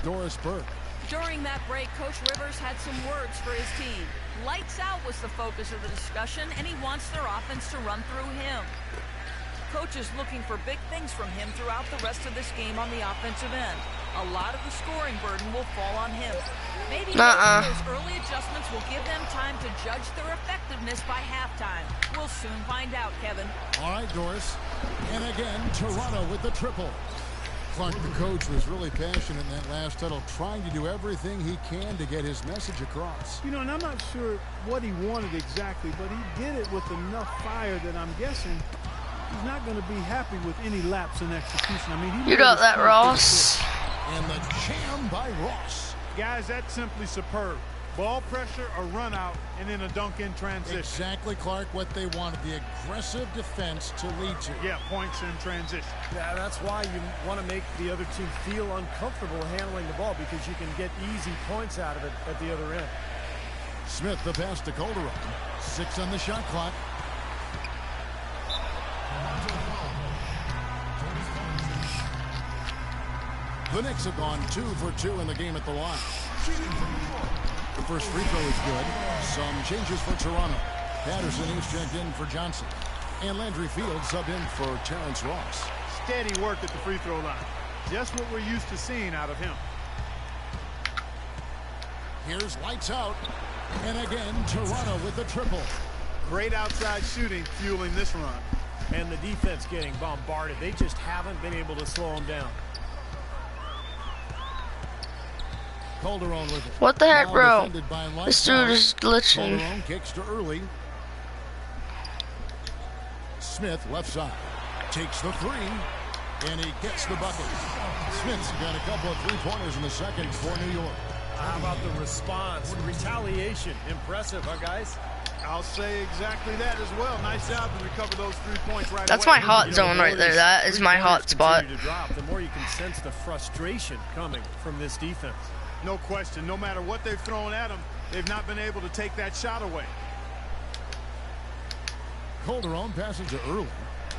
During that break, Coach Rivers had some words for his team. Lights out was the focus of the discussion, and he wants their offense to run through him. Coach is looking for big things from him throughout the rest of this game on the offensive end. A lot of the scoring burden will fall on him. Maybe those early adjustments will give them time to judge their effectiveness by halftime. We'll soon find out, Kevin. All right, Doris. And again, Toronto with the triple. Clark, the coach, was really passionate in that last huddle, trying to do everything he can to get his message across. You know, and I'm not sure what he wanted exactly, but he did it with enough fire that I'm guessing he's not going to be happy with any lapse in execution. I mean, you got that, Ross. And the jam by Ross. Guys, that's simply superb. Ball pressure, a run out, and then a dunk in transition. Exactly, Clark, what they wanted, the aggressive defense to lead to. Yeah, points in transition. Yeah, that's why you want to make the other team feel uncomfortable handling the ball, because you can get easy points out of it at the other end. Smith, the pass to Calderon. 6 on the shot clock. The Knicks have gone 2 for 2 in the game at the line. The first free throw is good. Some changes for Toronto. Patterson is checked in for Johnson. And Landry Fields subbed in for Terrence Ross. Steady work at the free throw line. Just what we're used to seeing out of him. Here's lights out. And again, Toronto with the triple. Great outside shooting fueling this run. And the defense getting bombarded. They just haven't been able to slow them down. Calderon with it. What the heck, bro? This dude is glitching. Calderon kicks to early. Smith left side. Takes the 3. And he gets the bucket. Smith's got a couple of 3-pointers in the second for New York. How about the response? Retaliation. Impressive, huh, guys? I'll say exactly that as well. Nice job to recover those 3 points right away. That's my hot zone right there. That is my hot spot. The more you can sense the frustration coming from this defense. No question. No matter what they've thrown at them, they've not been able to take that shot away. Calderon passes to early,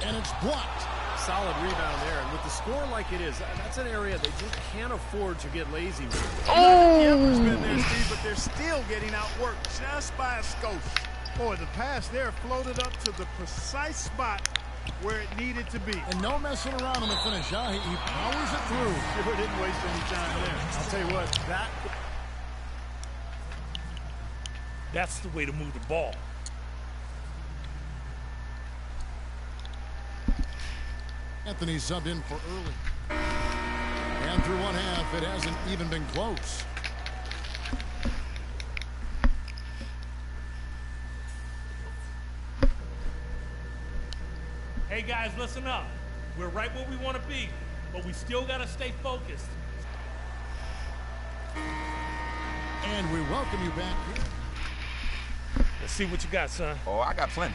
and it's blocked. Solid rebound there. And with the score like it is, that's an area they just can't afford to get lazy with. Oh! The effort's been there, Steve, but they're still getting outworked just by a skosh. Boy, the pass there floated up to the precise spot where it needed to be. And no messing around on the finish, huh? He powers it through. Sure didn't waste any time there. I'll tell you what, that's the way to move the ball. Anthony subbed in for early. And through one half, it hasn't even been close. Hey guys, listen up. We're right where we want to be, but we still got to stay focused. And we welcome you back here. Let's see what you got, son. Oh, I got plenty.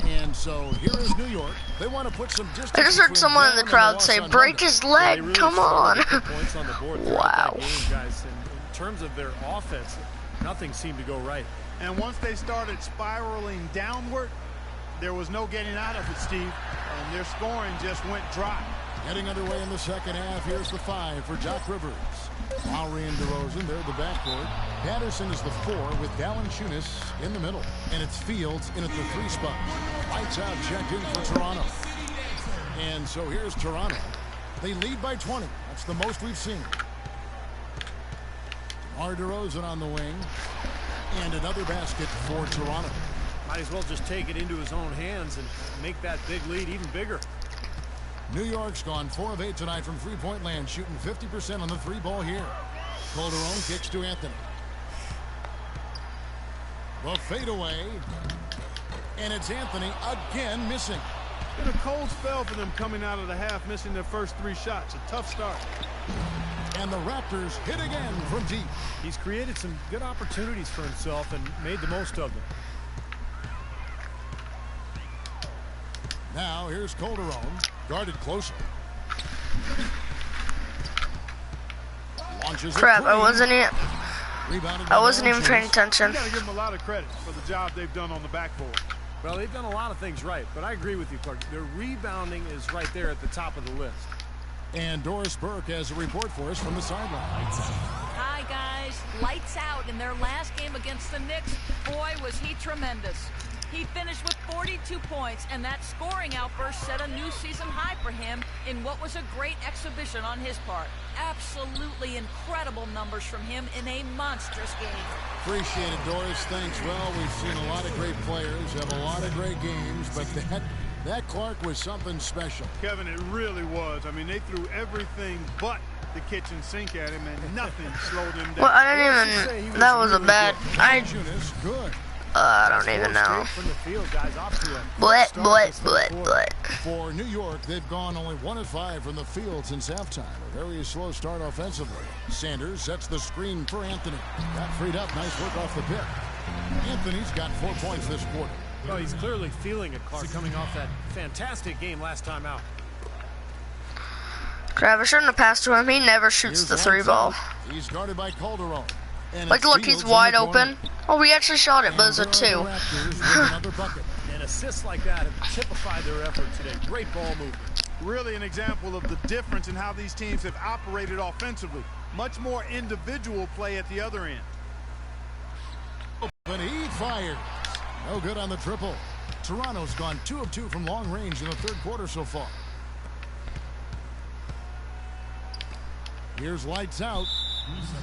And so here is New York. They want to put some distance. I just heard someone in the crowd say, "Break his leg." Really Come on. Points on the board Wow. game, guys. In terms of their offense, nothing seemed to go right. And once they started spiraling downward, there was no getting out of it, Steve. And their scoring just went dry. Getting underway in the second half. Here's the 5 for Doc Rivers. Lowry and DeRozan, they're the backcourt. Patterson is the 4 with Valanciunas in the middle. And it's Fields in at the 3 spot. Lights out, checked in for Toronto. And so here's Toronto. They lead by 20. That's the most we've seen. DeMar DeRozan on the wing. And another basket for Toronto. Might as well just take it into his own hands and make that big lead even bigger. New York's gone 4 of 8 tonight from three-point land, shooting 50% on the 3-ball here. Calderon kicks to Anthony. The fadeaway. And it's Anthony again missing. Been a cold spell for them coming out of the half, missing their first 3 shots. A tough start. And the Raptors hit again from deep. He's created some good opportunities for himself and made the most of them. Now here's Calderon, guarded closer. Launches Crap, I wasn't even paying You attention. got to give them a lot of credit for the job they've done on the backboard. Well, they've done a lot of things right, but I agree with you, Clark. Their rebounding is right there at the top of the list. And Doris Burke has a report for us from the sideline. Hi, guys. Lights out in their last game against the Knicks. Boy, was he tremendous. He finished with 42 points, and that scoring outburst set a new season high for him in what was a great exhibition on his part. Absolutely incredible numbers from him in a monstrous game. Appreciate it, Doris. Thanks. Well, we've seen a lot of great players have a lot of great games, but that Clark was something special. Kevin, it really was. I mean, they threw everything but the kitchen sink at him, and nothing slowed him down. Well, I didn't even. That was a bad. Good. I don't even know. But. For New York, they've gone only 1 of 5 from the field since halftime. A very slow start offensively. Sanders sets the screen for Anthony. Got freed up. Nice work off the pick. Anthony's got 4 points this quarter. Well, he's clearly feeling it, Clark, coming off that fantastic game last time out. Travis shouldn't have passed to him. He never shoots the 3-ball. He's guarded by Calderon. Like, look, he's wide open. Oh, we actually shot it, but it's a 2. And assists like that have typified their effort today. Great ball movement. Really an example of the difference in how these teams have operated offensively. Much more individual play at the other end. But he fires. No good on the triple. Toronto's gone 2 of 2 from long range in the 3rd quarter so far. Here's lights out.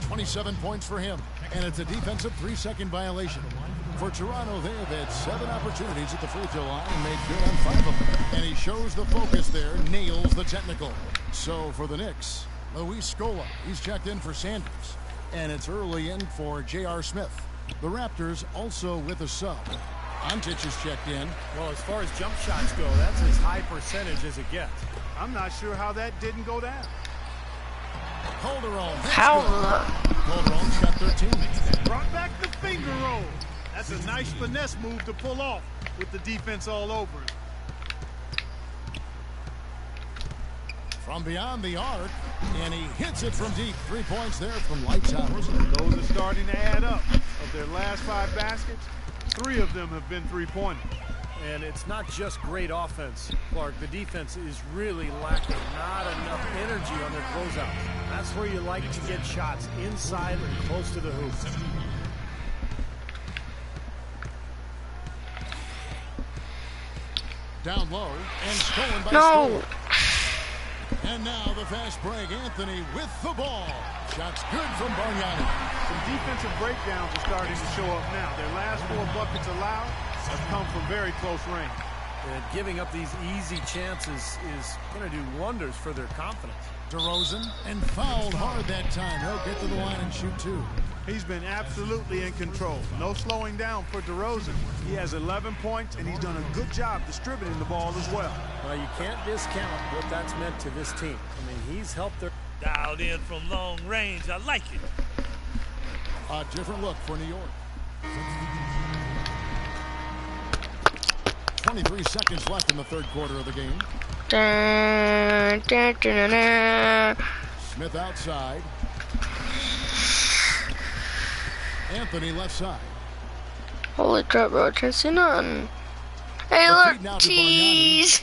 27 points for him. And it's a defensive 3-second violation. For Toronto, they have had 7 opportunities at the free throw line and made good on 5 of them. And he shows the focus there, nails the technical. So for the Knicks, Luis Scola, he's checked in for Sanders. And it's early in for J.R. Smith. The Raptors also with a sub. Antic is checked in. Well, as far as jump shots go, that's as high percentage as it gets. I'm not sure how that didn't go down. Calderon. Calderon's got 13. Brought back the finger roll. That's a nice finesse move to pull off with the defense all over him. From beyond the arc, and he hits it from deep. 3 points there from lights out. Those are starting to add up. Of their last 5 baskets, 3 of them have been 3-pointers. And it's not just great offense, Clark. The defense is really lacking. Not enough energy on their closeouts. That's where you like to get shots inside and close to the hoop. Down low and stolen by No. And now the fast break. Anthony with the ball. Shots good from Bargnani. Some defensive breakdowns are starting to show up now. Their last 4 buckets allowed have come from very close range. And giving up these easy chances is going to do wonders for their confidence. DeRozan, and fouled hard that time. He'll get to the line and shoot 2. He's been absolutely in control. No slowing down for DeRozan. He has 11 points, and he's done a good job distributing the ball as well. Well, you can't discount what that's meant to this team. I mean, he's helped their... Dialed in from long range. I like it. A different look for New York. 23 seconds left in the 3rd quarter of the game. Smith outside. Anthony left side. Holy crap, bro. I can't see nothing. Hey, look. Jeez.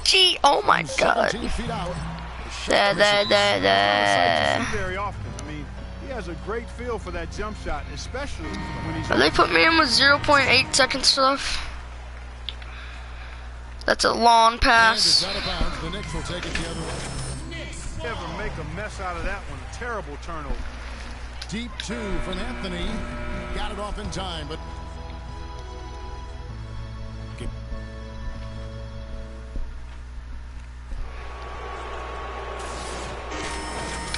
Gee, oh my God. 17 feet out. The Very often. I mean, he has a great feel for that jump shot, especially when he's. They put me in with 0.8 seconds left. That's a long pass. And it's out of bounds. The Knicks will take it the other way. Never make a mess out of that one. A terrible turnover. Deep two from Anthony. Got it off in time, but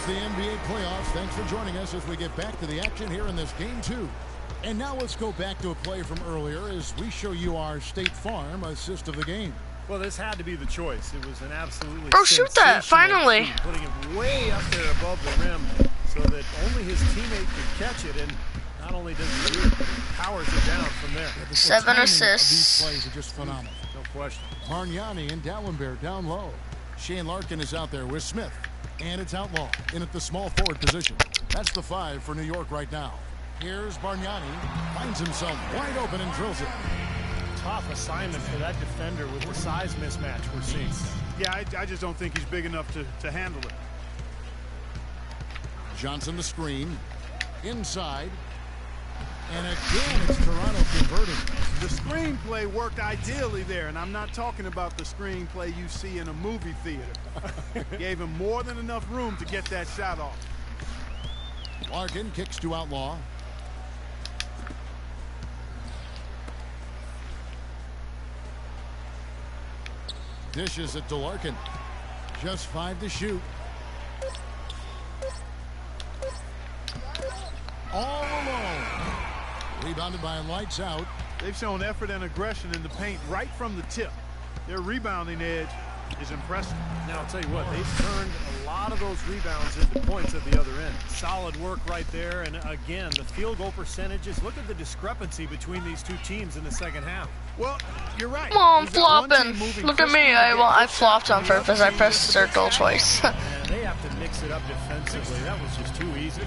the NBA playoffs. Thanks for joining us as we get back to the action here in this game 2. And now let's go back to a play from earlier as we show you our State Farm assist of the game. Well, this had to be the choice. It was an absolutely shoot that, finally. feat, putting it way up there above the rim so that only his teammate could catch it. And not only does he do it, but he powers it down from there. The 7 timing assists. Of these plays are just phenomenal. No question. Bargnani and Dallenberg down low. Shane Larkin is out there with Smith. And it's Outlaw in at the small forward position. That's the 5 for New York right now. Here's Bargnani. Finds himself wide open and drills it. Tough assignment for that defender with the size mismatch we're seeing. Yeah, I just don't think he's big enough to handle it. Johnson the screen. Inside. And again, it's Toronto converting. The screenplay worked ideally there, and I'm not talking about the screenplay you see in a movie theater. Gave him more than enough room to get that shot off. Larkin kicks to Outlaw. Dishes it to Larkin. Just 5 to shoot. All alone. Rebounded by Lights Out. They've shown effort and aggression in the paint right from the tip. Their rebounding edge is impressive. Now, I'll tell you what, they've turned a lot of those rebounds into points at the other end. Solid work right there. And again, the field goal percentages. Look at the discrepancy between these two teams in the second half. Well, you're right. Come on, flopping. Look at me. I flopped on purpose. I pressed circle twice. And they have to mix it up defensively. That was just too easy.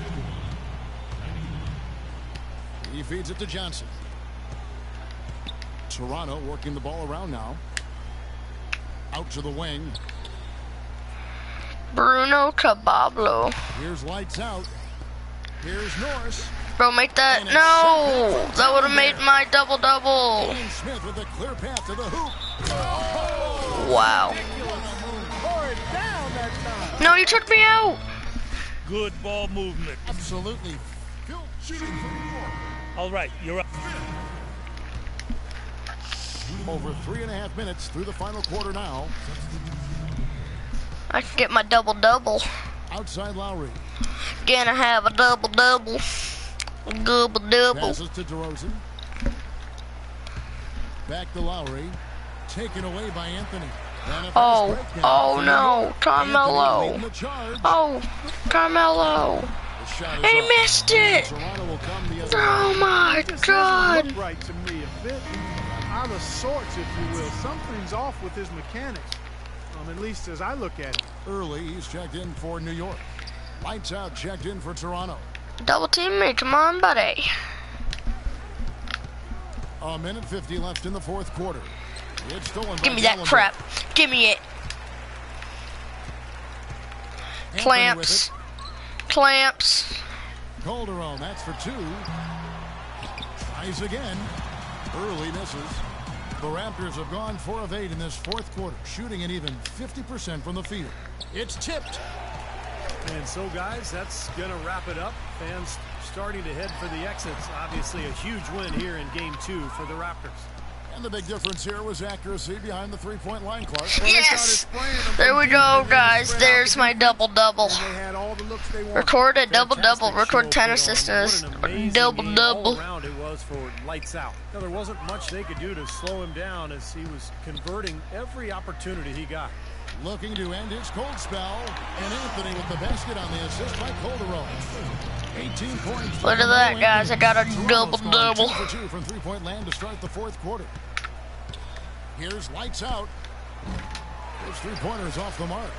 He feeds it to Johnson. Toronto working the ball around now. Out to the wing. Bruno Cabablo. Here's Lights Out. Here's Norris. Bro, make that. No! That would have made my double-double. Smith with a clear path to the hoop. Wow. No, you took me out. Good ball movement. Absolutely. Shooting for New York. All right, you're up. Over 3.5 minutes through the final quarter now. I can get my double-double. Outside Lowry. Gonna have a double-double. Double-double. Passes to DeRozan. Back to Lowry. Taken away by Anthony. Oh no. Carmelo. Oh, Carmelo. He missed it. Oh my God. Right to me, a bit out of sorts, if you will. Something's off with his mechanics. At least as I look at it. Early, he's checked in for New York. Lights Out checked in for Toronto. Double team me, come on, buddy. A minute 50 left in the fourth quarter. It's stolen. Give me that crap. Give me it. Clamps. Clamps. Calderon, that's for 2. Tries again. Early misses. The Raptors have gone 4 of 8 in this fourth quarter, shooting an even 50% from the field. It's tipped. And so, guys, that's going to wrap it up. Fans starting to head for the exits. Obviously, a huge win here in Game 2 for the Raptors. And the big difference here was accuracy behind the three-point line, Clark. Yes! There we go, guys. There's my double-double. Recorded double-double. Record 10 assists. Double-double. All around it was for Lights Out. Now, there wasn't much they could do to slow him down as he was converting every opportunity he got. Looking to end his cold spell. And Anthony with the basket on the assist by Calderon. 18 points. Look at that, guys. I got a double-double. 2 for 2 from three-point land to start the fourth quarter. Here's Lights Out. Those three-pointers off the mark.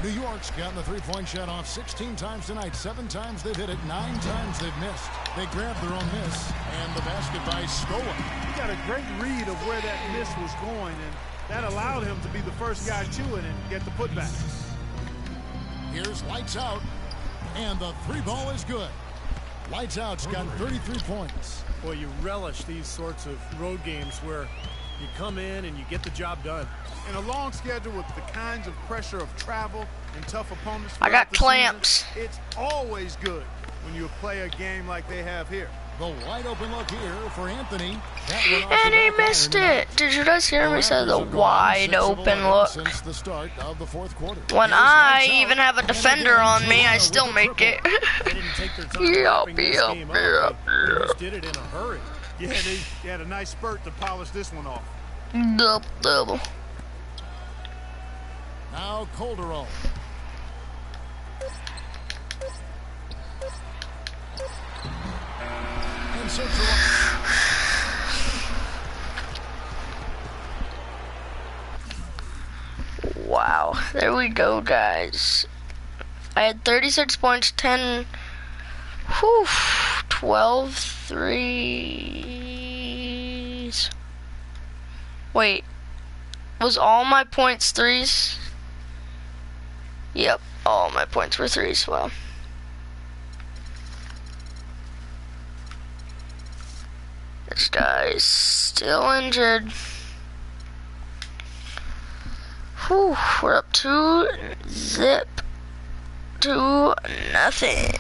New York's gotten the three-point shot off 16 times tonight. 7 times they've hit it. 9 times they've missed. They grabbed their own miss. And the basket by Stolen. He got a great read of where that miss was going, and that allowed him to be the first guy to it and get the putback. Here's Lights Out, and the three ball is good. Lights Out's got 33 points. Well, you relish these sorts of road games where you come in and you get the job done. In a long schedule with the kinds of pressure of travel and tough opponents, I got clamps. Season, it's always good when you play a game like they have here. The wide open look here for Anthony. And he missed it. Did you guys hear me say the wide open look? Since the start of the fourth quarter. When I even have a defender on me, I still make it. They didn't take their time wrapping this game up. They just did it in a hurry. Yeah, they had a nice spurt to polish this one off. Double. Now Calderon. And search Wow, there we go, guys. I had 36 points, 10, 12 threes. Wait, was all my points threes? Yep, all my points were threes. Well, this guy's still injured. Whew, we're up 2-0 to nothing.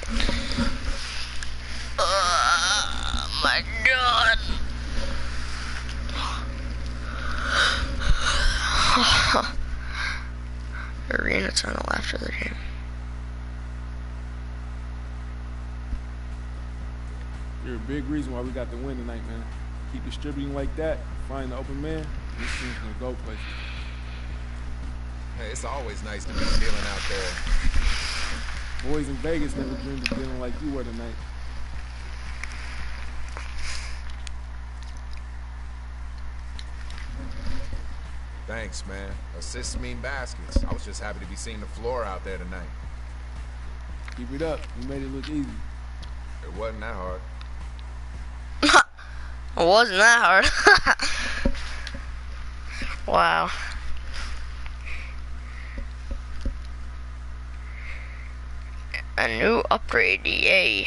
Oh my God. Arena tunnel after the game. You're a big reason why we got the win tonight, man. Keep distributing like that, find the open man, this team's gonna go places. Hey, it's always nice to be feeling out there. Boys in Vegas never dreamed of feeling like you were tonight. Thanks, man. Assists mean baskets. I was just happy to be seeing the floor out there tonight. Keep it up. You made it look easy. It wasn't that hard. It wasn't that hard. Wow. A new upgrade, yay.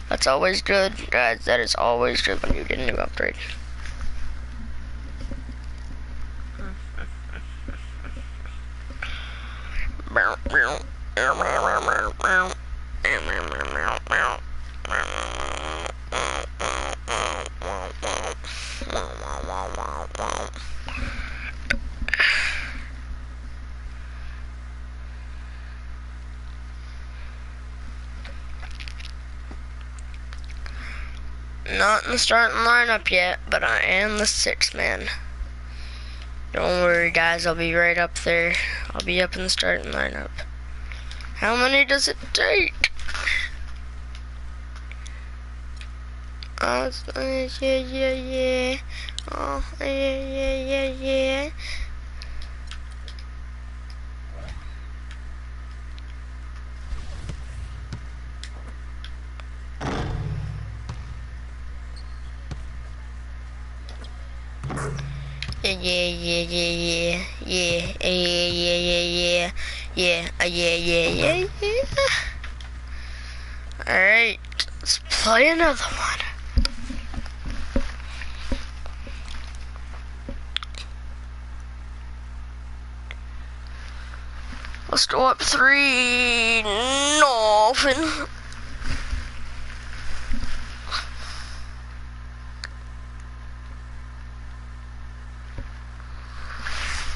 That's always good, guys. That is always good when you get a new upgrade. Not in the starting lineup yet, but I am the sixth man. Don't worry, guys, I'll be right up there. I'll be up in the starting lineup. How many does it take? Oh, yeah. Oh, yeah. Yeah. Alright, let's play another one. Let's go up 3-0.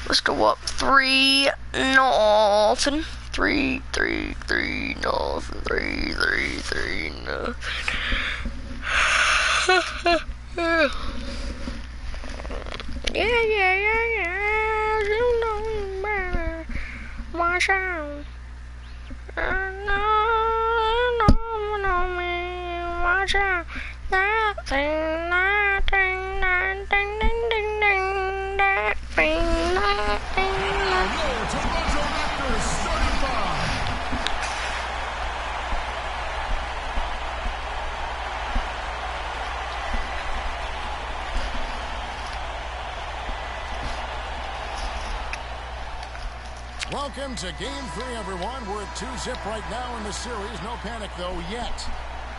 Let's go up 3-0. 3-3-3-0. Yeah. You know my sound. No, me, my sound. That thing, ding, that thing. Welcome to Game 3, everyone. We're at 2-zip right now in the series. No panic, though, yet.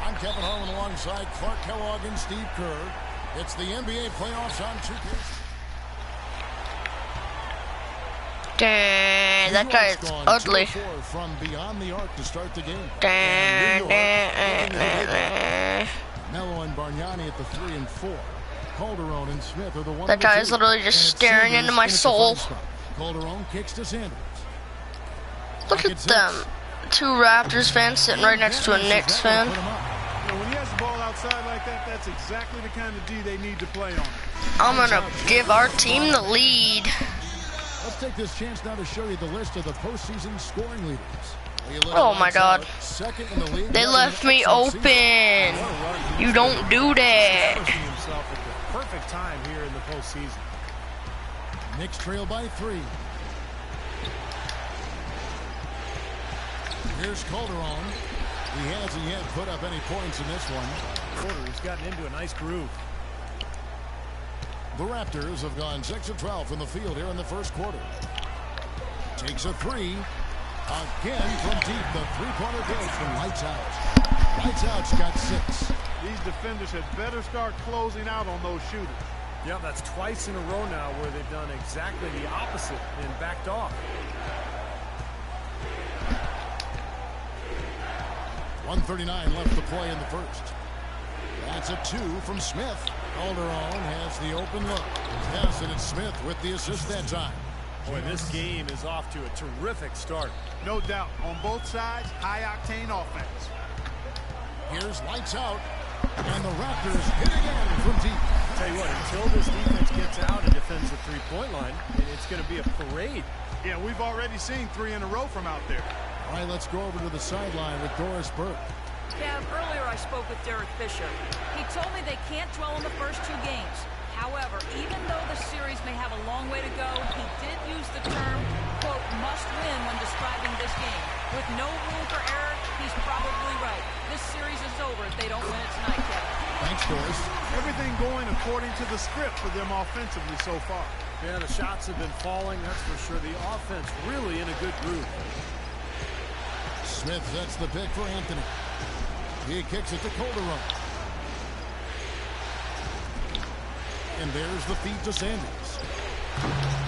I'm Kevin Harlan alongside Clark Kellogg and Steve Kerr. It's the NBA playoffs on 2K. Dang, that guy is ugly. From beyond the arc to start the game. Dang. Melo and Bargnani at the 3 and 4. Calderon and Smith are the 1 That guy is literally just staring into my soul. Calderon kicks to Sanders. Look at them. 2 Raptors fans sitting right next to a Knicks fan. When he has the ball outside like that, that's exactly the kind of D they need to play on. I'm gonna give our team the lead. Let's take this chance now to show you the list of the postseason scoring leaders. Oh my God. Second in the league. They left me open. You don't do that. Himself at the perfect time here in the postseason. Knicks trail by 3. Here's Calderon. He hasn't yet put up any points in this one. He's gotten into a nice groove. The Raptors have gone 6 of 12 from the field here in the first quarter. Takes a 3. Again from deep. The three-pointer goes from Lights Out. Lights Out's got 6. These defenders had better start closing out on those shooters. Yeah, that's twice in a row now where they've done exactly the opposite and backed off. 1:39 left to play in the first. That's a 2 from Smith. Calderon has the open look. Yes, and it's Smith with the assist that time. Boy, this game is off to a terrific start. No doubt. On both sides, high-octane offense. Here's Lights Out. And the Raptors hit again from deep. I'll tell you what, until this defense gets out and defends the three-point line, it's going to be a parade. Yeah, we've already seen 3 in a row from out there. All right, let's go over to the sideline with Doris Burke. Kev, earlier I spoke with Derek Fisher. He told me they can't dwell on the first 2 games. However, even though the series may have a long way to go, he did use the term, quote, must win when describing this game. With no room for error, he's probably right. This series is over if they don't win it tonight, Kevin. Thanks, Doris. Everything going according to the script for them offensively so far. Yeah, the shots have been falling, that's for sure. The offense really in a good groove. Smith sets the pick for Anthony. He kicks it to Calderon. And there's the feed to Sanders.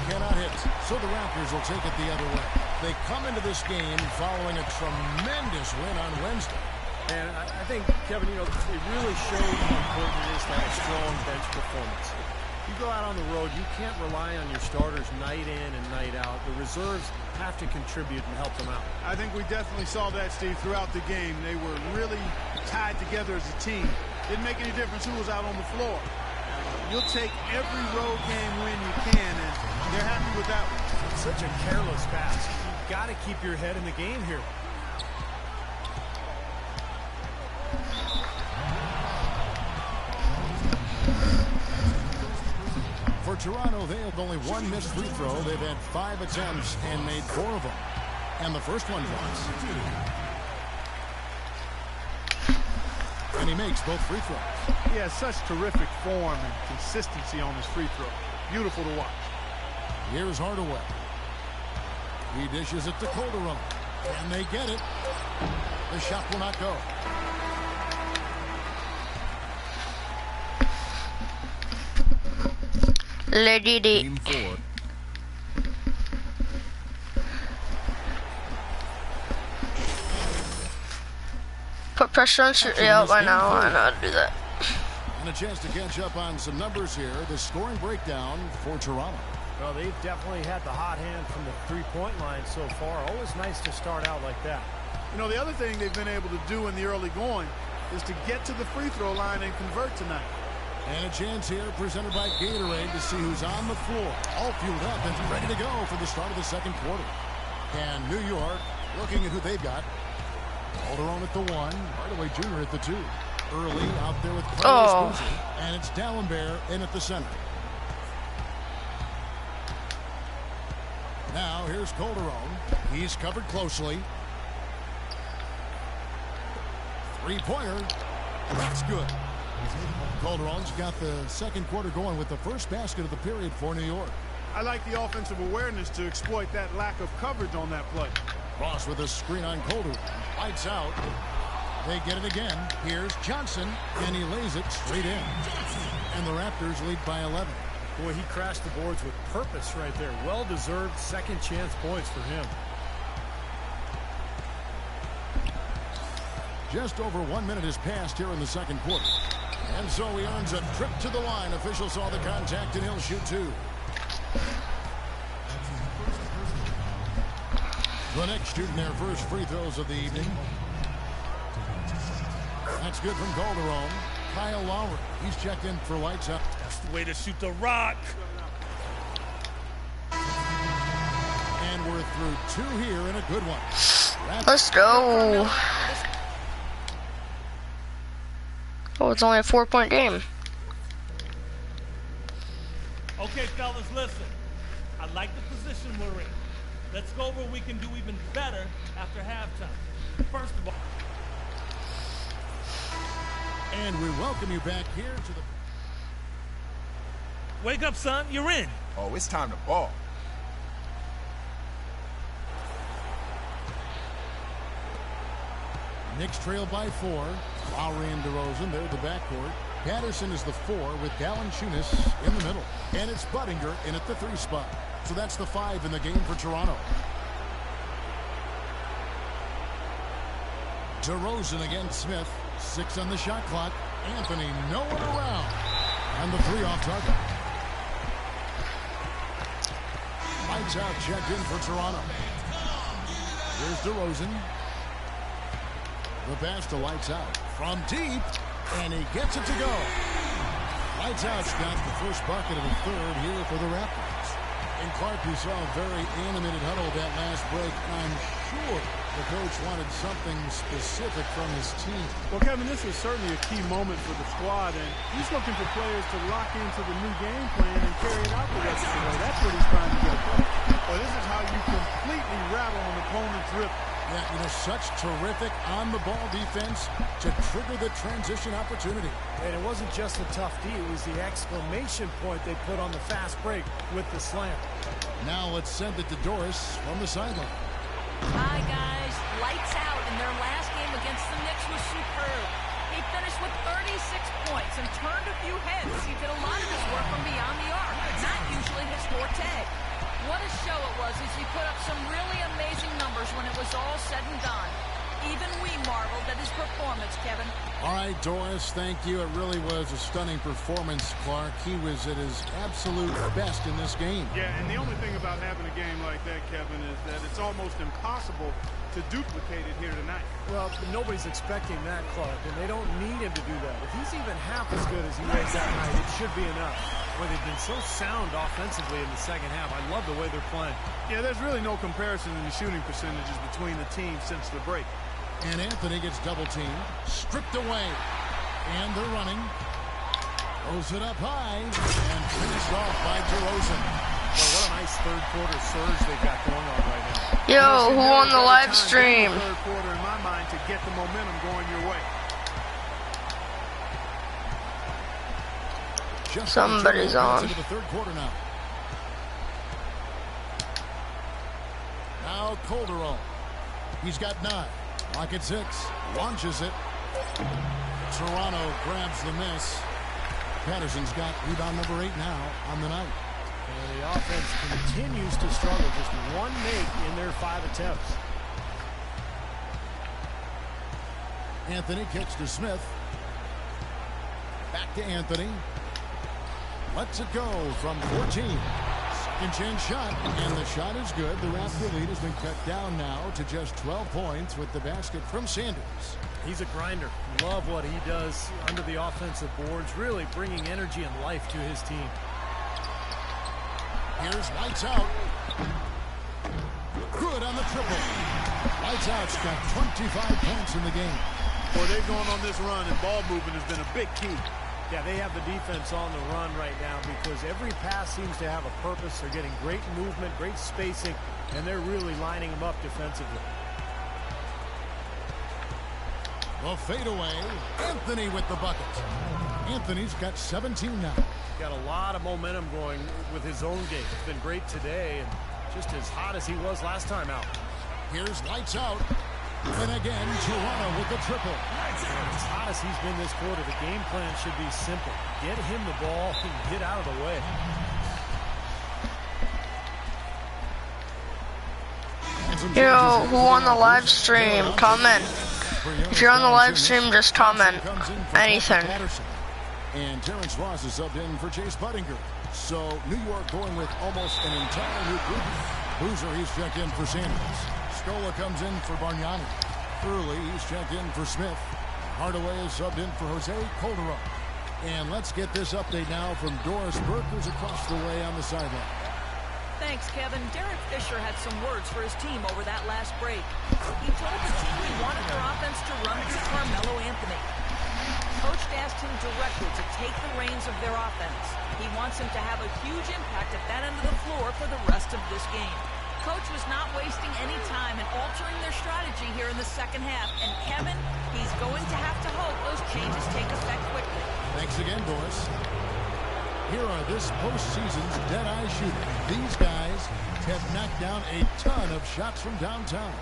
Cannot hit, so the Raptors will take it the other way. They come into this game following a tremendous win on Wednesday. And I think, Kevin, it really shows how important it is to have a strong bench performance. You go out on the road, you can't rely on your starters night in and night out. The reserves have to contribute and help them out. I think we definitely saw that, Steve, throughout the game. They were really tied together as a team. Didn't make any difference who was out on the floor. You'll take every road game win you can, and they're happy with that one. It's such a careless pass. You've got to keep your head in the game here. For Toronto, they have only 1 missed free throw. They've had 5 attempts and made 4 of them. And the first one was. And he makes both free throws. He has such terrific form and consistency on his free throw. Beautiful to watch. Here's Hardaway. He dishes it to Calderon. And they get it. The shot will not go. Lady D. Game 4. Put pressure on shoot. Yeah, I know how to do that. And a chance to catch up on some numbers here. The scoring breakdown for Toronto. Well, they've definitely had the hot hand from the three-point line so far. Always nice to start out like that. You know, the other thing they've been able to do in the early going is to get to the free throw line and convert tonight. And a chance here presented by Gatorade to see who's on the floor. All fueled up and ready to go for the start of the second quarter. And New York looking at who they've got. Calderon at the 1, Hardaway Jr. at the 2. Early out there with Carlos Boozer, and it's Dallenberg in at the center. Now here's Calderon. He's covered closely. Three-pointer. That's good. Calderon's got the second quarter going with the first basket of the period for New York. I like the offensive awareness to exploit that lack of coverage on that play. Ross with a screen on Calder. Lights out. They get it again. Here's Johnson, and he lays it straight in. And the Raptors lead by 11. Boy, he crashed the boards with purpose right there. Well-deserved second chance points for him. Just over 1 minute has passed here in the second quarter. And so he earns a trip to the line. Officials saw the contact, and he'll shoot two. The Knicks shooting their first free throws of the evening. That's good from Calderon. Kyle Lowry, he's checked in for lights up. That's the way to shoot the rock. And we're through two here in a good one. Let's go. Oh, it's only a 4-point game. Okay, fellas, listen. I like the position we're in. Let's go where we can do even better after halftime. First of all. And we welcome you back here to the... Wake up, son. You're in. Oh, it's time to ball. Knicks trail by 4. Lowry and DeRozan, they're the backcourt. Patterson is the 4 with Valanciunas in the middle. And it's Buttinger in at the 3 spot. So that's the 5 in the game for Toronto. DeRozan against Smith. 6 on the shot clock. Anthony nowhere around. And the 3 off target. Lights out, checked in for Toronto. Here's DeRozan. The pass to Lights Out from deep, and he gets it to go. Lights Out's got the first bucket of the third here for the Raptors. And Clark, we saw a very animated huddle that last break. I'm sure the coach wanted something specific from his team. Well, Kevin, this is certainly a key moment for the squad, and he's looking for players to lock into the new game plan and carry it out the rest of the way. That's what he's trying to get across. Well, this is how you completely rattle an opponent's rip. Yeah, you know, such terrific on-the-ball defense to trigger the transition opportunity. And it wasn't just the tough D, it was the exclamation point they put on the fast break with the slam. Now let's send it to Doris from the sideline. Hi, guys. Lights out, and their last game against the Knicks was superb. He finished with 36 points and turned a few heads. He did a lot of his work from beyond the arc, not usually his forte. What a show it was as he put up some really amazing numbers when it was all said and done. Even we marveled at his performance, Kevin. All right, Doris, thank you. It really was a stunning performance, Clark. He was at his absolute best in this game. Yeah, and the only thing about having a game like that, Kevin, is that it's almost impossible to duplicate it here tonight. Well, nobody's expecting that, Clark, and they don't need him to do that. If he's even half as good as he was that night, it should be enough. Well, they've been so sound offensively in the second half. I love the way they're playing. Yeah, there's really no comparison in the shooting percentages between the teams since the break. And Anthony gets double-teamed, stripped away, and they're running. Throws it up high, and finished off by DeRozan. Well, what a nice third-quarter surge they've got going on right now. Yo, who on the live stream? Third quarter, in my mind, to get the momentum going your way. Somebody's on. Into the third quarter now. Now Calderon. He's got 9. Lock at 6. Launches it. Toronto grabs the miss. Patterson's got rebound number 8 now on the night. And the offense continues to struggle. Just 1 make in their 5 attempts. Anthony kicks to Smith. Back to Anthony. Lets it go from 14. Second chance shot, and the shot is good. The Raptor lead has been cut down now to just 12 points with the basket from Sanders. He's a grinder. Love what he does under the offensive boards, really bringing energy and life to his team. Here's Lights Out. Good on the triple. Lights Out's got 25 points in the game. Boy, they've gone on this run, and ball movement has been a big key. Yeah, they have the defense on the run right now because every pass seems to have a purpose. They're getting great movement, great spacing, and they're really lining them up defensively. The fadeaway. Anthony with the bucket. Anthony's got 17 now. Got a lot of momentum going with his own game. It's been great today and just as hot as he was last time out. Here's lights out. And again, Toronto with the triple. As hot as he's been this quarter, the game plan should be simple. Get him the ball and get out of the way. Yo, who on the live stream? Comment. If you're on the live stream, just comment anything. And Terrence Ross is subbed in for Chase Buttinger. So New York going with almost an entire new group. Boozer, he's checked in for Sanders. Scola comes in for Bargnani. Early, he's checked in for Smith. Hardaway is subbed in for Jose Calderon. And let's get this update now from Doris Burke, who's across the way on the sideline. Thanks, Kevin. Derek Fisher had some words for his team over that last break. He told the team he wanted their offense to run through Carmelo Anthony. Coach asked him directly to take the reins of their offense. He wants him to have a huge impact at that end of the floor for the rest of this game. Coach was not wasting any time in altering their strategy here in the second half. And Kevin, he's going to have to hope those changes take effect quickly. Thanks again, Doris. Here are this postseason's dead-eye shooters. These guys have knocked down a ton of shots from downtown.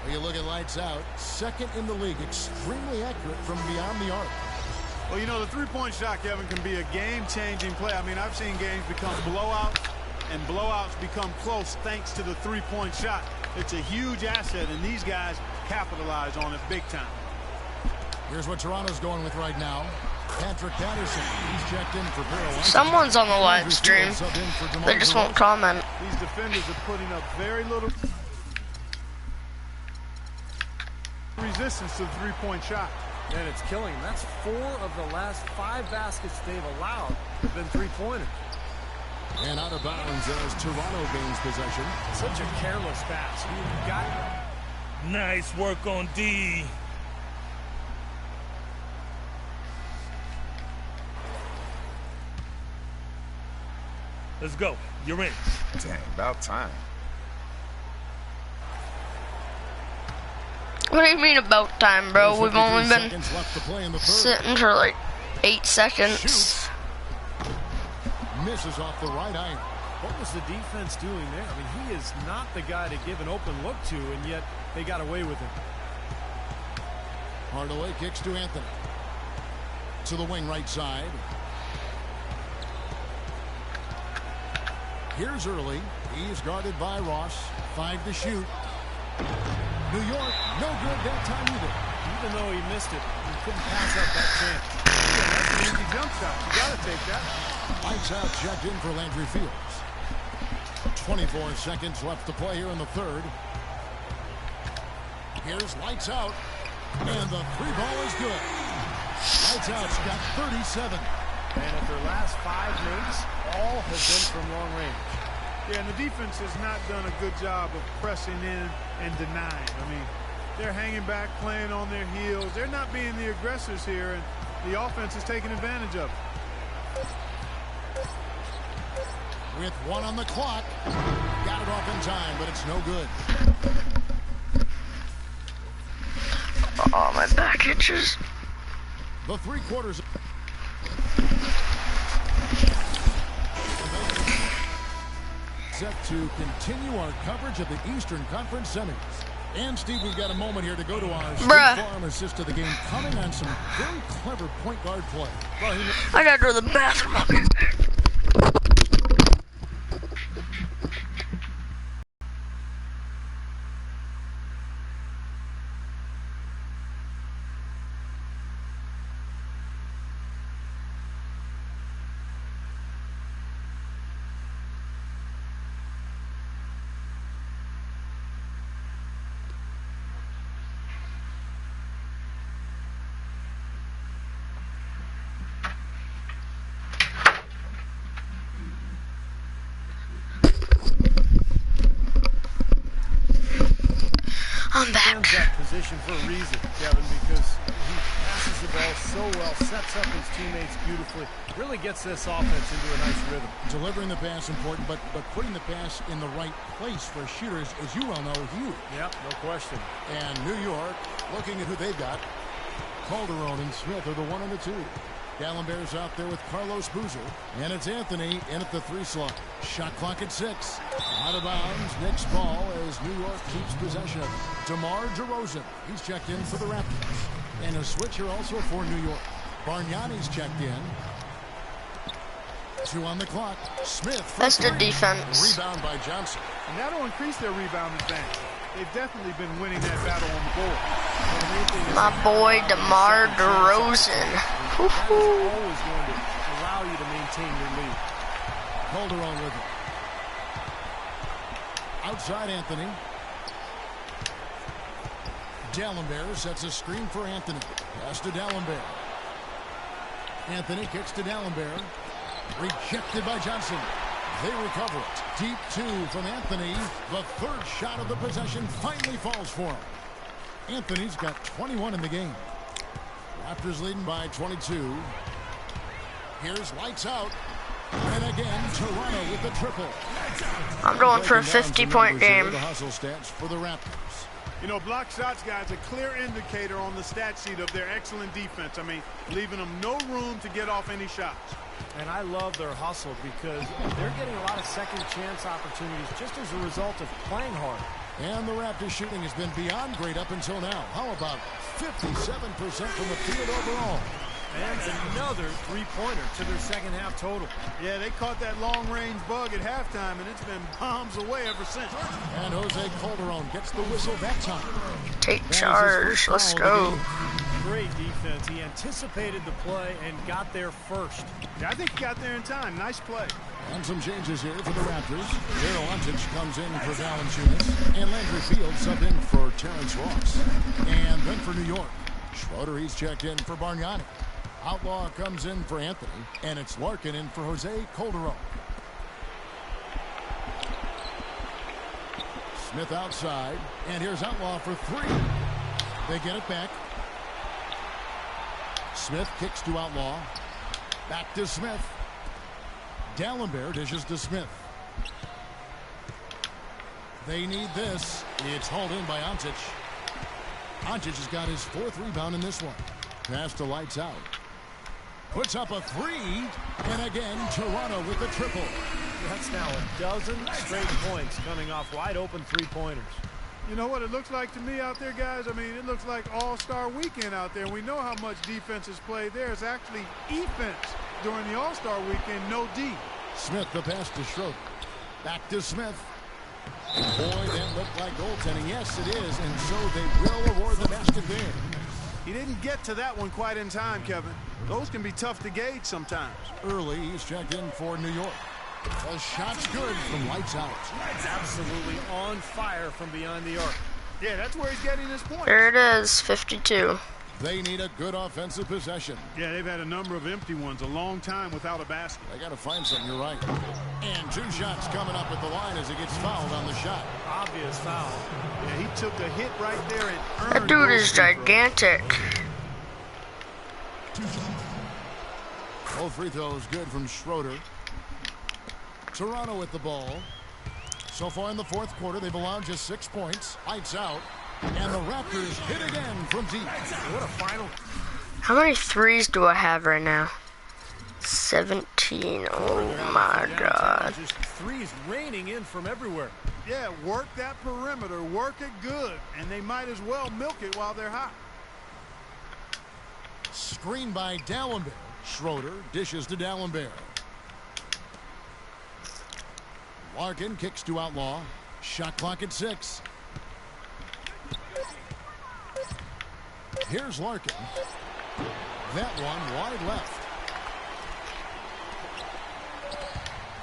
When you look at lights out, second in the league, extremely accurate from beyond the arc. Well, you know, the three-point shot, Kevin, can be a game-changing play. I mean, I've seen games become blowouts, and blowouts become close thanks to the three-point shot. It's a huge asset, and these guys capitalize on it big time. Here's what Toronto's going with right now. Patrick Patterson, he's checked in for Carolina. Someone's on the live stream. They just won't comment. These defenders are putting up very little resistance to the three-point shot. And it's killing him. That's 4 of the last 5 baskets they've allowed have been three-pointers. And out of bounds as Toronto gains possession. Such a careless pass. He got it. Nice work on D. Let's go. You're in. Dang, about time. What do you mean about time, bro? We've only been sitting for like 8 seconds. Shoots. Misses off the right iron. What was the defense doing there? I mean, he is not the guy to give an open look to, and yet they got away with it. Hardaway kicks to Anthony. To the wing right side. Here's Early. He's guarded by Ross. 5 to shoot. New York, no good that time either. Even though he missed it, he couldn't pass up that chance. Yeah, that's an easy jump shot. You got to take that. Lights out, checked in for Landry Fields. 24 seconds left to play here in the third. Here's lights out. And the 3-ball is good. Lights out's got 37. And at their last 5 makes, all have been from long range. Yeah, and the defense has not done a good job of pressing in and denying. I mean, they're hanging back, playing on their heels. They're not being the aggressors here, and the offense is taking advantage of it. With 1 on the clock. Got it off in time, but it's no good. Oh, my back itches. The 3 quarters. Set to continue our coverage of the Eastern Conference Semis. And, Steve, we've got a moment here to go to our farm assist of the game, coming on some very clever point guard play. Well, I gotta go to the bathroom. I'm back. That position for a reason, Kevin, because he passes the ball so well, sets up his teammates beautifully, really gets this offense into a nice rhythm. Delivering the pass important, but putting the pass in the right place for shooters, as you well know, huge. Yep, no question. And New York, looking at who they've got, Calderon and Smith are the 1 and the 2. Dallenberg's out there with Carlos Boozer. And it's Anthony in at the 3 slot. Shot clock at 6. Out of bounds. Knicks ball as New York keeps possession of it. DeMar DeRozan. He's checked in for the Raptors. And a switch here also for New York. Bargnani's checked in. 2 on the clock. Smith. That's the defense. Rebound by Johnson. And that'll increase their rebound advantage. They've definitely been winning that battle on the board. My boy DeMar DeRozan. That is always going to allow you to maintain your lead. Calderon with it. Outside Anthony. Dallenberg sets a screen for Anthony. Pass to Dallenberg. Anthony kicks to Dallenberg. Rejected by Johnson. They recover it. Deep 2 from Anthony. The 3rd shot of the possession finally falls for him. Anthony's got 21 in the game. Raptors leading by 22. Here's lights out. And again, Toronto with the triple. I'm going for a 50-point game. The hustle stats for the Raptors. You know, block shots, guys, a clear indicator on the stat sheet of their excellent defense. I mean, leaving them no room to get off any shots. And I love their hustle because they're getting a lot of second chance opportunities just as a result of playing hard. And the Raptors shooting has been beyond great up until now. How about 57% from the field overall? And another 3-pointer to their second half total. Yeah, they caught that long-range bug at halftime, and it's been bombs away ever since. And Jose Calderon gets the whistle that time. Take charge. Let's go. Great defense. He anticipated the play and got there first. Yeah, I think he got there in time. Nice play. And some changes here for the Raptors. Daryl Antich comes in for Valanciunas. And Landry Fields sub in for Terrence Ross. And then for New York, Schroeder, he's checked in for Bargnani. Outlaw comes in for Anthony. And it's Larkin in for Jose Calderon. Smith outside. And here's Outlaw for 3. They get it back. Smith kicks to Outlaw. Back to Smith. Dallenberg dishes to Smith. They need this. It's hauled in by Antich. Antich has got his 4th rebound in this one. Pass to lights out. Puts up a 3. And again, Toronto with the triple. That's now a dozen straight points coming off wide open 3-pointers. You know what it looks like to me out there, guys? I mean, it looks like All-Star Weekend out there. We know how much defense is played there. It's actually offense during the All-Star Weekend, no D. Smith, the pass to Schroeder. Back to Smith. Boy, that looked like goaltending. Yes, it is, and so they will award the basket there. He didn't get to that one quite in time, Kevin. Those can be tough to gauge sometimes. Early, he's checked in for New York. The shot's good from lights out. It's absolutely on fire from beyond the arc. Yeah, that's where he's getting his points. There it is, 52. They need a good offensive possession. Yeah, they've had a number of empty ones, a long time without a basket. They got to find something, you're right. And 2 shots coming up at the line as he gets fouled on the shot. Obvious foul. Yeah, he took a hit right there and earned. That dude is gigantic. Both free throws good from Schroeder. Toronto with the ball. So far in the 4th quarter, they've allowed just 6 points. Lights out. And the Raptors hit again from deep. What a final. How many 3s do I have right now? 17. Oh my God. Just 3s raining in from everywhere. Yeah, work that perimeter. Work it good. And they might as well milk it while they're hot. Screen by Dallenberg. Schroeder dishes to Dallenberg. Larkin kicks to Outlaw. Shot clock at 6. Here's Larkin. That one wide left.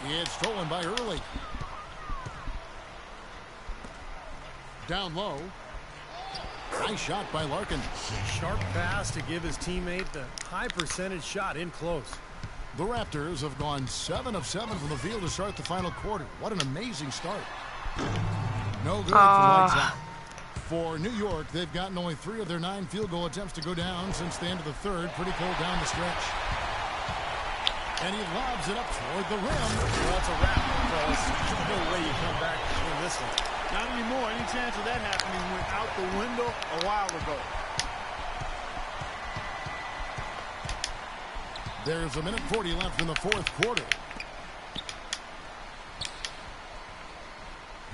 It's stolen by Early. Down low. Nice shot by Larkin. Sharp pass to give his teammate the high percentage shot in close. The Raptors have gone 7 of 7 from the field to start the final quarter. What an amazing start. No good for lights out. For New York, they've gotten only 3 of their 9 field goal attempts to go down since the end of the 3rd. Pretty cold down the stretch. And he lobs it up toward the rim. Well, it's a wrap, fellas. There's no way you come back from this one. Not anymore. Any chance of that happening went out the window a while ago. There's 1:40 left in the fourth quarter.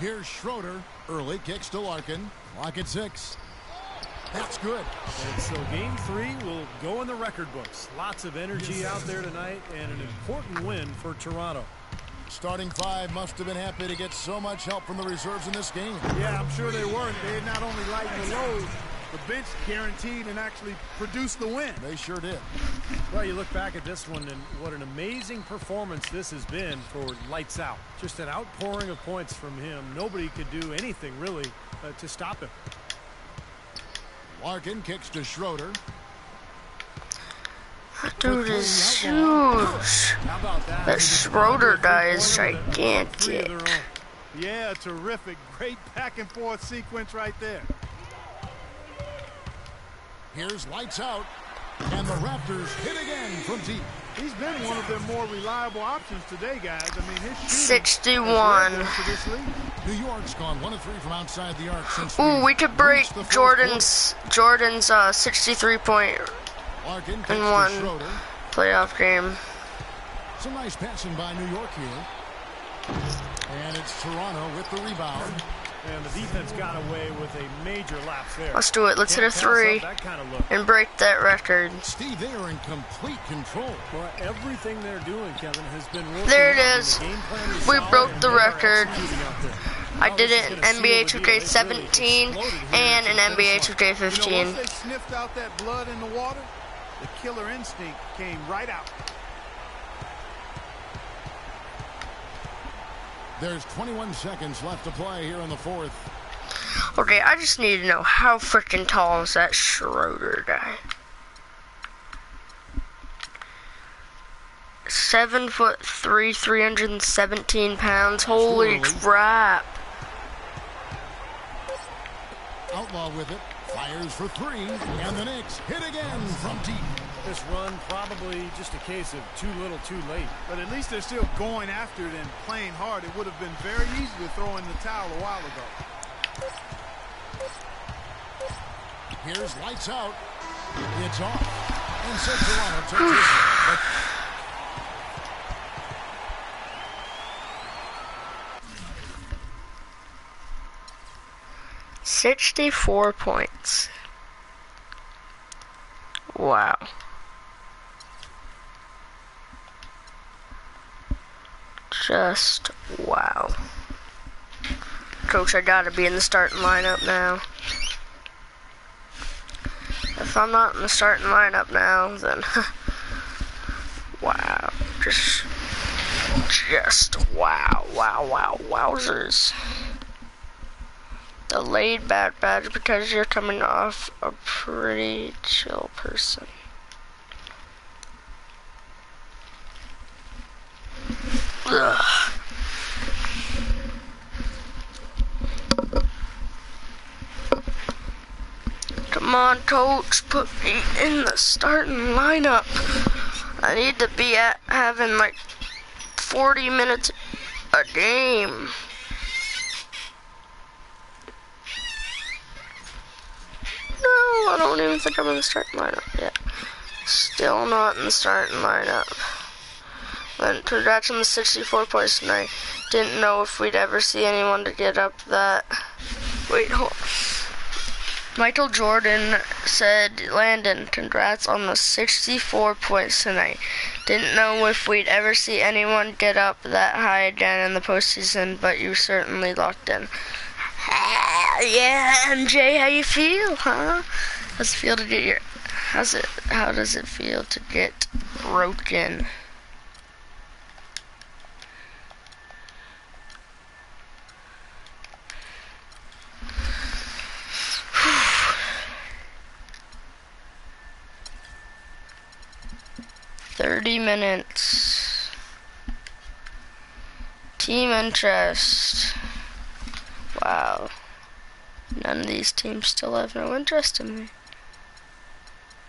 Here's Schroeder. Early kicks to Larkin. Clock at 6. That's good. And so game 3 will go in the record books. Lots of energy out there tonight and an important win for Toronto. Starting 5 must have been happy to get so much help from the reserves in this game. Yeah, I'm sure they were. They not only lightened the load, the bench guaranteed and actually produced the win. They sure did. Well, you look back at this one, and what an amazing performance this has been for Lights Out. Just an outpouring of points from him. Nobody could do anything, really, to stop him. Larkin kicks to Schroeder. That dude is huge. How about that? That Schroeder guy is gigantic. Yeah, terrific. Great back and forth sequence right there. Here's Lights Out. And the Raptors hit again from deep. He's been one of their more reliable options today, guys. I mean, his 61. New York's gone 1 of 3 from outside the arc since. Ooh, we could break Jordan's 63-point in one playoff game. Some nice passing by New York here. And it's Toronto with the rebound. And the defense got away with a major lapse there. Let's do it. Let's hit a 3 and break that record. Steve, they are in complete control. Well, everything they're doing, Kevin, has been working. There it is. We broke the record. I did it in NBA 2k17 and in NBA 2k15. You know, once they sniffed out that blood in the water, the killer instinct came right out. There's 21 seconds left to play here in the fourth. Okay, I just need to know how freaking tall is that Schroeder guy? 7'3", 317 pounds. Holy crap! Outlaw with it, fires for 3, and the Knicks hit again from deep. This run probably just a case of too little too late. But at least they're still going after it and playing hard. It would have been very easy to throw in the towel a while ago. Here's Lights Out. It's off. And so Toronto takes it. 64 points. Wow. Just wow. Coach, I gotta be in the starting lineup now. If I'm not in the starting lineup now, then wow. Just wow, wowzers. Delayed bad badge because you're coming off a pretty chill person. Ugh. Come on, coach, put me in the starting lineup. I need to be having like 40 minutes a game. No, I don't even think I'm in the starting lineup yet. Still not in the starting lineup. But congrats on the 64 points tonight. Didn't know if we'd ever see anyone to get up that. Wait, hold on. Michael Jordan said, Landyn, congrats on the 64 points tonight. Didn't know if we'd ever see anyone get up that high again in the postseason, but you certainly locked in. Yeah, MJ, how you feel, huh? How does it feel to get your... How does it feel to get broken? $30 minutes. Team interest. Wow. None of these teams still have no interest in me.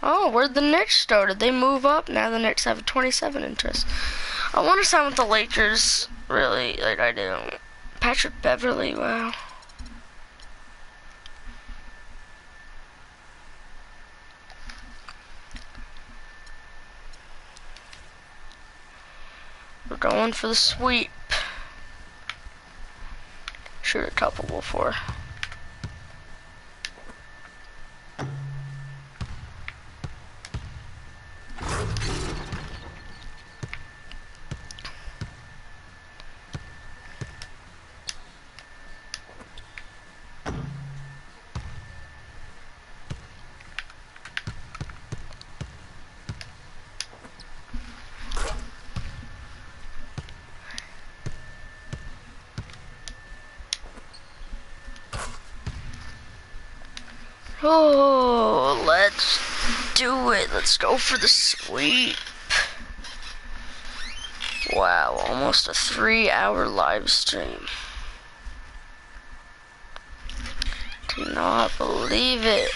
Oh, where'd the Knicks go? Did they move up? Now the Knicks have a 27 interest. I want to sign with the Lakers, really, like I do. Patrick Beverly, wow. We're going for the sweep. Shoot a couple before. Oh, let's do it. Let's go for the sweep. Wow, almost a 3-hour live stream. Cannot believe it.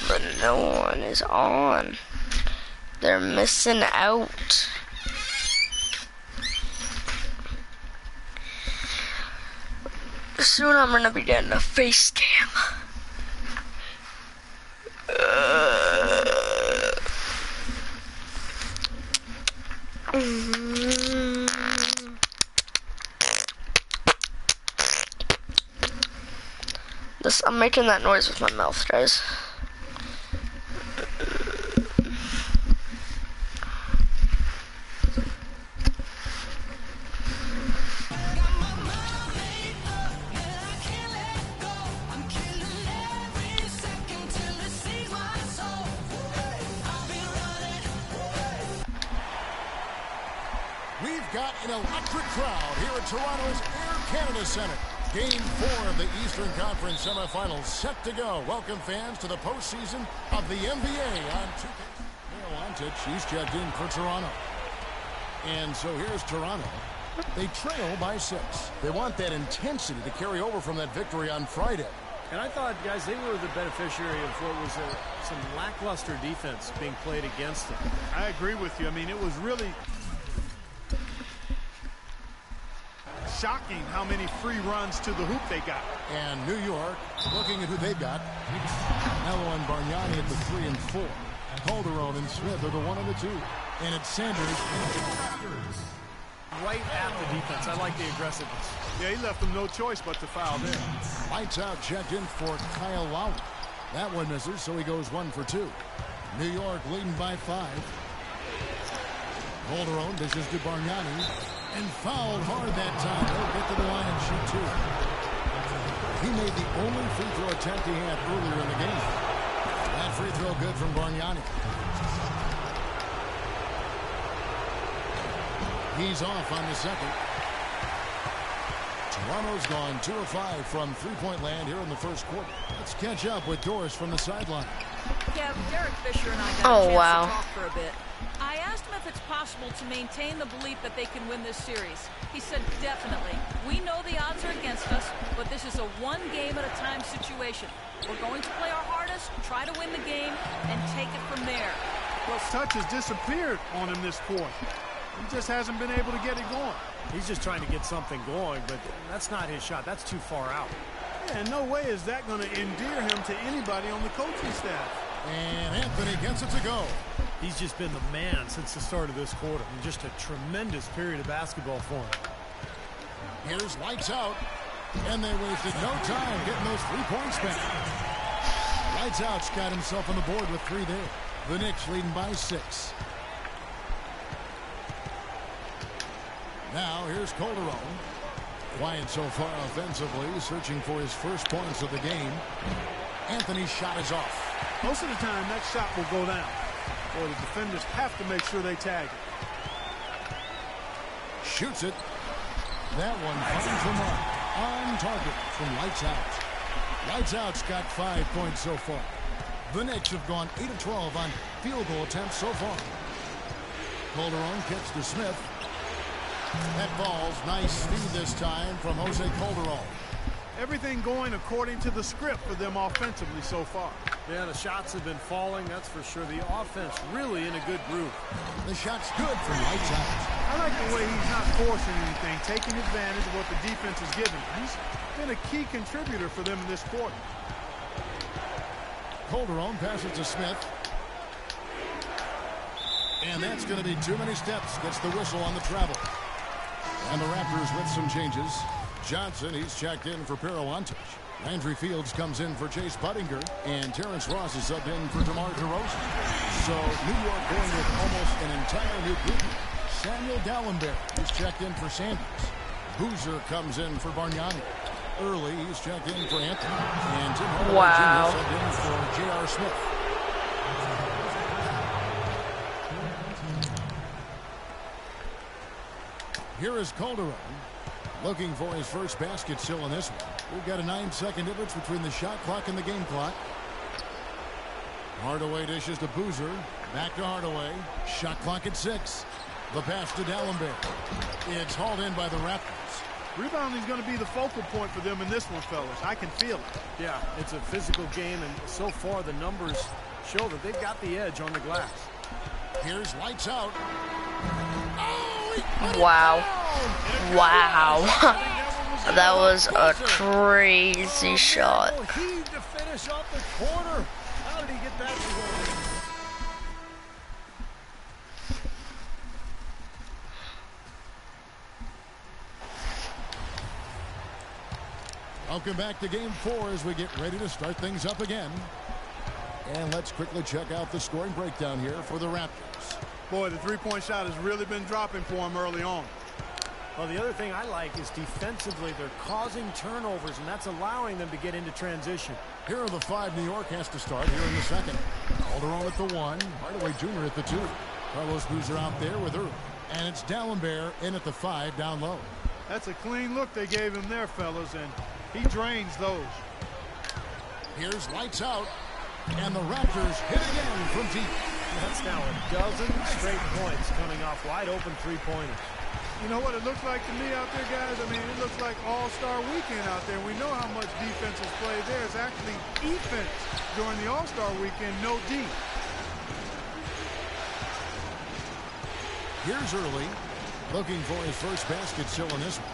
But no one is on. They're missing out. Soon I'm gonna be getting a face cam. I'm making that noise with my mouth, guys. We've got an electric crowd here at Toronto's Air Canada Centre. Game 4 of the Eastern Conference semifinals set to go. Welcome fans to the postseason of the NBA on 2K. He's checked in for Toronto. And so here's Toronto. They trail by 6. They want that intensity to carry over from that victory on Friday. And I thought, guys, they were the beneficiary of what was some lackluster defense being played against them. I agree with you. I mean, it was really shocking how many free runs to the hoop they got. And New York, looking at who they've got. Melo and Bargnani at the 3 and 4. Calderon and Smith are the 1 and the 2. And it's Sanders. Right at the defense. I like the aggressiveness. Yeah, he left them no choice but to foul there. Lights out, checked in for Kyle Lowry. That one misses, so he goes 1 for 2. New York leading by 5. Calderon dishes to Bargnani. And fouled hard that time. He'll get to the line and shoot 2. He made the only free throw attempt he had earlier in the game. That free throw good from Bargnani. He's off on the second. Toronto's gone 2 of 5 from three-point land here in the first quarter. Let's catch up with Doris from the sideline. Kev, Derek Fisher and I got a chance to talk for a bit. I asked him if it's possible to maintain the belief that they can win this series. He said definitely. We know the odds are against us, but this is a one-game-at-a-time situation. We're going to play our hardest, try to win the game, and take it from there. Well, touch has disappeared on him this quarter. He just hasn't been able to get it going. He's just trying to get something going, but that's not his shot. That's too far out. Yeah, and no way is that going to endear him to anybody on the coaching staff. And Anthony gets it to go. He's just been the man since the start of this quarter. And just a tremendous period of basketball for him. Here's lights out. And they wasted no time getting those 3 points back. Lights out's got himself on the board with 3 there. The Knicks leading by 6. Now here's Calderon. Quiet so far offensively, searching for his first points of the game. Anthony's shot is off. Most of the time, that shot will go down. Or the defenders have to make sure they tag it. Shoots it. That one finds the mark. On target from Lights Out. Lights Out's got 5 points so far. The Knicks have gone 8 of 12 on field goal attempts so far. Calderon kicks to Smith. That falls. Nice speed this time from Jose Calderon. Everything going according to the script for them offensively so far. Yeah, the shots have been falling, that's for sure. The offense really in a good groove. The shot's good from Lights Out. I like the way he's not forcing anything, taking advantage of what the defense is giving. He's been a key contributor for them in this quarter. Calderon passes to Smith. And that's going to be too many steps. Gets the whistle on the travel. And the Raptors with some changes. Johnson, he's checked in for Paralantic. Landry Fields comes in for Chase Buttinger, and Terrence Ross is subbed in for DeMar DeRozan. So New York going with almost an entire new group. Samuel Gallenberg is checked in for Sanders. Boozer comes in for Bargnani. Early, he's checked in for Anthony. And Tim Hardaway Jr. subbed in for J.R. Smith. Here is Calderon, looking for his first basket still in this one. We've got a 9-second difference between the shot clock and the game clock. Hardaway dishes to Boozer. Back to Hardaway. Shot clock at 6. The pass to Dallenberg. It's hauled in by the Raptors. Rebounding is going to be the focal point for them in this one, fellas. I can feel it. Yeah, it's a physical game, and so far the numbers show that they've got the edge on the glass. Here's lights out. Wow. Wow. That was a crazy shot. He to finish off the corner. How did he get that to go? Welcome back to Game 4 as we get ready to start things up again. And let's quickly check out the scoring breakdown here for the Raptors. Boy, the three-point shot has really been dropping for him early on. Well, the other thing I like is defensively they're causing turnovers, and that's allowing them to get into transition. Here are the 5 New York has to start here in the second. Calderon at the 1, Hardaway Jr. at the 2. Carlos Boozer out there with Earl. And it's Dallenberg in at the 5 down low. That's a clean look they gave him there, fellas, and he drains those. Here's lights out. And the Raptors hit again from deep. That's now a dozen straight points coming off wide open three-pointers. You know what it looks like to me out there, guys? I mean, it looks like All-Star Weekend out there. We know how much defense is played there. It's actually defense during the All-Star Weekend, no D. Here's Early, looking for his first basket still in this one.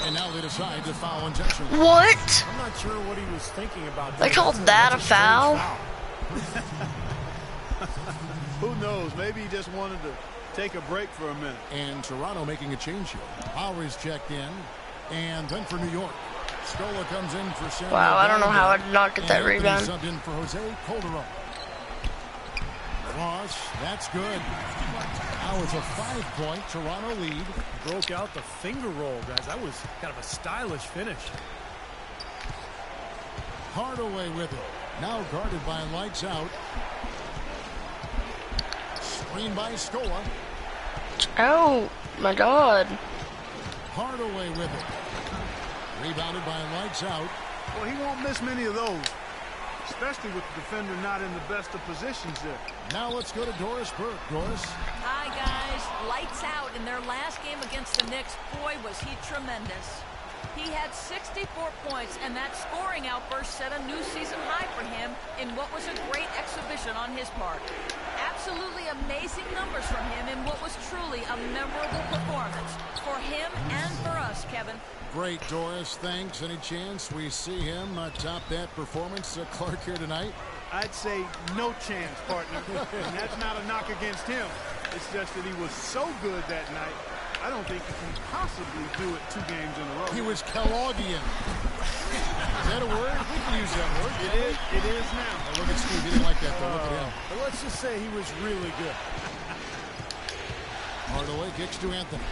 And now they decide to foul intentionally. What? I'm not sure what he was thinking about. They called that a foul? Who knows? Maybe he just wanted to take a break for a minute. And Toronto making a change here. Lowry's checked in. And then for New York, Scola comes in for Samuel. Wow, I don't know how I did not get that rebound. Subbed in for Jose Calderon. Ross, that's good. Now it's a 5-point Toronto lead. Broke out the finger roll, guys. That was kind of a stylish finish. Hardaway with it. Now guarded by lights out. Screen by Scola. Oh, my God. Hardaway with it. Rebounded by lights out. Well, he won't miss many of those, especially with the defender not in the best of positions there. Now let's go to Doris Burke. Doris. Hi, guys. Lights out in their last game against the Knicks. Boy, was he tremendous. He had 64 points, and that scoring outburst set a new season high for him in what was a great exhibition on his part. Absolutely amazing numbers from him in what was truly a memorable performance for him and for us, Kevin. Great, Doris. Thanks. Any chance we see him top that performance at Clark here tonight? I'd say no chance, partner. And that's not a knock against him. It's just that he was so good that night, I don't think he can possibly do it 2 games in a row. He was Kellogg'ian. Is that a word? We can use that word. It is now. Oh, look at Steve. He didn't like that, though. Look at him. But let's just say he was really good. Hardaway kicks to Anthony.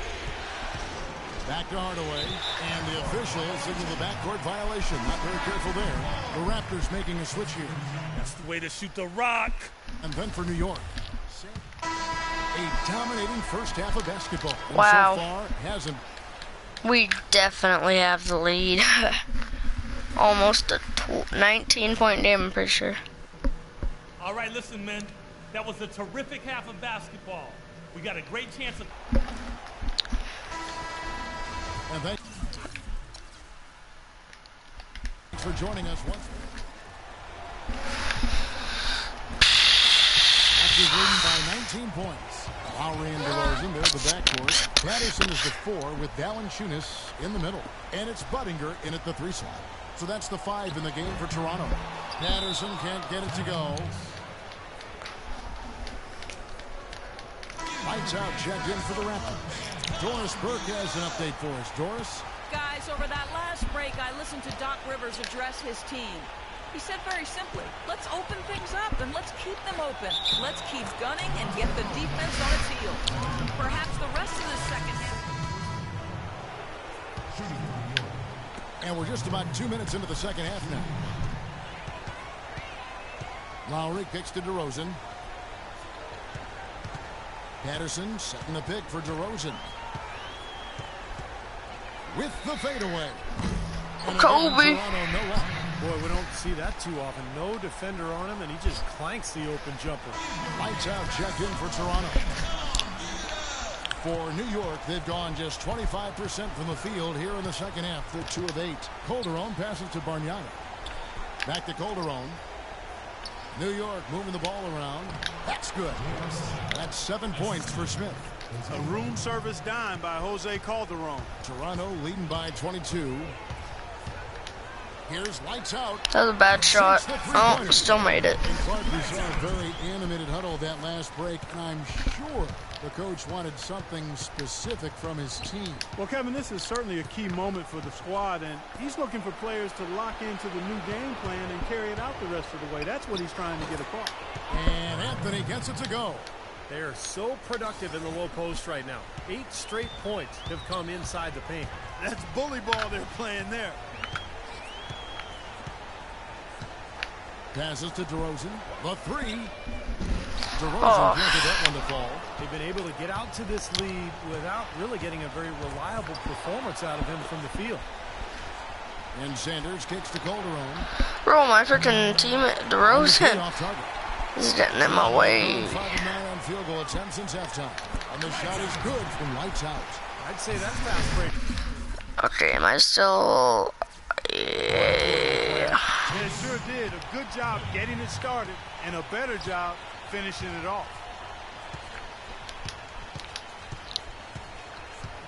Back to Hardaway. And the official signaled the backcourt violation. Not very careful there. The Raptors making a switch here. That's the way to shoot the rock. And then for New York. A dominating first half of basketball. And wow. So far, hasn't. We definitely have the lead. Almost a 19-point game, I'm pretty sure. All right, listen, men. That was a terrific half of basketball. We got a great chance of... And thanks for joining us once more. Raptors leading by 19 points. Lowry and DeRozan, there's the backcourt. Patterson is the 4 with Valanciunas in the middle. And it's Buttinger in at the 3 slot. So that's the 5 in the game for Toronto. Patterson can't get it to go. Lights out checked in for the Raptors. Doris Burke has an update for us. Doris? Guys, over that last break, I listened to Doc Rivers address his team. He said very simply, let's open things up and let's keep them open. Let's keep gunning and get the defense on its heels. Perhaps the rest of the second half. And we're just about 2 minutes into the second half now. Lowry kicks to DeRozan. Patterson setting the pick for DeRozan. With the fadeaway. Kobe. Boy, we don't see that too often. No defender on him, and he just clanks the open jumper. Lights out checked in for Toronto. For New York, they've gone just 25% from the field here in the second half. They're 2 of 8. Calderon passes to Bargnani. Back to Calderon. New York moving the ball around. That's good. That's 7 points for Smith. A room service dime by Jose Calderon. Toronto leading by 22. Here's lights out. That was a bad shot. Oh, still made it. Clark, we saw a very animated huddle that last break, and I'm sure the coach wanted something specific from his team. Well, Kevin, this is certainly a key moment for the squad, and he's looking for players to lock into the new game plan and carry it out the rest of the way. That's what he's trying to get across. And Anthony gets it to go. They are so productive in the low post right now. 8 straight points have come inside the paint. That's bully ball they're playing there. Passes to DeRozan. The 3. DeRozan planted that one to fall. They've been able to get out to this lead without really getting a very reliable performance out of him from the field. And Sanders kicks to Calderon. Bro, my freaking teammate DeRozan is getting in my way. 5 of 9 on field goal attempts since halftime. And the shot is good from lights out. I'd say that's fast break. Okay, am I still... Yeah. They sure did a good job getting it started and a better job finishing it off.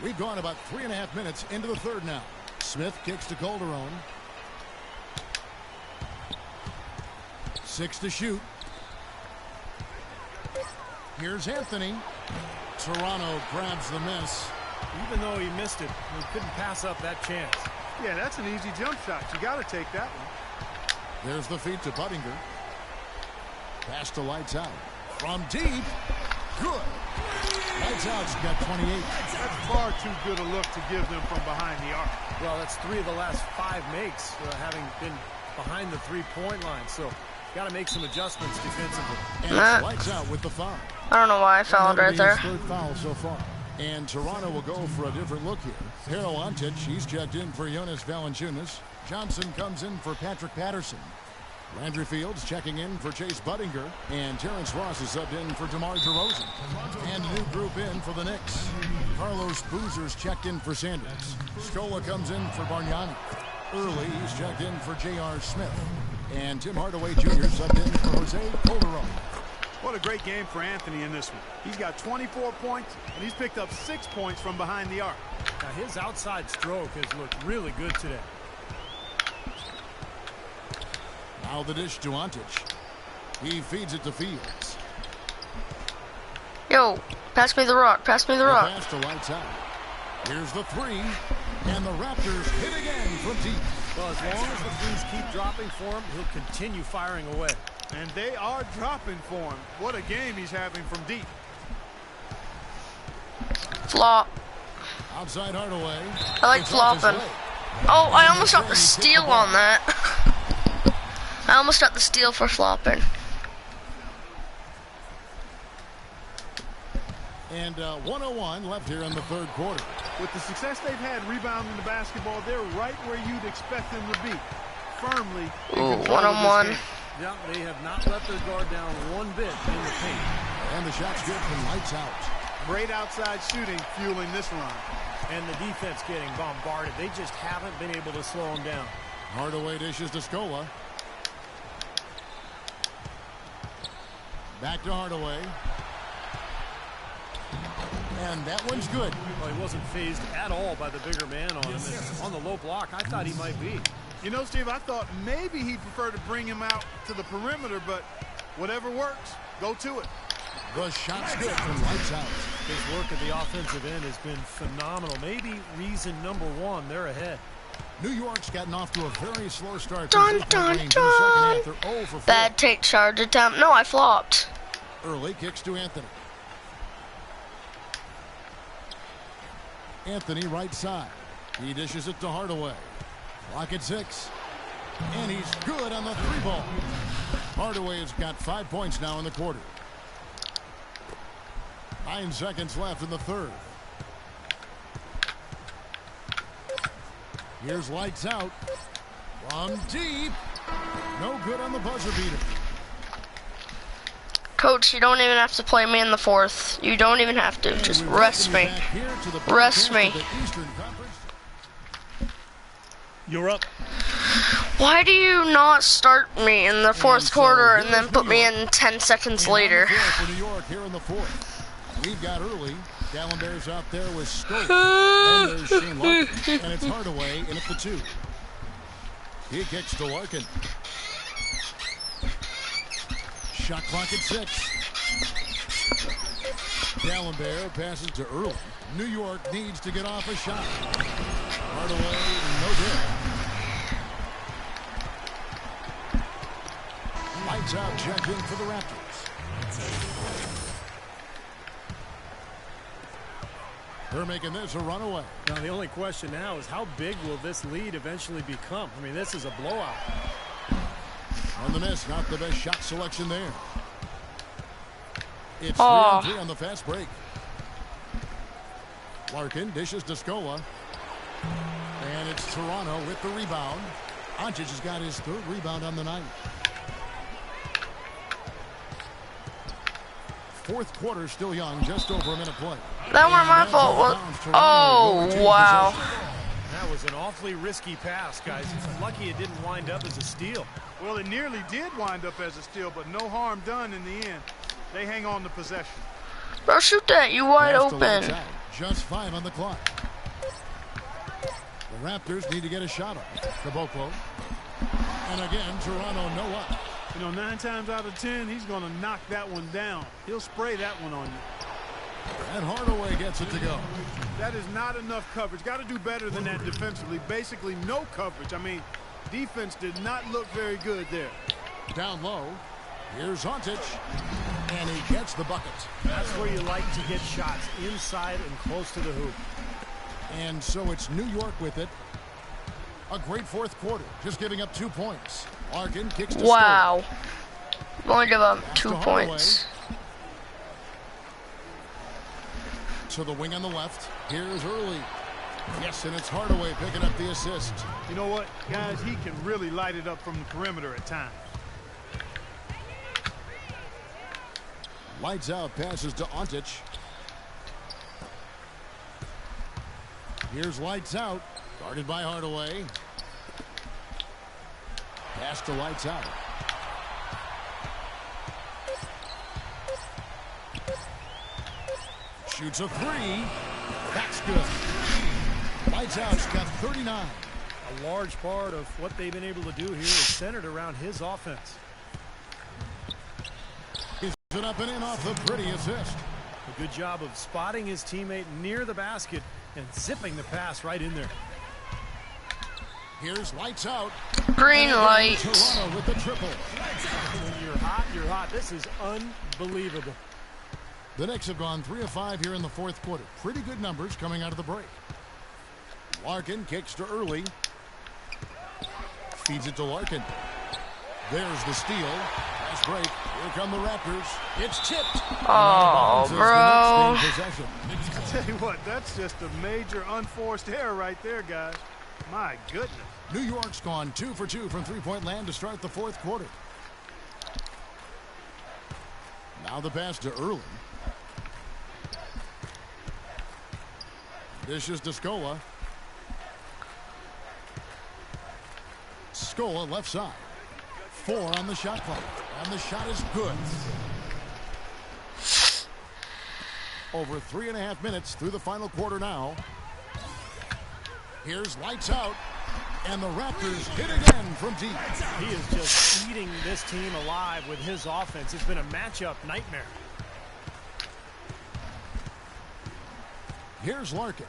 We've gone about 3.5 minutes into the third now. Smith kicks to Calderon. 6 to shoot. Here's Anthony. Toronto grabs the miss. Even though he missed it, he couldn't pass up that chance. Yeah, that's an easy jump shot. You got to take that one. There's the feed to Buttinger. Pass to Lights Out. From deep. Good. Lights Out's got 28. That's far too good a look to give them from behind the arc. Well, that's 3 of the last 5 makes, having been behind the three-point line. So, got to make some adjustments defensively. And Lights Out with the foul. I don't know why I fouled right there. Third foul so far. And Toronto will go for a different look here. Harold Antich, he's checked in for Jonas Valanciunas. Johnson comes in for Patrick Patterson. Landry Fields checking in for Chase Buttinger. And Terrence Ross is subbed in for DeMar DeRozan. And a new group in for the Knicks. Carlos Boozer's checked in for Sanders. Scola comes in for Bargnani. Early, he's checked in for J.R. Smith. And Tim Hardaway Jr. subbed in for Jose Calderon. What a great game for Anthony in this one. He's got 24 points, and he's picked up 6 points from behind the arc. Now, his outside stroke has looked really good today. Now the dish to Antich. He feeds it to Fields. Yo, pass me the rock. Pass me the rock. Pass to Lights Out. Here's the 3. And the Raptors hit again from deep. Well, as long as the threes keep dropping for him, he'll continue firing away. And they are dropping for him. What a game he's having from deep. Flop. Outside Hardaway. I like flopping. Oh, I almost got the steal on that. I almost got the steal for flopping. And 1:01 left here in the third quarter. With the success they've had rebounding the basketball, they're right where you'd expect them to be. Firmly. Ooh, 1-on-1. Yeah, they have not let their guard down one bit in the paint. And the shot's good from Lights Out. Great outside shooting fueling this run. And the defense getting bombarded. They just haven't been able to slow them down. Hardaway dishes to Scola. Back to Hardaway. And that one's good. Well, he wasn't phased at all by the bigger man on him. And on the low block, I thought he might be. You know, Steve, I thought maybe he'd prefer to bring him out to the perimeter, but whatever works, go to it. The shot's good from lights out. His work at the offensive end has been phenomenal. Maybe reason number one, they're ahead. New York's gotten off to a very slow start. Dun, dun, dun. Bad take charge attempt. No, I flopped. Early kicks to Anthony. Anthony right side. He dishes it to Hardaway. Clock at 6. And he's good on the 3-ball. Hardaway has got 5 points now in the quarter. 9 seconds left in the third. Here's lights out. From deep. No good on the buzzer beater. Coach, you don't even have to play me in the fourth. You don't even have to. Just rest me. Rest me. You're up. Why do you not start me in the fourth quarter and then put me in 10 seconds later? For New York here in the fourth. We've got early. Gallon Bears out there with Scope. And there's Shane Larkin. And it's Hardaway in at the 2. He kicks to Larkin. Shot clock at 6. Gallon Bear passes to Early. New York needs to get off a shot. Hardaway, no good. Lights out, check in for the Raptors. They're making this a runaway. Now, the only question now is how big will this lead eventually become? I mean, this is a blowout. On the miss, not the best shot selection there. It's 3-on-3 on the fast break. Larkin dishes to Scola. And it's Toronto with the rebound. Doncic has got his 3rd rebound on the night. Fourth quarter still young, just over a minute play. That weren't my fault. Oh, wow. That was an awfully risky pass, guys. It's lucky it didn't wind up as a steal. Well, it nearly did wind up as a steal, but no harm done in the end. They hang on to possession. Bro, shoot that. You wide open. Just 5 on the clock. The Raptors need to get a shot up. Caboclo. And again, Toronto no up. You know, 9 times out of 10, he's going to knock that one down. He'll spray that one on you. And Hardaway gets it to go. That is not enough coverage. Got to do better than that defensively. Basically, no coverage. I mean, defense did not look very good there. Down low. Here's Doncic. And he gets the bucket. That's where you like to get shots, inside and close to the hoop. And so it's New York with it. A great fourth quarter, just giving up 2 points. Larkin kicks to wow. Only give up 2 points. To the wing on the left. Here's Early. Yes, and it's Hardaway picking up the assist. You know what, guys? He can really light it up from the perimeter at times. Lights out, passes to Doncic. Here's lights out. Guarded by Hardaway. Pass to lights out. Shoots a 3. That's good. Lights out's got 39. A large part of what they've been able to do here is centered around his offense. He's it up and in off the pretty assist. A good job of spotting his teammate near the basket and zipping the pass right in there. Here's lights out. Green light. Toronto with the triple. When you're hot, you're hot. This is unbelievable. The Knicks have gone 3 of 5 here in the fourth quarter. Pretty good numbers coming out of the break. Larkin kicks to Early. Feeds it to Larkin. There's the steal. Nice break. Here come the Raptors. It's tipped. Oh, bro. I tell you what, that's just a major unforced error right there, guys. My goodness. New York's gone 2 for 2 from three-point land to start the fourth quarter. Now the pass to Early. Dishes to Scola. Scola left side. 4 on the shot clock. And the shot is good. Over 3.5 minutes through the final quarter now. Here's lights out. And the Raptors hit again from deep. He is just eating this team alive with his offense. It's been a matchup nightmare. Here's Larkin.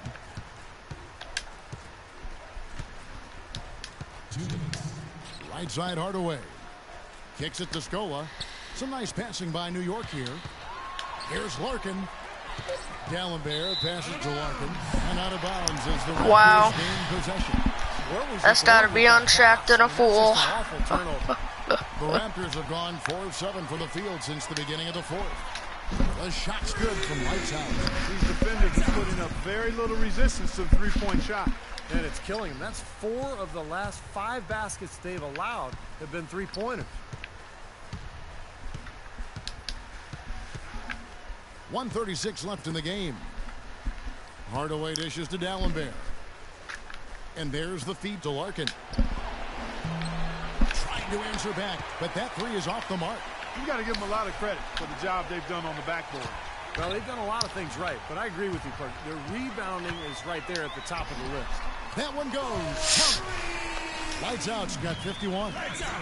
2 minutes. Right side Hardaway. Kicks it to Scola. Some nice passing by New York here. Here's Larkin. D'Alembert passes to Larkin. And out of bounds as the Raptors Wow. gain possession. That's gotta be unchecked and a fool. The Raptors have gone 4 of 7 from the field since the beginning of the fourth. The shot's good from lights out. These defenders are putting up very little resistance to the three-point shot. And it's killing them. That's 4 of the last 5 baskets they've allowed have been three-pointers. 1:36 left in the game. Hardaway dishes to D'Alembert. And there's the feed to Larkin. Trying to answer back, but that three is off the mark. You got to give them a lot of credit for the job they've done on the backboard. Well, they've done a lot of things right, but I agree with you, Clark. Their rebounding is right there at the top of the list. That one goes. Lights out's got 51.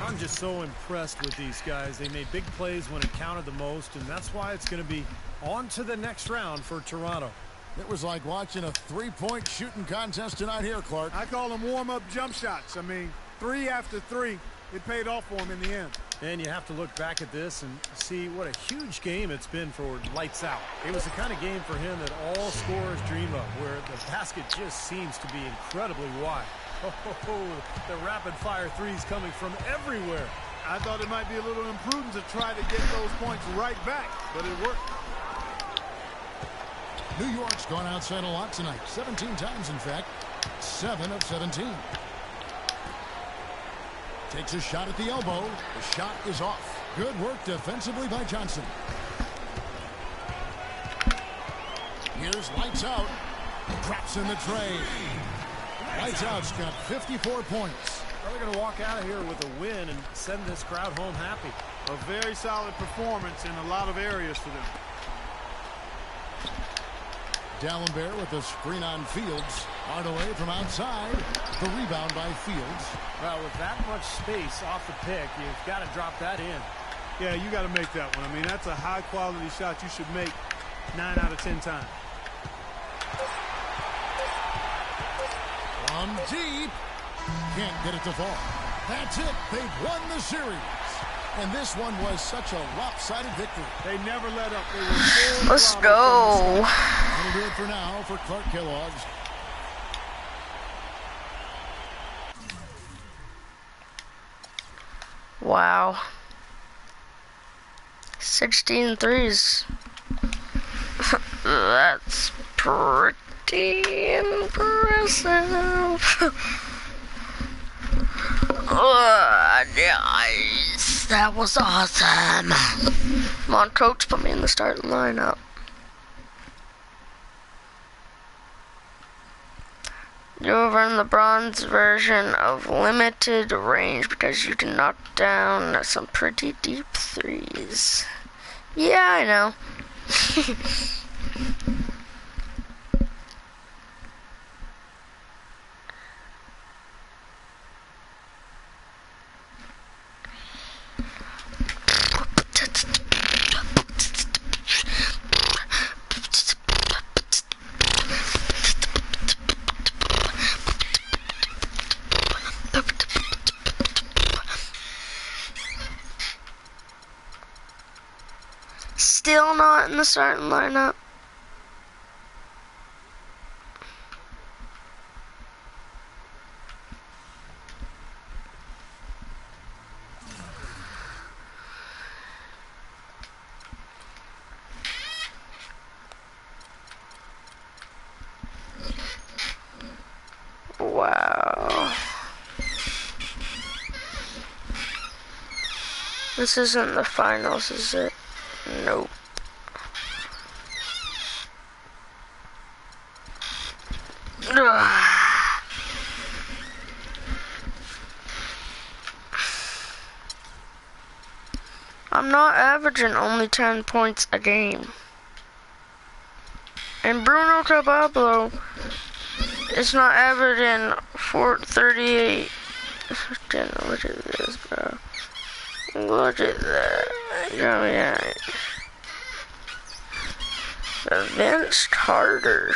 I'm just so impressed with these guys. They made big plays when it counted the most, and that's why it's going to be on to the next round for Toronto. It was like watching a three-point shooting contest tonight here, Clark. I call them warm-up jump shots. I mean, 3 after 3, it paid off for them in the end. And you have to look back at this and see what a huge game it's been for Lights Out. It was the kind of game for him that all scorers dream of, where the basket just seems to be incredibly wide. The rapid-fire threes coming from everywhere. I thought it might be a little imprudent to try to get those points right back, but it worked. New York's gone outside a lot tonight. 17 times, in fact. 7 of 17. Takes a shot at the elbow. The shot is off. Good work defensively by Johnson. Here's Lights Out. Drops in the tray. Lights Out's got 54 points. Well, they're going to walk out of here with a win and send this crowd home happy. A very solid performance in a lot of areas for them. D'Alembert with a screen on Fields. Hardaway from outside. The rebound by Fields. Well, with that much space off the pick, you've got to drop that in. Yeah, you got to make that one. I mean, that's a high-quality shot you should make 9 out of 10 times. From deep. Can't get it to fall. That's it. They've won the series. And this one was such a lopsided victory. They never let up. They were Let's go. That'll do it for now for Clark Kellogg's. Wow. 16 threes. That's pretty impressive. Nice. That was awesome. Come on, coach, put me in the starting lineup. You'll run the bronze version of limited range because you can knock down some pretty deep threes. Yeah, I know. Still not in the starting lineup. Wow. This isn't the finals, is it? Nope. I'm not averaging only 10 points a game. And Bruno Caballero is not averaging 438. Look at this, bro. Look at that. Yeah. Vince Carter.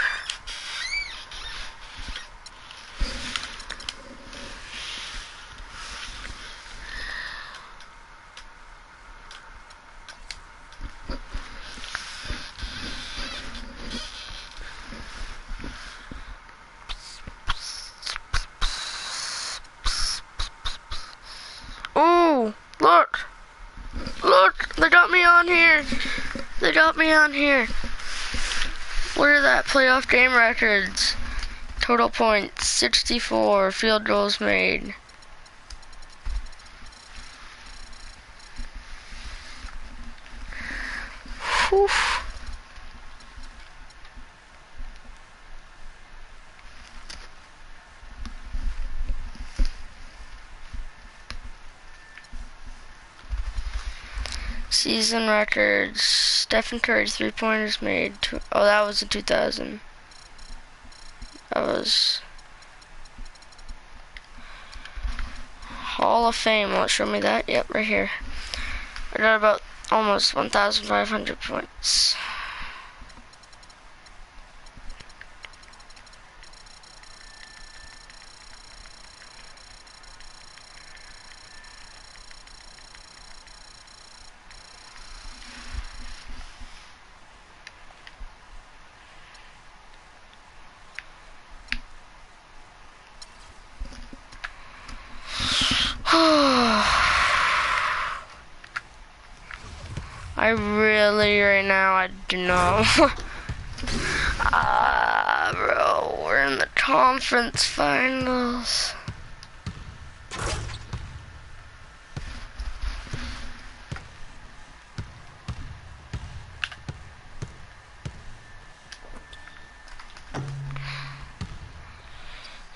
They got me on here. They got me on here. What are that? Playoff game records. Total points, 64. Field goals made. Whew. Season records. Stephen Curry 3-pointers made. Oh, that was in 2000. That was Hall of Fame. Will it show me that? Yep, right here. I got about almost 1,500 points. I really, right now, I do know. Bro, we're in the conference finals.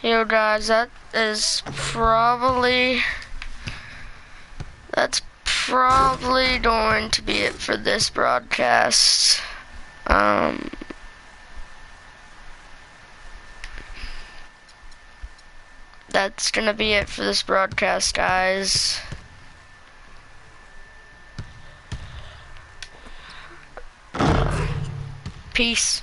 Yo guys, that's probably going to be it for this broadcast. That's gonna be it for this broadcast, guys. Peace.